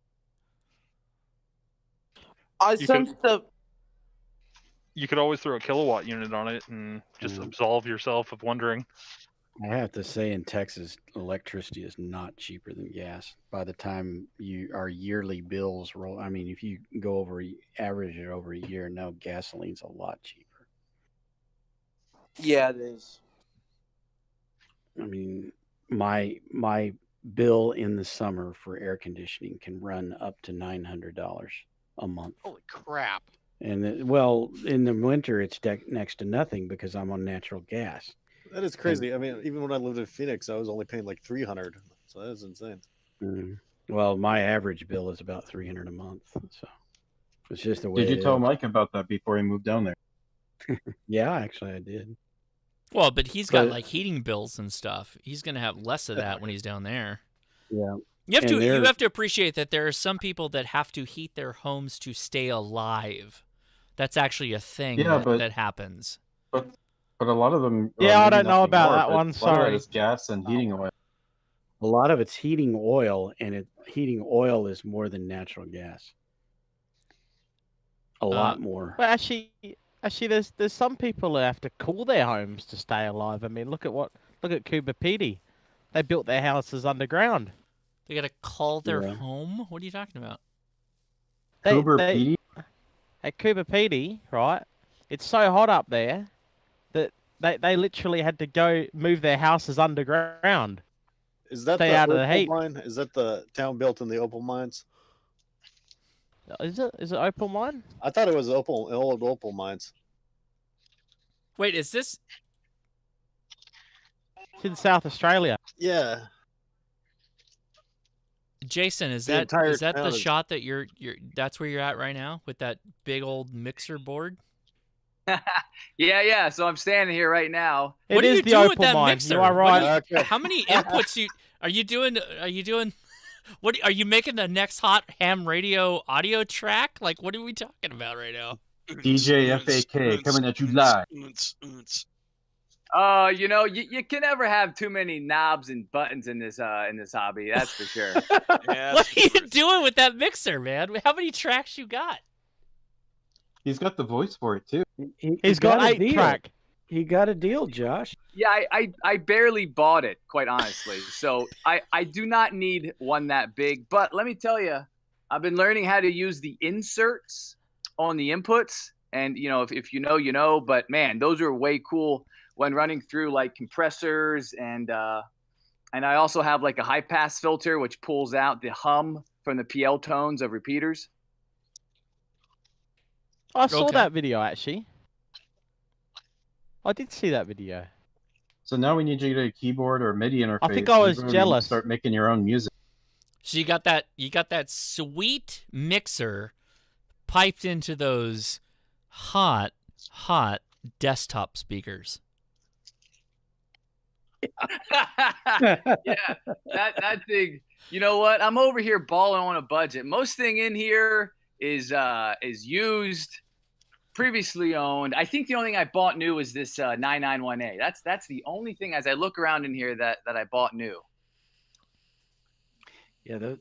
You could always throw a kilowatt unit on it and just absolve yourself of wondering.
I have to say, in Texas, electricity is not cheaper than gas. By the time our yearly bills roll, I mean, if you go average it over a year, now gasoline's a lot cheaper.
Yeah, it is.
I mean, my bill in the summer for air conditioning can run up to $900 a month.
Holy crap!
And in the winter, it's next to nothing because I'm on natural gas.
That is crazy. I mean, even when I lived in Phoenix, I was only paying like $300, so that is insane.
Well, my average bill is about $300 a month, so it's just the way.
Did you tell Mike about that before he moved down there?
Yeah, actually, I did.
Well, but he's got like heating bills and stuff. He's gonna have less of that when he's down there.
Yeah.
You have to appreciate that there are some people that have to heat their homes to stay alive. That's actually a thing that happens.
But a lot of them.
Yeah, I don't know about that one.
A lot
Sorry.
of that is gas and heating oil.
A lot of it's heating oil, and heating oil is more than natural gas. A lot more.
Well, actually, there's some people that have to cool their homes to stay alive. I mean, look at Cuba Pedy. They built their houses underground.
They got to call their home? What are you talking about?
At Cuba Pedy, right? It's so hot up there that they literally had to go move their houses underground.
Is that
stay
the
out of the
opal
heat?
mine? Is that the town built in the opal mines?
Is it opal mine?
I thought it was old opal mines.
Wait, is this?
It's in South Australia.
Yeah.
Jason, is
The
that
entire
the
town is-
shot that you're that's where you're at right now with that big old mixer board?
Yeah. So I'm standing here right now.
What are you doing with that mixer?
You are right.
How many inputs are you doing? Are you doing? What are you making the next hot ham radio audio track? Like, what are we talking about right now?
DJ FAK coming at you live.
You know, you can never have too many knobs and buttons in this hobby. That's for sure.
What are you doing with that mixer, man? How many tracks you got?
He's got the voice for it too.
He's got
a
8
deal.
track.
He got a deal, Josh.
Yeah, I barely bought it, quite honestly. So I do not need one that big. But let me tell you, I've been learning how to use the inserts on the inputs. And, if you know, you know. But, man, those are way cool when running through, like, compressors. And I also have, like, a high-pass filter, which pulls out the hum from the PL tones of repeaters.
I saw that video, actually. I did see that video.
So now we need you to get a keyboard or MIDI interface.
I think I was
and
jealous.
Start making your own music.
So you got that sweet mixer piped into those hot desktop speakers.
Yeah, that thing. You know what? I'm over here balling on a budget. Most thing in here is used, previously owned. I think the only thing I bought new was this 991A. That's the only thing as I look around in here that I bought new.
Yeah,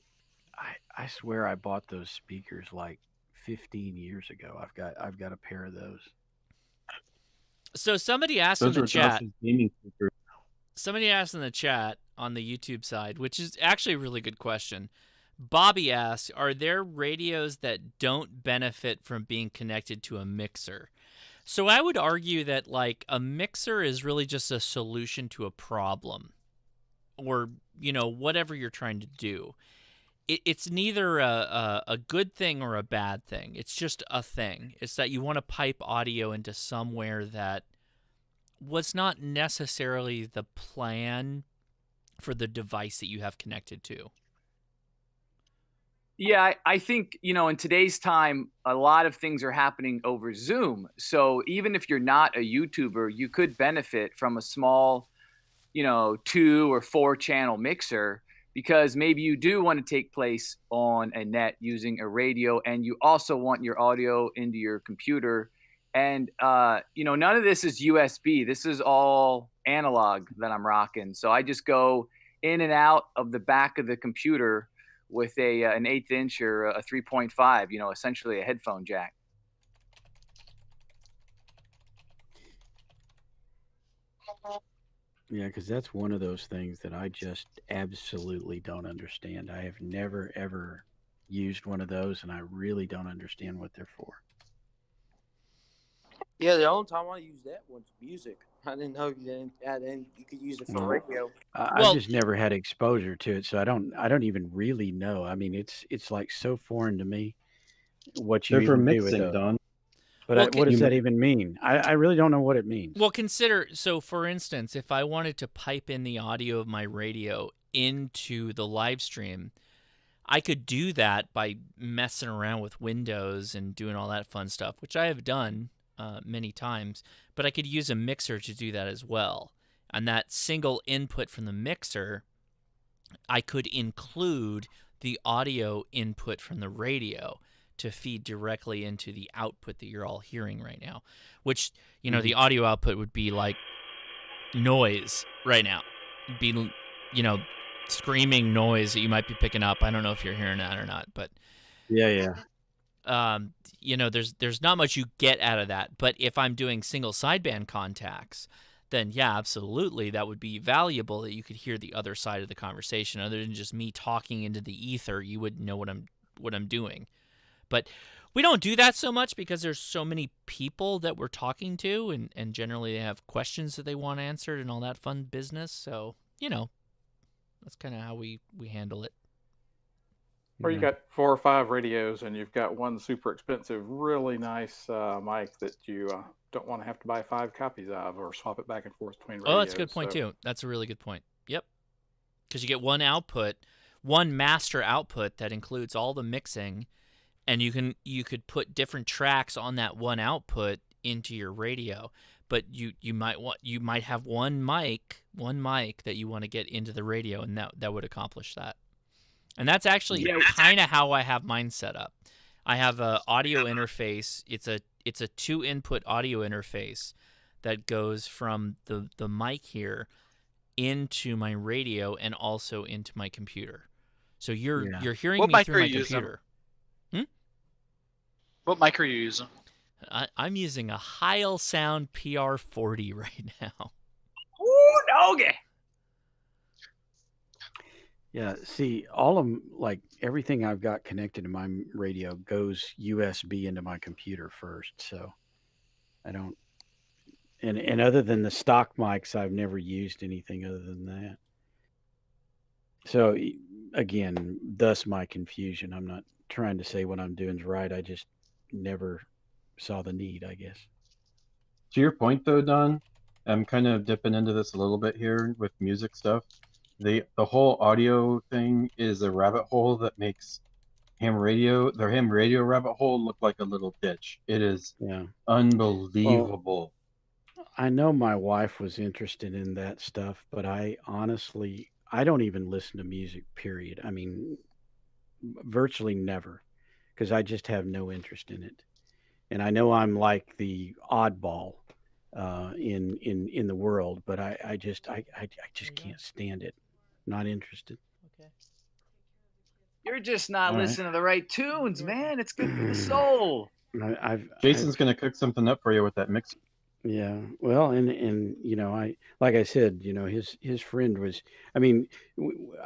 I swear I bought those speakers like 15 years ago. I've got a pair of those.
So somebody asked
Those
in the
were
chat.
Josh's gaming speakers.
Somebody asked in the chat on the YouTube side, which is actually a really good question. Bobby asks, are there radios that don't benefit from being connected to a mixer? So I would argue that, like, a mixer is really just a solution to a problem or, whatever you're trying to do. It's neither a good thing or a bad thing. It's just a thing. It's that you want to pipe audio into somewhere that was not necessarily the plan for the device that you have connected to.
Yeah, I think, in today's time, a lot of things are happening over Zoom. So even if you're not a YouTuber, you could benefit from a small, 2 or 4 channel mixer, because maybe you do want to take place on a net using a radio, and you also want your audio into your computer. And, none of this is USB. This is all analog that I'm rocking. So I just go in and out of the back of the computer with an 1/8 inch or a 3.5, essentially a headphone jack.
Yeah, because that's one of those things that I just absolutely don't understand. I have never, ever used one of those, and I really don't understand what they're for.
Yeah, the only time I used that was music. I didn't know you could use it for radio.
I just never had exposure to it, so I don't even really know. I mean, it's like so foreign to me what you
They're for
even do with
mixing,
those.
Don.
But what does that even mean? I really don't know what it means.
Well, consider, so for instance, if I wanted to pipe in the audio of my radio into the live stream, I could do that by messing around with Windows and doing all that fun stuff, which I have done many times, but I could use a mixer to do that as well. And that single input from the mixer, I could include the audio input from the radio to feed directly into the output that you're all hearing right now, which, the audio output would be like noise right now. It'd be, screaming noise that you might be picking up. I don't know if you're hearing that or not, but
yeah.
There's not much you get out of that. But if I'm doing single sideband contacts, then yeah, absolutely, that would be valuable, that you could hear the other side of the conversation other than just me talking into the ether. You wouldn't know what I'm doing. But we don't do that so much because there's so many people that we're talking to, and generally they have questions that they want answered and all that fun business. So, that's kind of how we handle it.
Or you got 4 or 5 radios, and you've got one super expensive, really nice mic that you don't want to have to buy 5 copies of or swap it back and forth between radios.
Oh, that's a good point, too. That's a really good point. Yep. Because you get one output, one master output that includes all the mixing, and you could put different tracks on that one output into your radio. But you might have one mic that you want to get into the radio, and that would accomplish that. And that's actually kind of how I have mine set up. I have a audio interface. It's a 2-input audio interface that goes from the mic here into my radio and also into my computer. So you're hearing me through my computer.
What mic are you using?
I'm using a Heil Sound PR40 right now.
Ooh, doggy!
Yeah, see, all of 'em, like everything I've got connected to my radio goes USB into my computer first. So I don't, and other than the stock mics, I've never used anything other than that. So again, thus my confusion. I'm not trying to say what I'm doing is right. I just never saw the need, I guess.
To your point though, Don, I'm kind of dipping into this a little bit here with music stuff. The whole audio thing is a rabbit hole that makes the ham radio rabbit hole look like a little ditch. It is
Yeah. Well,
unbelievable.
I know my wife was interested in that stuff, but I honestly, I don't even listen to music, period. I mean, virtually never, because I just have no interest in it. And I know I'm like the oddball in the world, but I just can't stand it. Not interested.
You're just not
All right.
listening to the right tunes, man. It's good for the soul.
Jason's gonna cook something up for you with that mixer.
Yeah, well, and like I said, his friend was. I mean,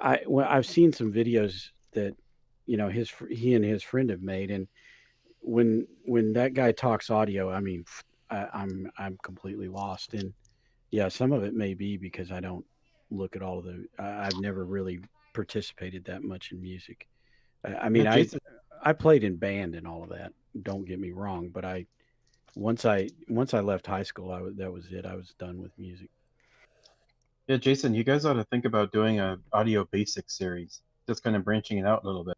I've seen some videos that he and his friend have made, and when that guy talks audio, I mean, I'm completely lost. And yeah, some of it may be because I don't look at all of I've never really participated that much in music. I mean,
Yeah, Jason,
I played in band and all of that. Don't get me wrong, but once I left high school, that was it. I was done with music.
yeah, Jason, you guys ought to think about doing a audio basics series, just kind of branching it out a little bit.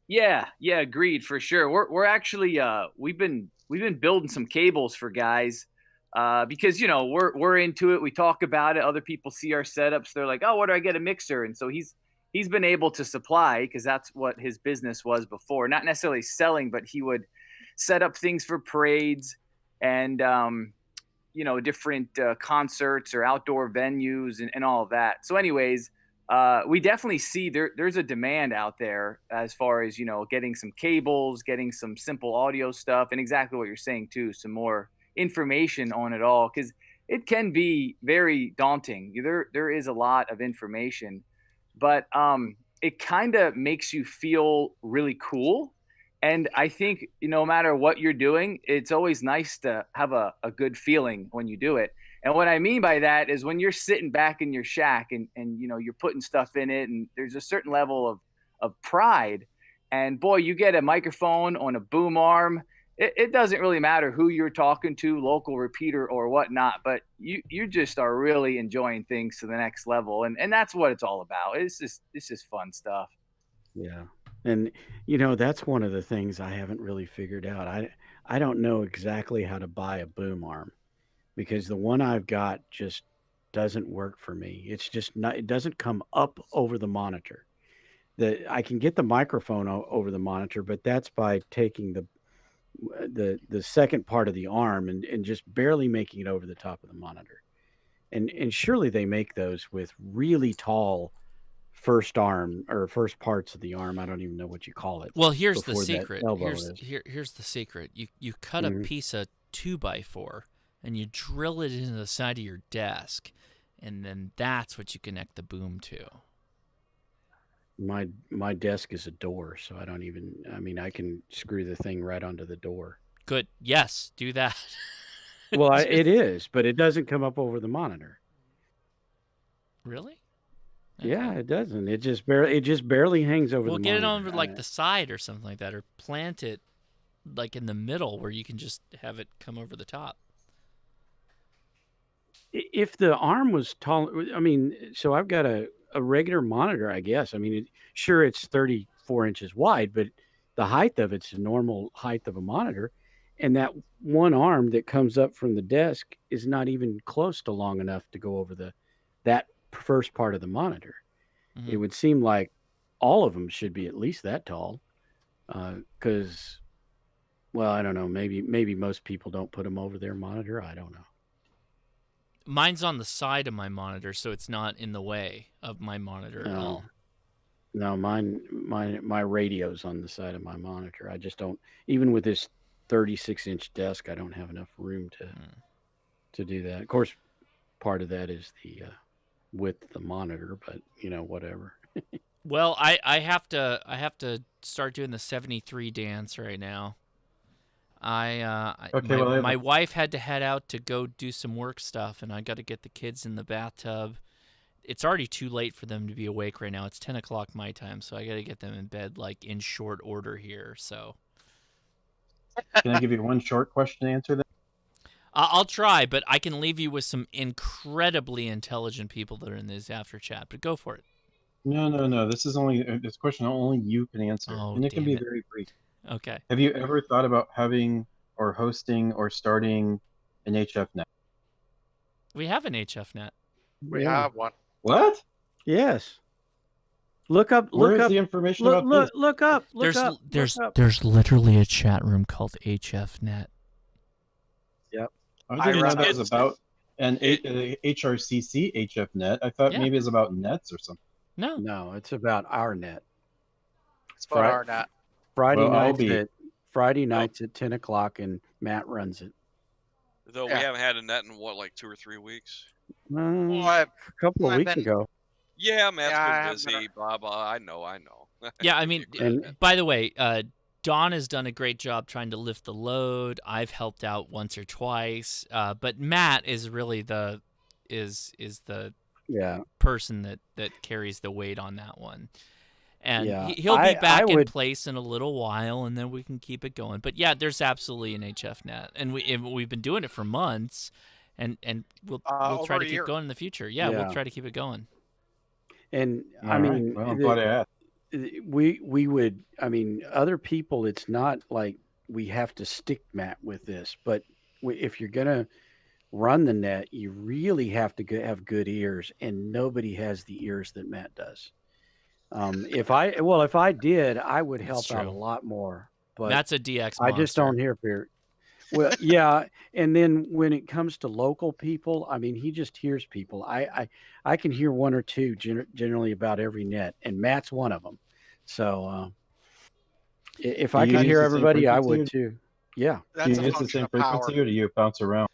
Yeah, agreed for sure. We're actually we've been building some cables for guys because we're into it. We talk about it. Other people see our setups. They're like, oh, where do I get a mixer? And so he's been able to supply because that's what his business was before. Not necessarily selling, but he would set up things for parades and different concerts or outdoor venues and all of that. So, anyways. We definitely see there's a demand out there as far as getting some cables, getting some simple audio stuff, and exactly what you're saying too, some more information on it all because it can be very daunting. There is a lot of information, but it kind of makes you feel really cool. And I think no matter what you're doing, it's always nice to have a good feeling when you do it. And what I mean by that is when you're sitting back in your shack and you're putting stuff in it and there's a certain level of pride. And boy, you get a microphone on a boom arm. It doesn't really matter who you're talking to, local repeater or whatnot, but you just are really enjoying things to the next level. And that's what it's all about. It's just fun stuff.
Yeah. And that's one of the things I haven't really figured out. I don't know exactly how to buy a boom arm because the one I've got just doesn't work for me. It's just not, it doesn't come up over the monitor. I can get the microphone over the monitor, but that's by taking the second part of the arm and just barely making it over the top of the monitor. And surely they make those with really tall first arm or first parts of the arm. I don't even know what you call it.
Well, here's the
before that
secret.
elbow
Here's
is.
here's the secret. You cut a
Mhm.
piece of 2x4 and you drill it into the side of your desk, and then that's what you connect the boom to.
My desk is a door, so I don't even. I mean, I can screw the thing right onto the door.
Good. Yes, do that.
Well, it is, but it doesn't come up over the monitor.
Really?
Yeah, it doesn't. It just barely hangs over
Well,
the
get it
monitor.
on like the side or something like that, or plant it like in the middle where you can just have it come over the top.
If the arm was tall, I mean, so I've got a regular monitor, I guess. I mean, sure, it's 34 inches wide, but the height of it's the normal height of a monitor. And that one arm that comes up from the desk is not even close to long enough to go over that first part of the monitor. It would seem like all of them should be at least that tall, because, well, I don't know. Maybe most people don't put them over their monitor. I don't know.
Mine's on the side of my monitor, so it's not in the way of my monitor at all.
No, my radio's on the side of my monitor. I just don't. Even with this 36-inch desk, I don't have enough room to do that. Of course, part of that is with the monitor, but whatever.
Well, I have to start doing the 73 dance right now.
Okay, well, I have
my
a-
wife had to head out to go do some work stuff, and I got to get the kids in the bathtub. It's already too late for them to be awake right now. It's 10 o'clock my time, so I got to get them in bed like in short order here. So
Can I give you one short question answer then?
I'll try, but I can leave you with some incredibly intelligent people that are in this after chat. But go for it.
No. This question only you can answer,
Oh,
and it can
damn
be
it.
very brief.
Okay.
Have you ever thought about having or hosting or starting an HF net?
We have an HF net.
We have one.
What?
Yes. Look up.
Where
Look
is
up.
the information
look,
about
look,
this?
Look up. Look up.
There's
look up.
there's literally a chat room called HF net.
Yep.
I didn't know that was about an HRCC HF net. I thought maybe it's about nets or something.
No, it's about our net.
It's about our net.
Friday
Well, I'll
nights
be-
at Friday nights at 10 o'clock, and Matt runs it.
Though we haven't had a net in what, like 2 or 3 weeks?
A couple of weeks ago.
Yeah, Matt's
Yeah,
been busy. Blah blah. I know.
Yeah, I mean,
And-
by the way, Dawn has done a great job trying to lift the load. I've helped out once or twice, but Matt is really the person that carries the weight on that one. And
Yeah,
he'll be back in
would-
place in a little while, and then we can keep it going. But yeah, there's absolutely an HF net, and we've been doing it for months, and we'll
over
try
a
to keep
year.
going in the future. Yeah,
Yeah.
we'll try to keep it going.
And
All
I
right.
mean,
Well, I'm glad I asked.
we would. I mean, other people. It's not like we have to stick Matt with this, but if you're gonna run the net, you really have to have good ears, and nobody has the ears that Matt does. If I did, I would help out a
true.
lot more. But
Matt's a DX
I just
monster.
don't hear Peter. Well, yeah, and then when it comes to local people, I mean, he just hears people. I can hear one or two generally about every net, and Matt's one of them. So if
Do
I
you
could
use
hear
the same
everybody, I
frequency,
would too. Yeah,
Do you use the same frequency, or do you bounce around?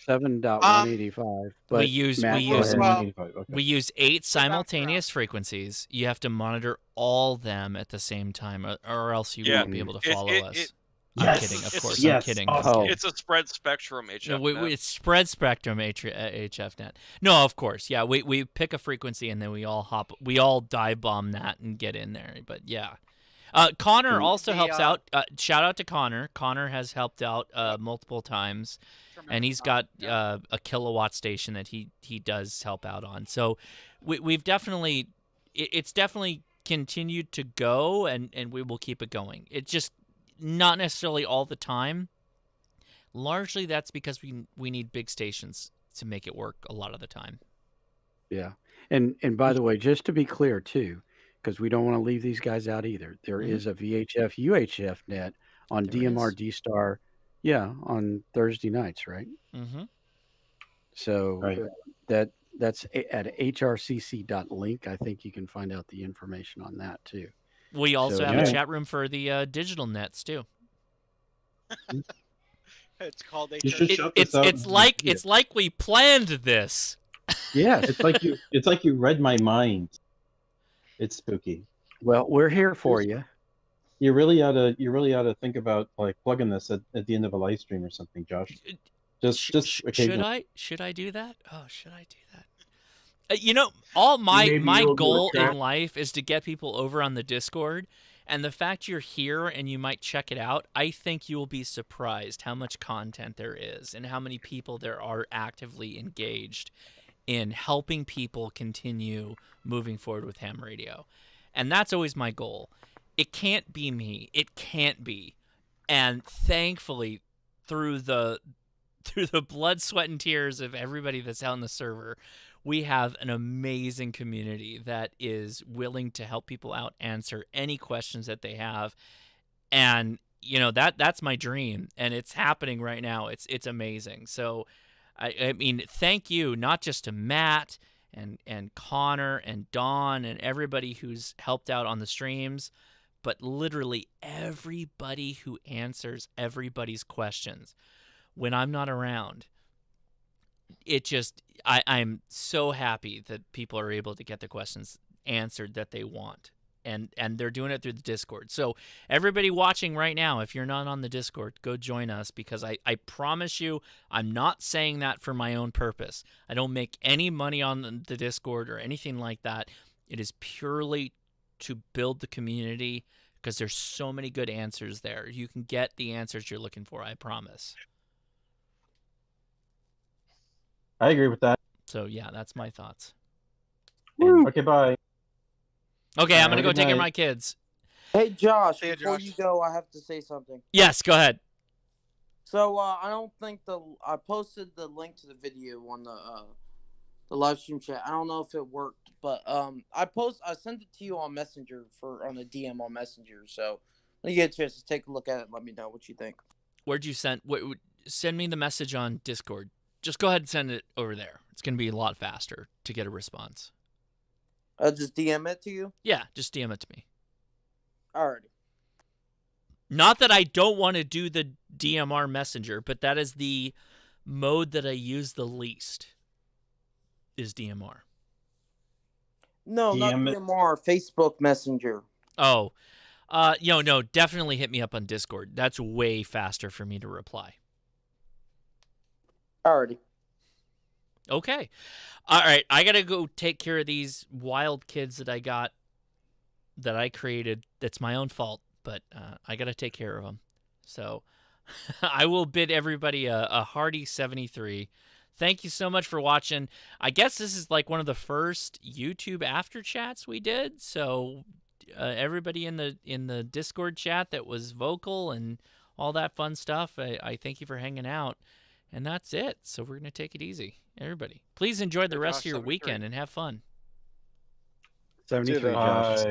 7.185. But
we use
Matt,
we
go
use
ahead.
185, okay.
we use 8 simultaneous frequencies. You have to monitor all them at the same time, or else you
Yeah,
won't be able to follow us.
Yes.
I'm kidding, of
Yes.
course.
Yes.
I'm kidding.
Awesome.
It's a spread spectrum HF
No,
net.
it's spread spectrum HF net. No, of course, yeah. We pick a frequency and then we all dive bomb that and get in there. But yeah, Connor also helps out. Shout out to Connor. Connor has helped out multiple times, and he's got a kilowatt station that he does help out on. So we've definitely it's definitely continued to go, and we will keep it going. It's just not necessarily all the time. Largely that's because we need big stations to make it work a lot of the time.
Yeah. And by the way, just to be clear too, because we don't want to leave these guys out either. There is a VHF UHF net on
There
DMR
is.
D-Star, on Thursday nights, right?
Mm-hmm.
So
Right.
that's at hrcc.link. I think you can find out the information on that too.
We also
So,
have
yeah.
a chat room for the digital nets too.
It's called
You should shut this out.
It's like we planned this.
Yes.
It's like you read my mind. It's spooky.
Well, we're here for you.
You really ought to think about like plugging this at the end of a live stream or something, Josh. Just
Should
occasionally.
I do that? Oh, should I do that? All my
Maybe you'll do a
goal in
chat.
life is to get people over on the Discord, and the fact you're here and you might check it out, I think you will be surprised how much content there is and how many people there are actively engaged in helping people continue moving forward with ham radio. And that's always my goal. It can't be me. It can't be. And thankfully, through the blood, sweat, and tears of everybody that's out on the server, we have an amazing community that is willing to help people out, answer any questions that they have. And, that's my dream, and it's happening right now. It's amazing. So, I mean, thank you, not just to Matt and Connor and Dawn and everybody who's helped out on the streams, but literally everybody who answers everybody's questions when I'm not around. I'm so happy that people are able to get the questions answered that they want. And they're doing it through the Discord. So everybody watching right now, if you're not on the Discord, go join us, because I promise you, I'm not saying that for my own purpose. I don't make any money on the Discord or anything like that. It is purely to build the community, because there's so many good answers there. You can get the answers you're looking for, I promise.
I agree with that.
So yeah, that's my thoughts.
Okay, bye.
Okay, I'm going to go
Good
take care of
night.
my kids.
Hey, Josh,
See ya,
before
Josh.
you go, I have to say something.
Yes, go ahead.
So I don't think I posted the link to the video on the live stream chat. I don't know if it worked, but I sent it to you on Messenger on the DM on Messenger. So when you get a chance to take a look at it, let me know what you think.
Where'd you send? Send me the message on Discord. Just go ahead and send it over there. It's going to be a lot faster to get a response.
I'll just DM it to you?
Yeah, just DM it to me.
Alrighty.
Not that I don't want to do the DMR Messenger, but that is the mode that I use the least, is DMR.
No, not DMR, Facebook Messenger.
Oh, no, definitely hit me up on Discord. That's way faster for me to reply.
Alrighty.
Okay. All right, I got to go take care of these wild kids that I created. That's my own fault, but I got to take care of them. So I will bid everybody a hearty 73. Thank you so much for watching. I guess this is like one of the first YouTube after chats we did. So everybody in the Discord chat that was vocal and all that fun stuff, I thank you for hanging out. And that's it. So we're going to take it easy. Everybody, please enjoy the rest of your weekend and have fun.
73, Josh.